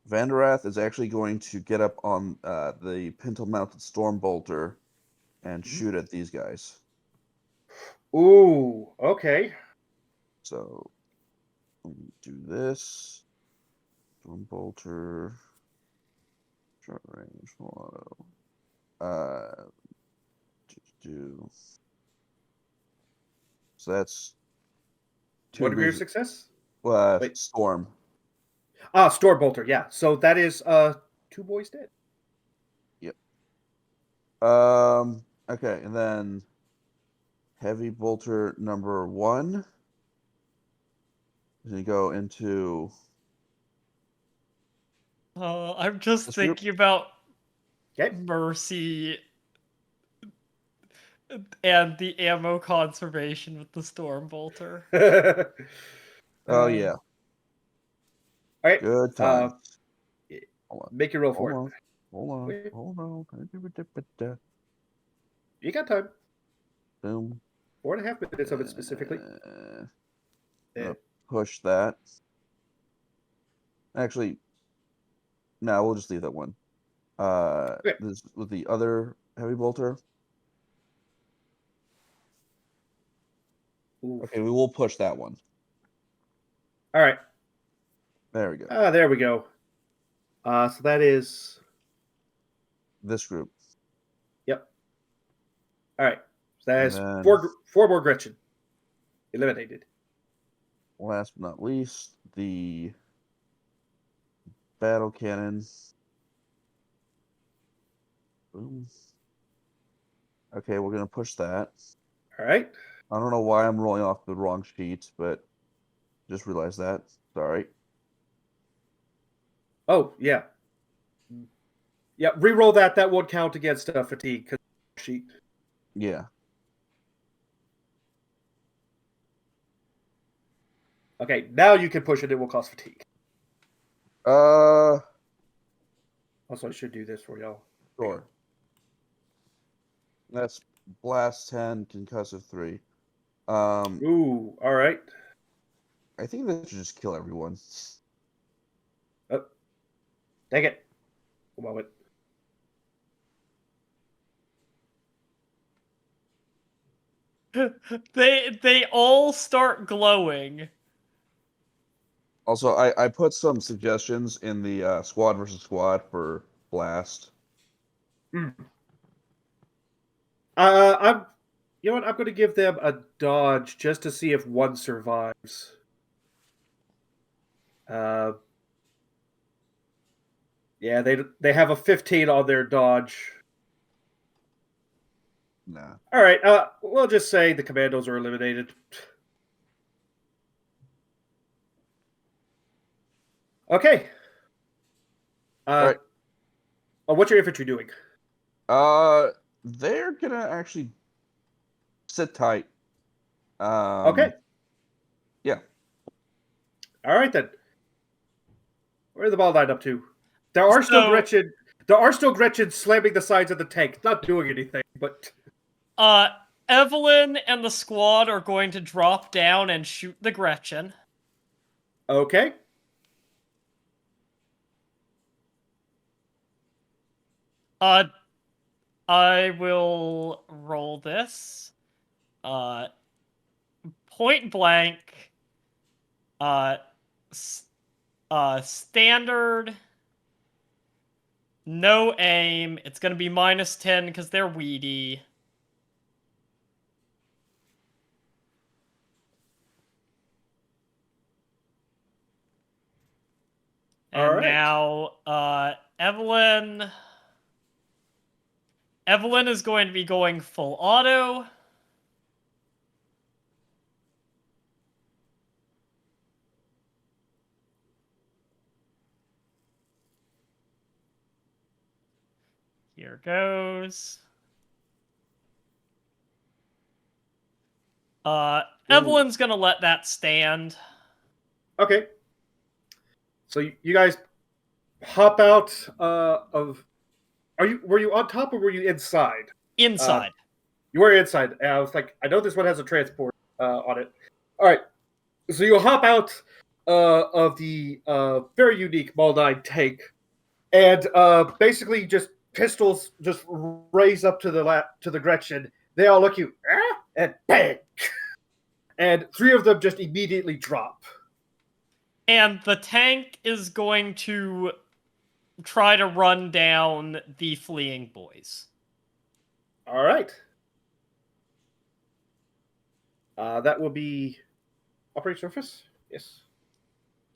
Vanderath is actually going to get up on the pintle-mounted storm bolter and shoot at these guys. Ooh, okay. So let me do this. Storm bolter. Short range auto. Do. So that's What degree of degrees- success? Wait. Storm. Storm bolter. Yeah. So that is 2 boys dead. Yep. Okay, and then heavy bolter number 1 is gonna go into. I'm just This group? thinking about Okay. Mercy and the ammo conservation with the Storm Bolter. Oh yeah, All right. good time. Hold on. Make your roll for Hold it. on. Wait. Hold on. You got time. Boom. 4.5 minutes of it specifically. Gonna push that. Actually, no, we'll just leave that one. Okay. This with the other heavy bolter. Oof. Okay, we will push that one. All right. There we go. There we go. So that is. This group. Yep. All right. So that is And then- 4 more Gretchen. Eliminated. Last but not least, the battle cannon. Boom. Okay, we're gonna push that. All right. I don't know why I'm rolling off the wrong sheet, but just realized that. Sorry. Oh, yeah. Yeah, re-roll that. That won't count against fatigue. Sheet. Yeah. Okay, now you can push it. It will cost fatigue. Also, I should do this for y'all. Sure. That's blast 10, concussive 3. Ooh, all right. I think that should just kill everyone. Oh, dang it. A moment. They all start glowing. Also, I put some suggestions in the squad versus squad for blast. I'm. You know what? I'm going to give them a dodge just to see if one survives. Yeah, they have a 15 on their dodge. Nah. All right. We'll just say the commandos are eliminated. Okay. All right. What's your infantry doing? They're gonna actually sit tight. Okay. Yeah. All right then. Where are the ball lined up to? There are still So- Gretchen. There are still Gretchen slamming the sides of the tank, not doing anything, but Evelyn and the squad are going to drop down and shoot the Gretchen. okay. I will roll this. Point blank. Standard. No aim. It's gonna be -10 because they're weedy. And All right. now, Evelyn is going to be going full auto. Here goes. Evelyn's gonna let that stand. Okay. So you guys hop out of. Were you on top or were you inside? Inside. You were inside. And I was like, I know this one has a transport on it. All right. So you hop out of the very unique Mal9 tank, and basically just pistols just raise up to the Gretchen. They all look at you, and bang, and 3 of them just immediately drop. And the tank is going to try to run down the fleeing boys. All right. That will be Operate Surface? Yes.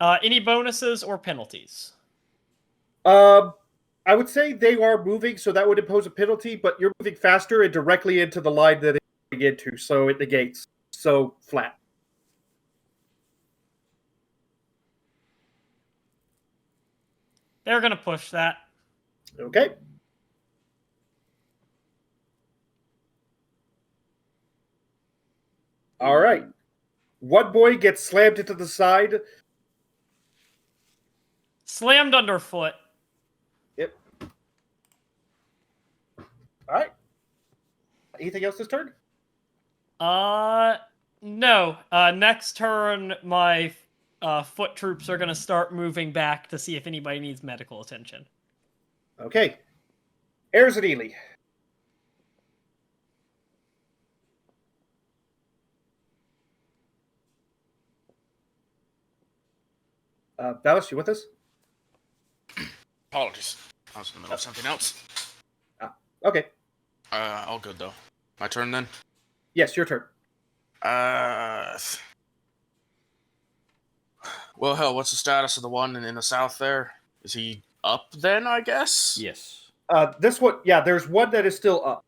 Any bonuses or penalties? I would say they are moving, so that would impose a penalty, but you're moving faster and directly into the line that it's moving into, so it negates. So, flat. They're going to push that. Okay. All right. One boy gets slammed into the side. Slammed underfoot. Yep. All right. Anything else this turn? No. Next turn, my foot troops are going to start moving back to see if anybody needs medical attention. Okay. Eirs and Elee. Vallis, you with us? Apologies. I was in the middle of something else. Okay. All good though. My turn then? Yes, your turn. Well, hell, what's the status of the one in the south there? Is he up then, I guess? Yes. This one, yeah, there's one that is still up.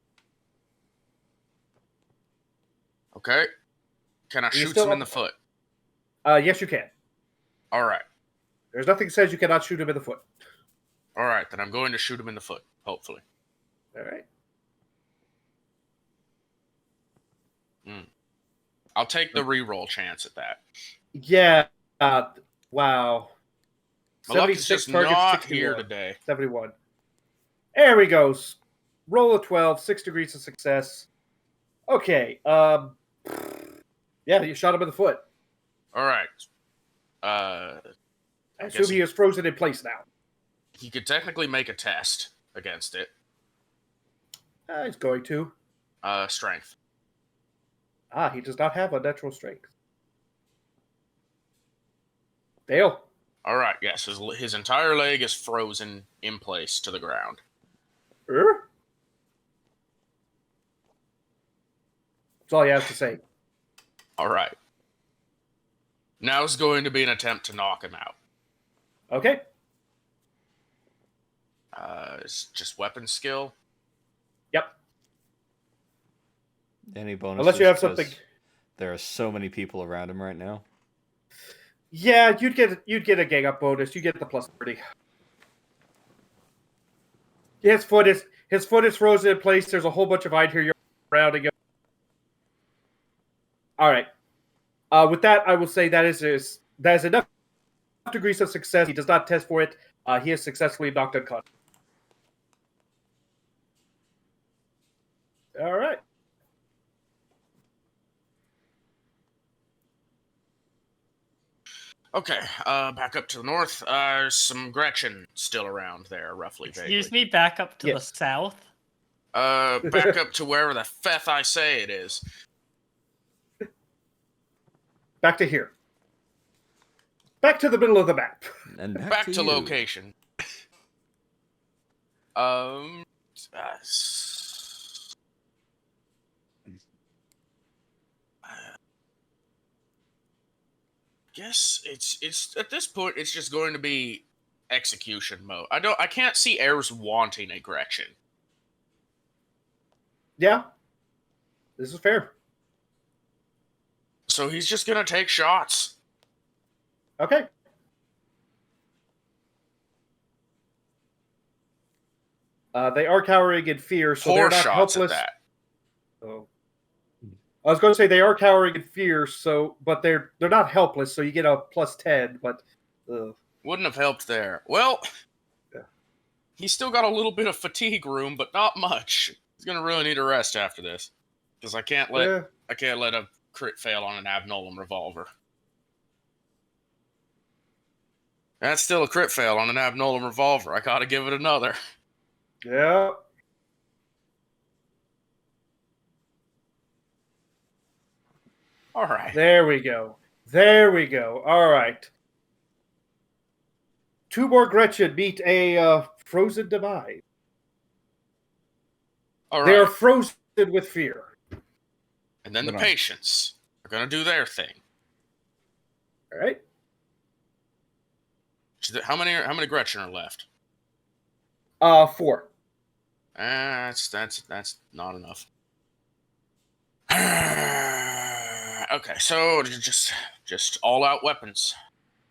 Okay. Can I He's shoot still him in up. the foot? Yes, you can. Alright. There's nothing that says you cannot shoot him in the foot. Alright, then I'm going to shoot him in the foot, hopefully. All right. I'll take the reroll chance at that. Yeah. Wow. My luck is 76 just targets, not 61. here today. 71. There we go. Roll a 12, 6 degrees of success. Okay. Yeah, you shot him in the foot. All right. I guess assume he is frozen in place now. He could technically make a test against it. He's going to. Strength. He does not have unnatural strength. Dale. All right. Yes, his entire leg is frozen in place to the ground. That's all he has to say. All right. Now is going to be an attempt to knock him out. Okay. It's just weapon skill. Yep. Any bonuses? Unless you have something. There are so many people around him right now. Yeah, you'd get a gang up bonus. You get the plus 30. His foot is frozen in place. There's a whole bunch of iron here around him. All right. With that, I will say that is enough degrees of success. He does not test for it. He is successfully knocked unconscious. All right. Okay, back up to the north. There's some Gretchen still around there, roughly. Excuse me, back up to the Yes. south. Back up to wherever the feth I say it is. Back to here. Back to the middle of the map. And Back to you. location. Guess it's at this point it's just going to be execution mode. I can't see Eirs wanting a Gretchen. Yeah. This is fair. So he's just gonna take shots. Okay. They are cowering in fear, so Four they're not shots helpless. at that. Oh. I was going to say they are cowering in fear, but they're not helpless, so you get a plus 10. But Wouldn't have helped there. Well, yeah. He's still got a little bit of fatigue room, but not much. He's gonna really need a rest after this, because I can't let a crit fail on an abnormal revolver. That's still a crit fail on an abnormal revolver. I gotta give it another. Yeah. All right. There we go. All right. 2 more Gretchen meet a frozen demise. All They are right. frozen with fear. And then the patients are gonna do their thing. All right. How many Gretchen are left? 4. That's not enough. Okay, so just all out weapons,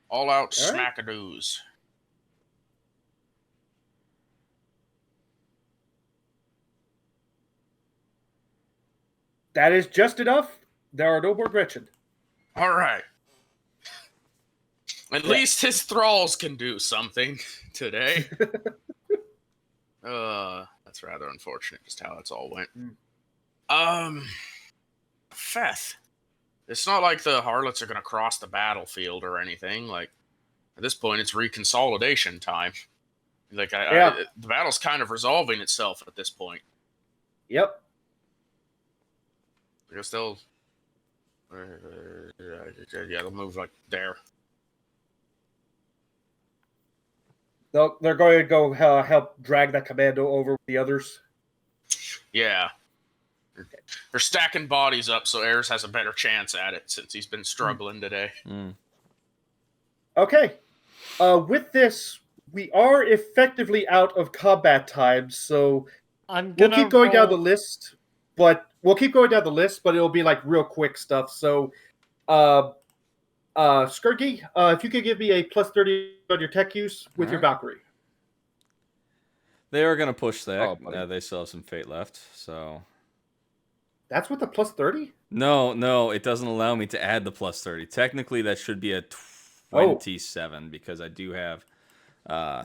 all out All right. smackadoos. That is just enough. There are no more Gretchen. All right. At least his thralls can do something today. That's rather unfortunate, just how that's all went. Feth. It's not like the harlots are going to cross the battlefield or anything. Like, at this point, it's reconsolidation time. Like, the battle's kind of resolving itself at this point. Yep. Because they'll move like there. They're going to go help drag that commando over with the others. Yeah. They're stacking bodies up so Eirs has a better chance at it since he's been struggling today. Okay. With this, we are effectively out of combat time, so we'll keep going down the list, but it'll be like real quick stuff. So, Skuggi, if you could give me a plus 30 on your tech use with your Valkyrie. They are going to push that. Oh, they still have some fate left, so... That's with the plus 30? No, it doesn't allow me to add the plus 30. Technically, that should be a 27 because I do have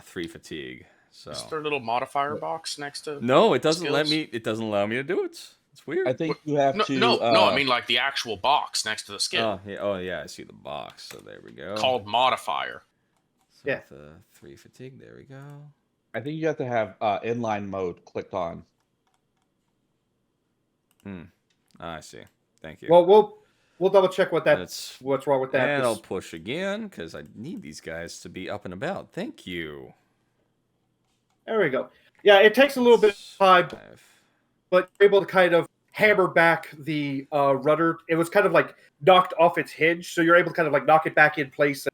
3 fatigue. So Is there a little modifier box next to? no, it doesn't let skills? me. It doesn't allow me to do it. It's weird. I think you have No, to. no, no. I mean like the actual box next to the skill Oh yeah. I see the box. So there we go. called modifier. So Yeah. the 3 fatigue. There we go. I think you have to have inline mode clicked on. I see. Thank you. Well, we'll double check That's what's wrong with that. and I'll This- push again because I need these guys to be up and about. Thank you. There we go. Yeah, it takes a little bit of time, 5. but you're able to kind of hammer back the rudder. It was kind of like knocked off its hinge, so you're able to kind of like knock it back in place.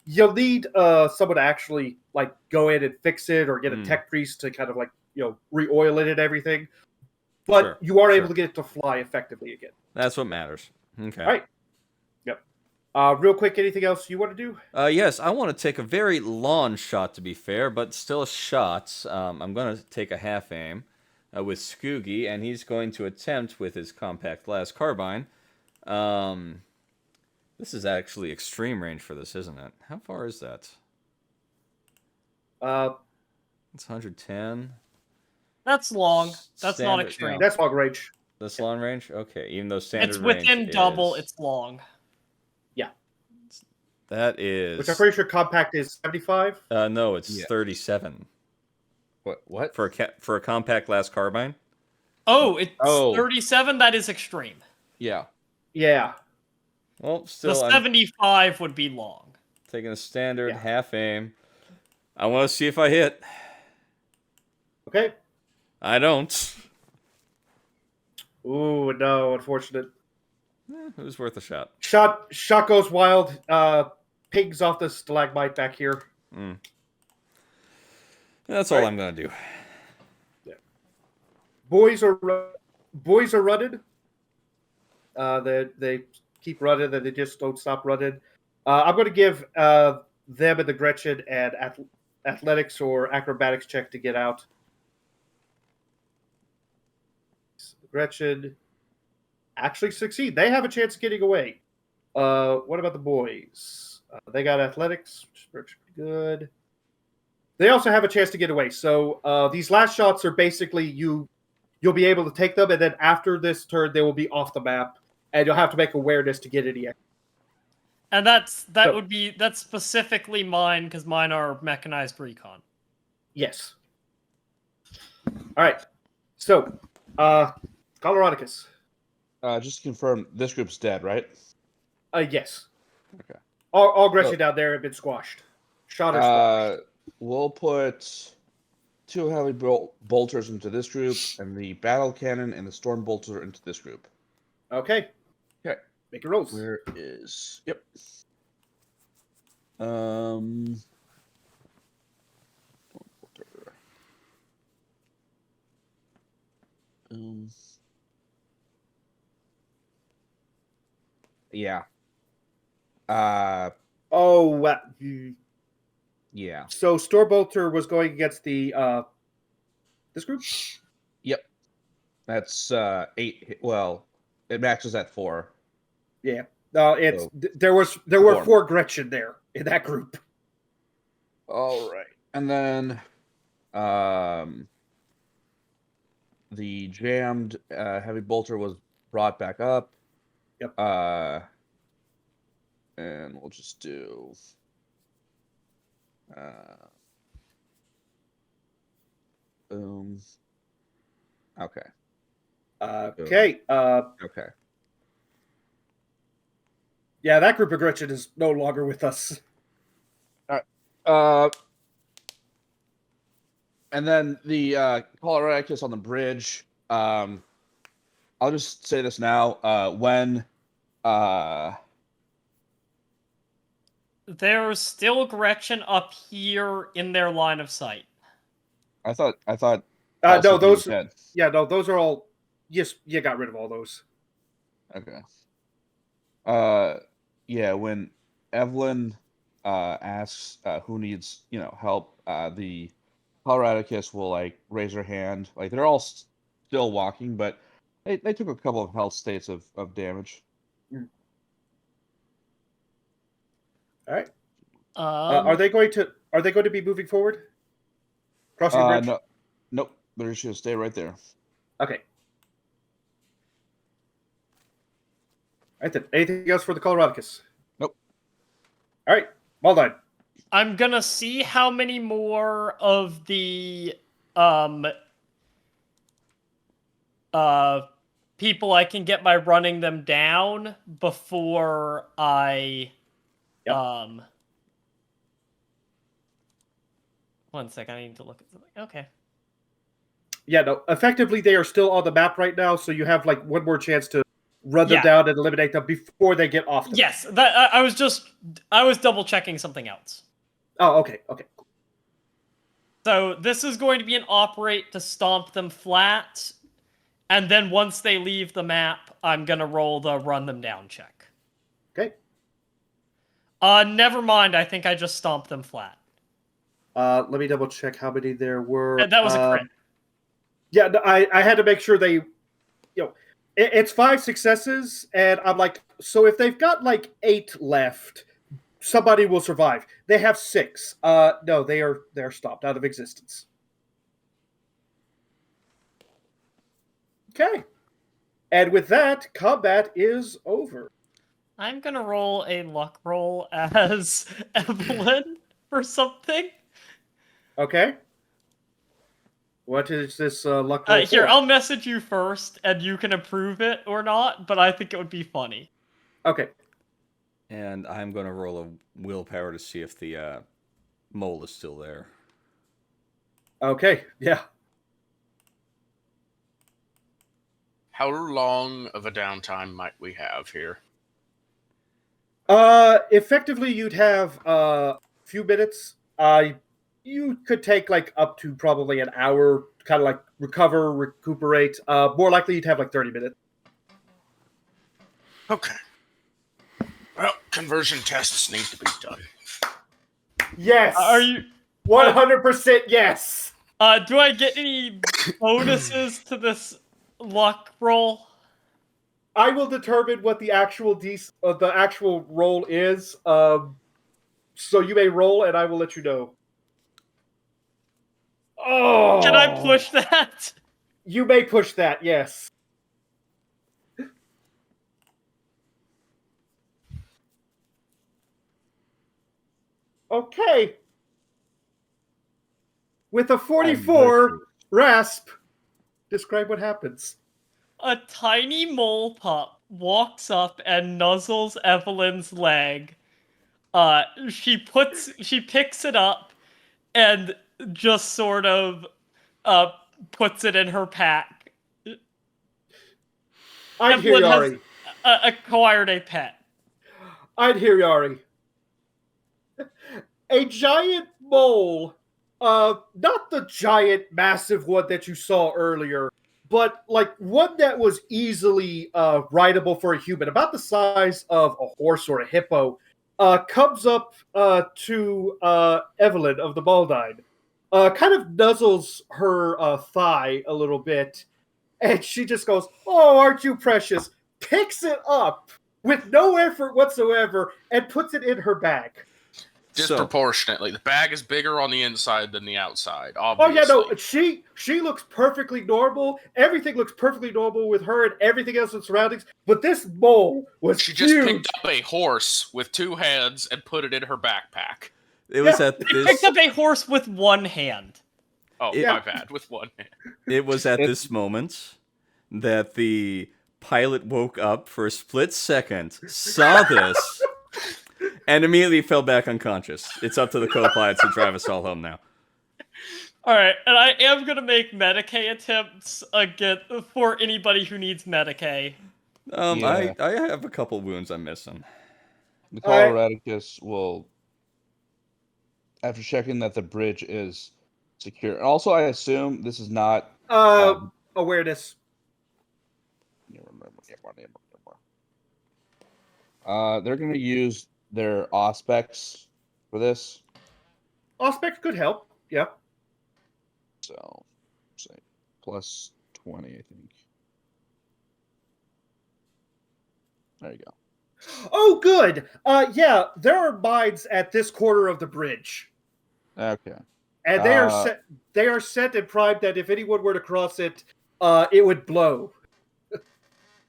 You'll need someone to actually like go in and fix it, or get a tech priest to kind of like re-oil it and everything. But Sure, you are sure. able to get it to fly effectively again. That's what matters. Okay. All right. Yep. Real quick, anything else you want to do? Yes, I want to take a very long shot, to be fair, but still a shot. I'm going to take a half aim with Skuggi, and he's going to attempt with his compact glass carbine. This is actually extreme range for this, isn't it? How far is that? It's 110. That's long. That's not Standard- extreme. That's long range. This long range? Okay, even though standard It's within range double. is- It's long. That is... Which I'm pretty sure compact is 75. no, it's Yeah. 37. What? For a compact glass carbine? Oh, it's Oh. 37. That is extreme. Yeah. Yeah. Well, The still, I'm 75 would be long. taking a standard Yeah. half aim. I want to see if I hit. Okay. I don't. Ooh, no, unfortunate. It was worth a shot. Shot goes wild. Pings off the stalagmite back here. That's all I'm gonna do. Boys are running. They keep running and they just don't stop running. I'm going to give them and the Gretchen an athletics or acrobatics check to get out. Gretchen actually succeed. They have a chance of getting away. What about the boys? They got athletics, which works pretty good. They also have a chance to get away. So these last shots are basically you'll be able to take them, and then after this turn, they will be off the map, and you'll have to make awareness to get any. And that's So- specifically mine because mine are mechanized recon. Yes. All right. So, Coloradicus. Just to confirm, this group's dead, right? Yes. Okay. All Gretchen down there have been squashed. Shot or squashed. We'll put 2 heavy bolters into this group, and the battle cannon and the storm bolter into this group. Okay. Okay. Make your rolls. Where is? Yep. Yeah. Yeah. So Storbolter was going against the this group. Yep. That's 8. Well, it matches at 4. Yeah. No, it's So, there were four. 4 Gretchen there in that group. All right. And then the jammed heavy bolter was brought back up. Yep. And we'll just do boom. Okay. Okay. Okay. Yeah, that group of Gretchen is no longer with us. And then the Coloradicus on the bridge. I'll just say this now. When There's still Gretchen up here in their line of sight. I thought No, also he was those. dead. Yeah, no, those are all. Yes, you got rid of all those. Okay. Yeah, when Evelyn asks who needs, help, the Coloradicus will like raise her hand. Like they're all still walking, but they took a couple of health states of damage. All right. Are they going to be moving forward? Crossing the bridge? No, nope. They're just gonna stay right there. Okay. All right then. Anything else for the Coloradicus? Nope. All right. Well done. I'm gonna see how many more of the people I can get by running them down before I Yep. One second, I need to look at something. Okay. Yeah, no. Effectively, they are still on the map right now, so you have like one more chance to run them Yeah. down and eliminate them before they get off the map. Yes, that I was double checking something else. Oh, okay. Okay. So this is going to be an operate to stomp them flat, and then once they leave the map, I'm gonna roll the run them down check. Okay. Never mind. I think I just stomped them flat. Let me double check how many there were. That was a crit. Yeah, no, I had to make sure they, it's 5 successes, and I'm like, so if they've got like 8 left, somebody will survive. They have 6. No, they're stopped out of existence. Okay. And with that, combat is over. I'm gonna roll a luck roll as Evelyn for something. Okay. What is this luck roll Here, for? I'll message you first, and you can approve it or not, but I think it would be funny. Okay. And I'm going to roll a willpower to see if the mole is still there. Okay. Yeah. How long of a downtime might we have here? Effectively, you'd have a few minutes. You could take like up to probably an hour, kind of like recuperate. More likely, you'd have like 30 minutes. Okay. Well, conversion tests need to be done. Yes. Are you? 100% yes. Do I get any bonuses to this luck roll? I will determine what the actual the actual roll is. So you may roll, and I will let you know. Oh. Can I push that? You may push that. Yes. Okay. With a 44, Rasp, describe what happens. A tiny mole pup walks up and nuzzles Evelyn's leg. She picks it up and just sort of puts it in her pack. I'd hear Evelyn Yari. has acquired a pet. I'd hear Yari. A giant mole. Not the giant, massive one that you saw earlier, but like one that was easily rideable for a human, about the size of a horse or a hippo, comes up to Evelyn of the Baldine, kind of nuzzles her thigh a little bit, and she just goes, "Oh, aren't you precious?" Picks it up with no effort whatsoever and puts it in her bag. Disproportionately. The bag is bigger on the inside than the outside, Oh obviously. yeah, no, she looks perfectly normal. Everything looks perfectly normal with her and everything else in surroundings. But this mole was She just huge. picked up a horse with 2 heads and put it in her backpack. It was Yeah. at Picked this. up a horse with one hand. Oh, Yeah. my bad. With 1 hand. It was at this moment that the pilot woke up for a split second, saw this, and immediately fell back unconscious. It's up to the co-pilots to drive us all home now. Alright, and I am gonna make Medicae attempts again for anybody who needs Medicae. Yeah. I have a couple wounds I'm missing. The Coloradicus will, after checking that the bridge is secure. And also, I assume this is not. Awareness. They're going to use their auspex for this. Auspex could help. Yeah. So, say plus 20, I think. There you go. Oh, good. Yeah, there are mines at this corner of the bridge. Okay. And they are set and primed that if anyone were to cross it, it would blow.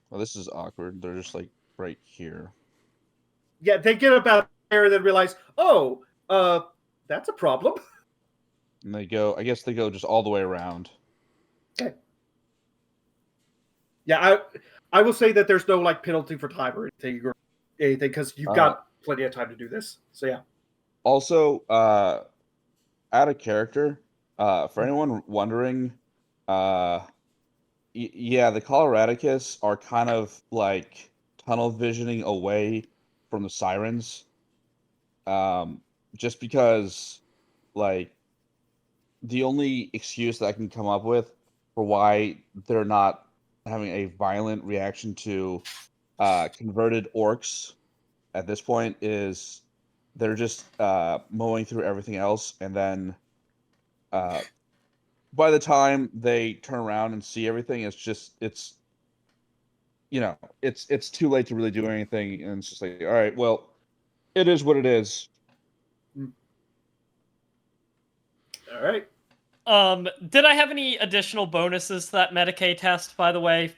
Well, this is awkward. They're just like right here. Yeah, they get about there and then realize, oh, that's a problem. And they go, I guess they go just all the way around. Okay. Yeah, I will say that there's no like penalty for time or anything because you've got plenty of time to do this. So yeah. Also, out of character, for anyone wondering, yeah, the Coloradicus are kind of like tunnel visioning away from the sirens. Just because, like, the only excuse that I can come up with for why they're not having a violent reaction to converted orcs at this point is they're just mowing through everything else, and then by the time they turn around and see everything, it's too late to really do anything, and it's just like, all right, well, it is what it is. All right. Did I have any additional bonuses to that Medicaid test, by the way?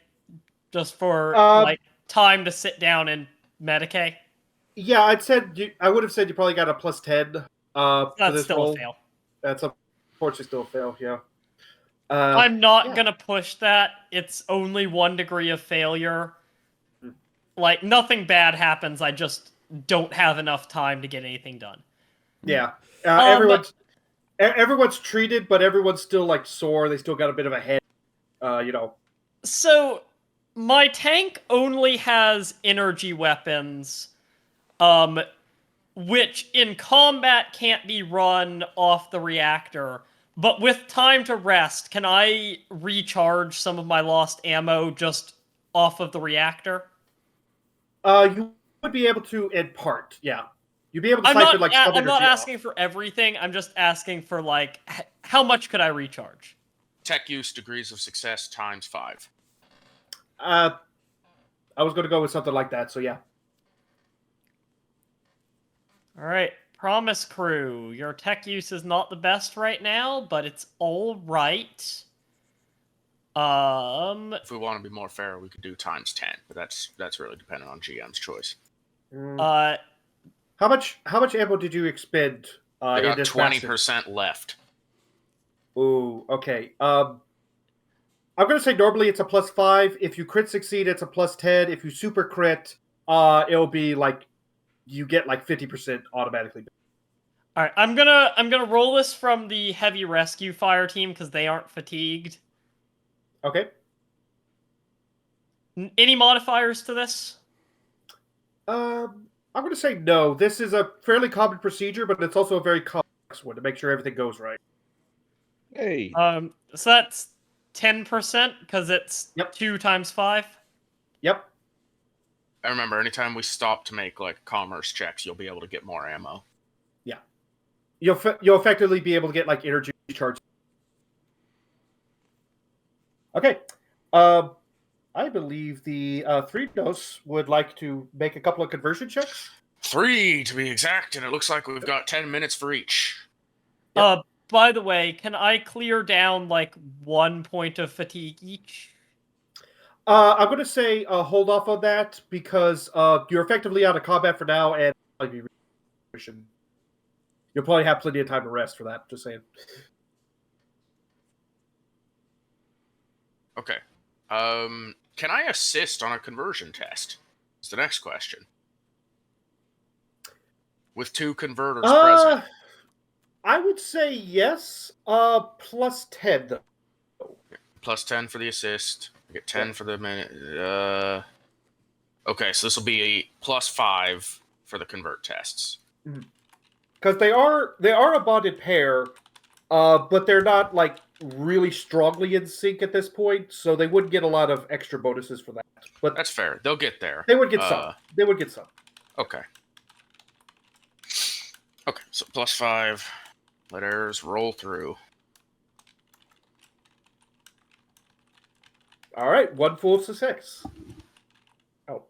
Just for like time to sit down and Medicaid? Yeah, I would have said you probably got a plus 10 for That's this still roll. a fail. That's unfortunately still a fail, yeah. I'm not gonna push that. It's only 1 degree of failure. Like, nothing bad happens, I just don't have enough time to get anything done. Yeah. Everyone's treated, but everyone's still like sore. They still got a bit of a head, So, my tank only has energy weapons, which in combat can't be run off the reactor. But with time to rest, can I recharge some of my lost ammo just off of the reactor? You would be able to in part, yeah. You'd be able to siphon like some I'm not energy asking for everything. I'm just asking for like how much could I recharge? Tech use degrees of success times 5. I was going to go with something like that, so yeah. All right, Promise Crew. Your tech use is not the best right now, but it's all right. If we want to be more fair, we could do times 10, but that's really dependent on GM's choice. How much ammo did you expend? I got in this 20% left. Ooh, okay. I'm gonna say normally it's a plus 5. If you crit succeed, it's a plus 10. If you super crit, it'll be like you get like 50% automatically. All right, I'm gonna roll this from the heavy rescue fire team because they aren't fatigued. Okay. Any modifiers to this? I'm going to say no. This is a fairly common procedure, but it's also a very complex one to make sure everything goes right. Hey. So that's 10% because it's 2 times 5. Yep. I remember anytime we stop to make like commerce checks, you'll be able to get more ammo. Yeah. You'll effectively be able to get like energy charge. Okay. I believe the 3 dose would like to make a couple of conversion checks. 3 to be exact, and it looks like we've got 10 minutes for each. Yep. By the way, can I clear down like 1 point of fatigue each? I'm going to say hold off on that because you're effectively out of combat for now, and you'll probably have plenty of time to rest for that. Just saying. Okay. Can I assist on a conversion test? Is the next question. With 2 converters present. I would say yes. Plus 10 though. Plus 10 for the assist. I get 10 for the minute. Okay, so this will be a plus 5 for the convert tests. Because they are a bonded pair, but they're not like really strongly in sync at this point, so they wouldn't get a lot of extra bonuses for that. But that's fair. They'll get there. They would get some. They would get some. Okay. Okay, so plus 5. Let Eirs roll through. All right, 1 full success. Oh.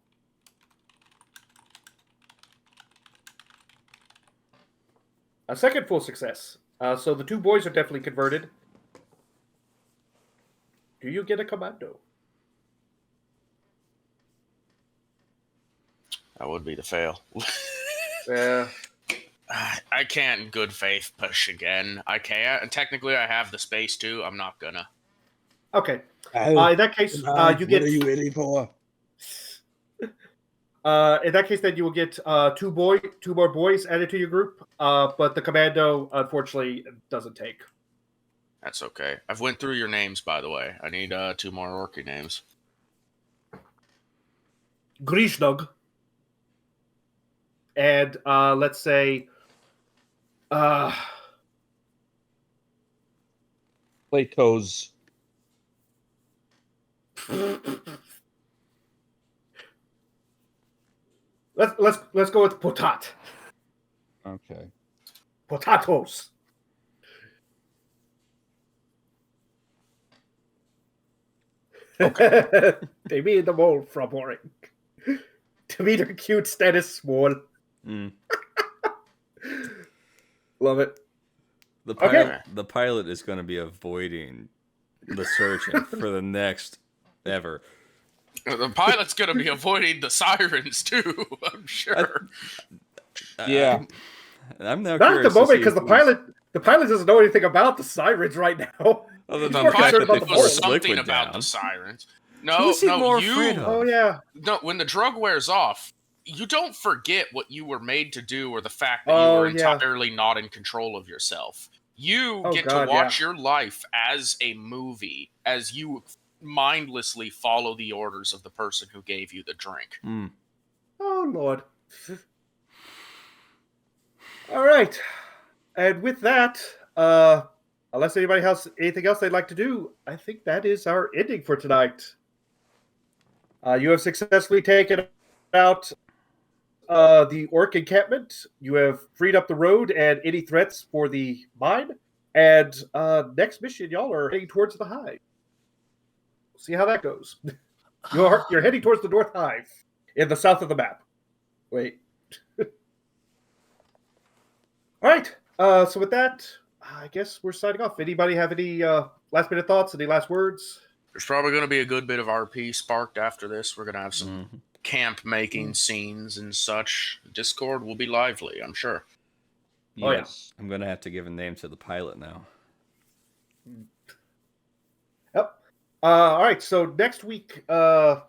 A second full success. So the 2 boys are definitely converted. Do you get a commando? That would be the fail. Yeah. I can't in good faith push again. I can't. And technically, I have the space too. I'm not gonna. Okay. Oh, In that case, come on, you get. What are you waiting for? In that case, then you will get 2 more boys added to your group. But the commando, unfortunately, doesn't take. That's okay. I've went through your names, by the way. I need 2 more orky names. Grishnug. And let's say. Plato's. Let's go with potat. Okay. Potatoes. Okay. They made the mole from boring. Demeter cute, status small. Mm. Love it. The pilot is going to be avoiding the searching for the next ever. The pilot's going to be avoiding the sirens too, I'm sure. Yeah. I'm now Not at curious the moment, to see because the pilot doesn't know anything about the sirens right now. Other He's than more the fact concerned that about they the forced mole. Something liquid about down. the sirens. Who's he more afraid of? Oh yeah. No, when the drug wears off, you don't forget what you were made to do or the fact that you Oh, were yeah. entirely not in control of yourself. You Oh, get God, to watch your life as a movie, as you mindlessly follow the orders of the person who gave you the drink. Mm. Oh Lord. All right. And with that, unless anybody has anything else they'd like to do, I think that is our ending for tonight. You have successfully taken out the orc encampment. You have freed up the road and any threats for the mine. And next mission, y'all are heading towards the hive. See how that goes. You're heading towards the North Hive in the south of the map. Wait. All right. So with that, I guess we're signing off. Anybody have any last minute thoughts? Any last words? There's probably going to be a good bit of RP sparked after this. We're going to have some camp making scenes and such. Discord will be lively, I'm sure. Oh, yeah. Yes. I'm going to have to give a name to the pilot now. Yep. All right. So next week, I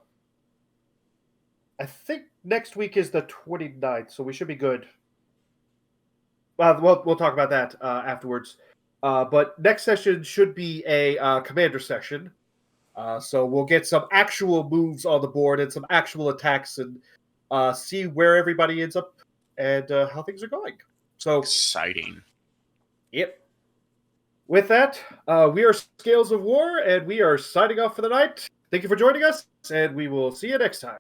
think next week is the 29th, so we should be good. We'll talk about that afterwards. But next session should be a commander session. So we'll get some actual moves on the board and some actual attacks and see where everybody ends up and how things are going. So Exciting. Yep. With that, we are Scales of War, and we are signing off for the night. Thank you for joining us, and we will see you next time.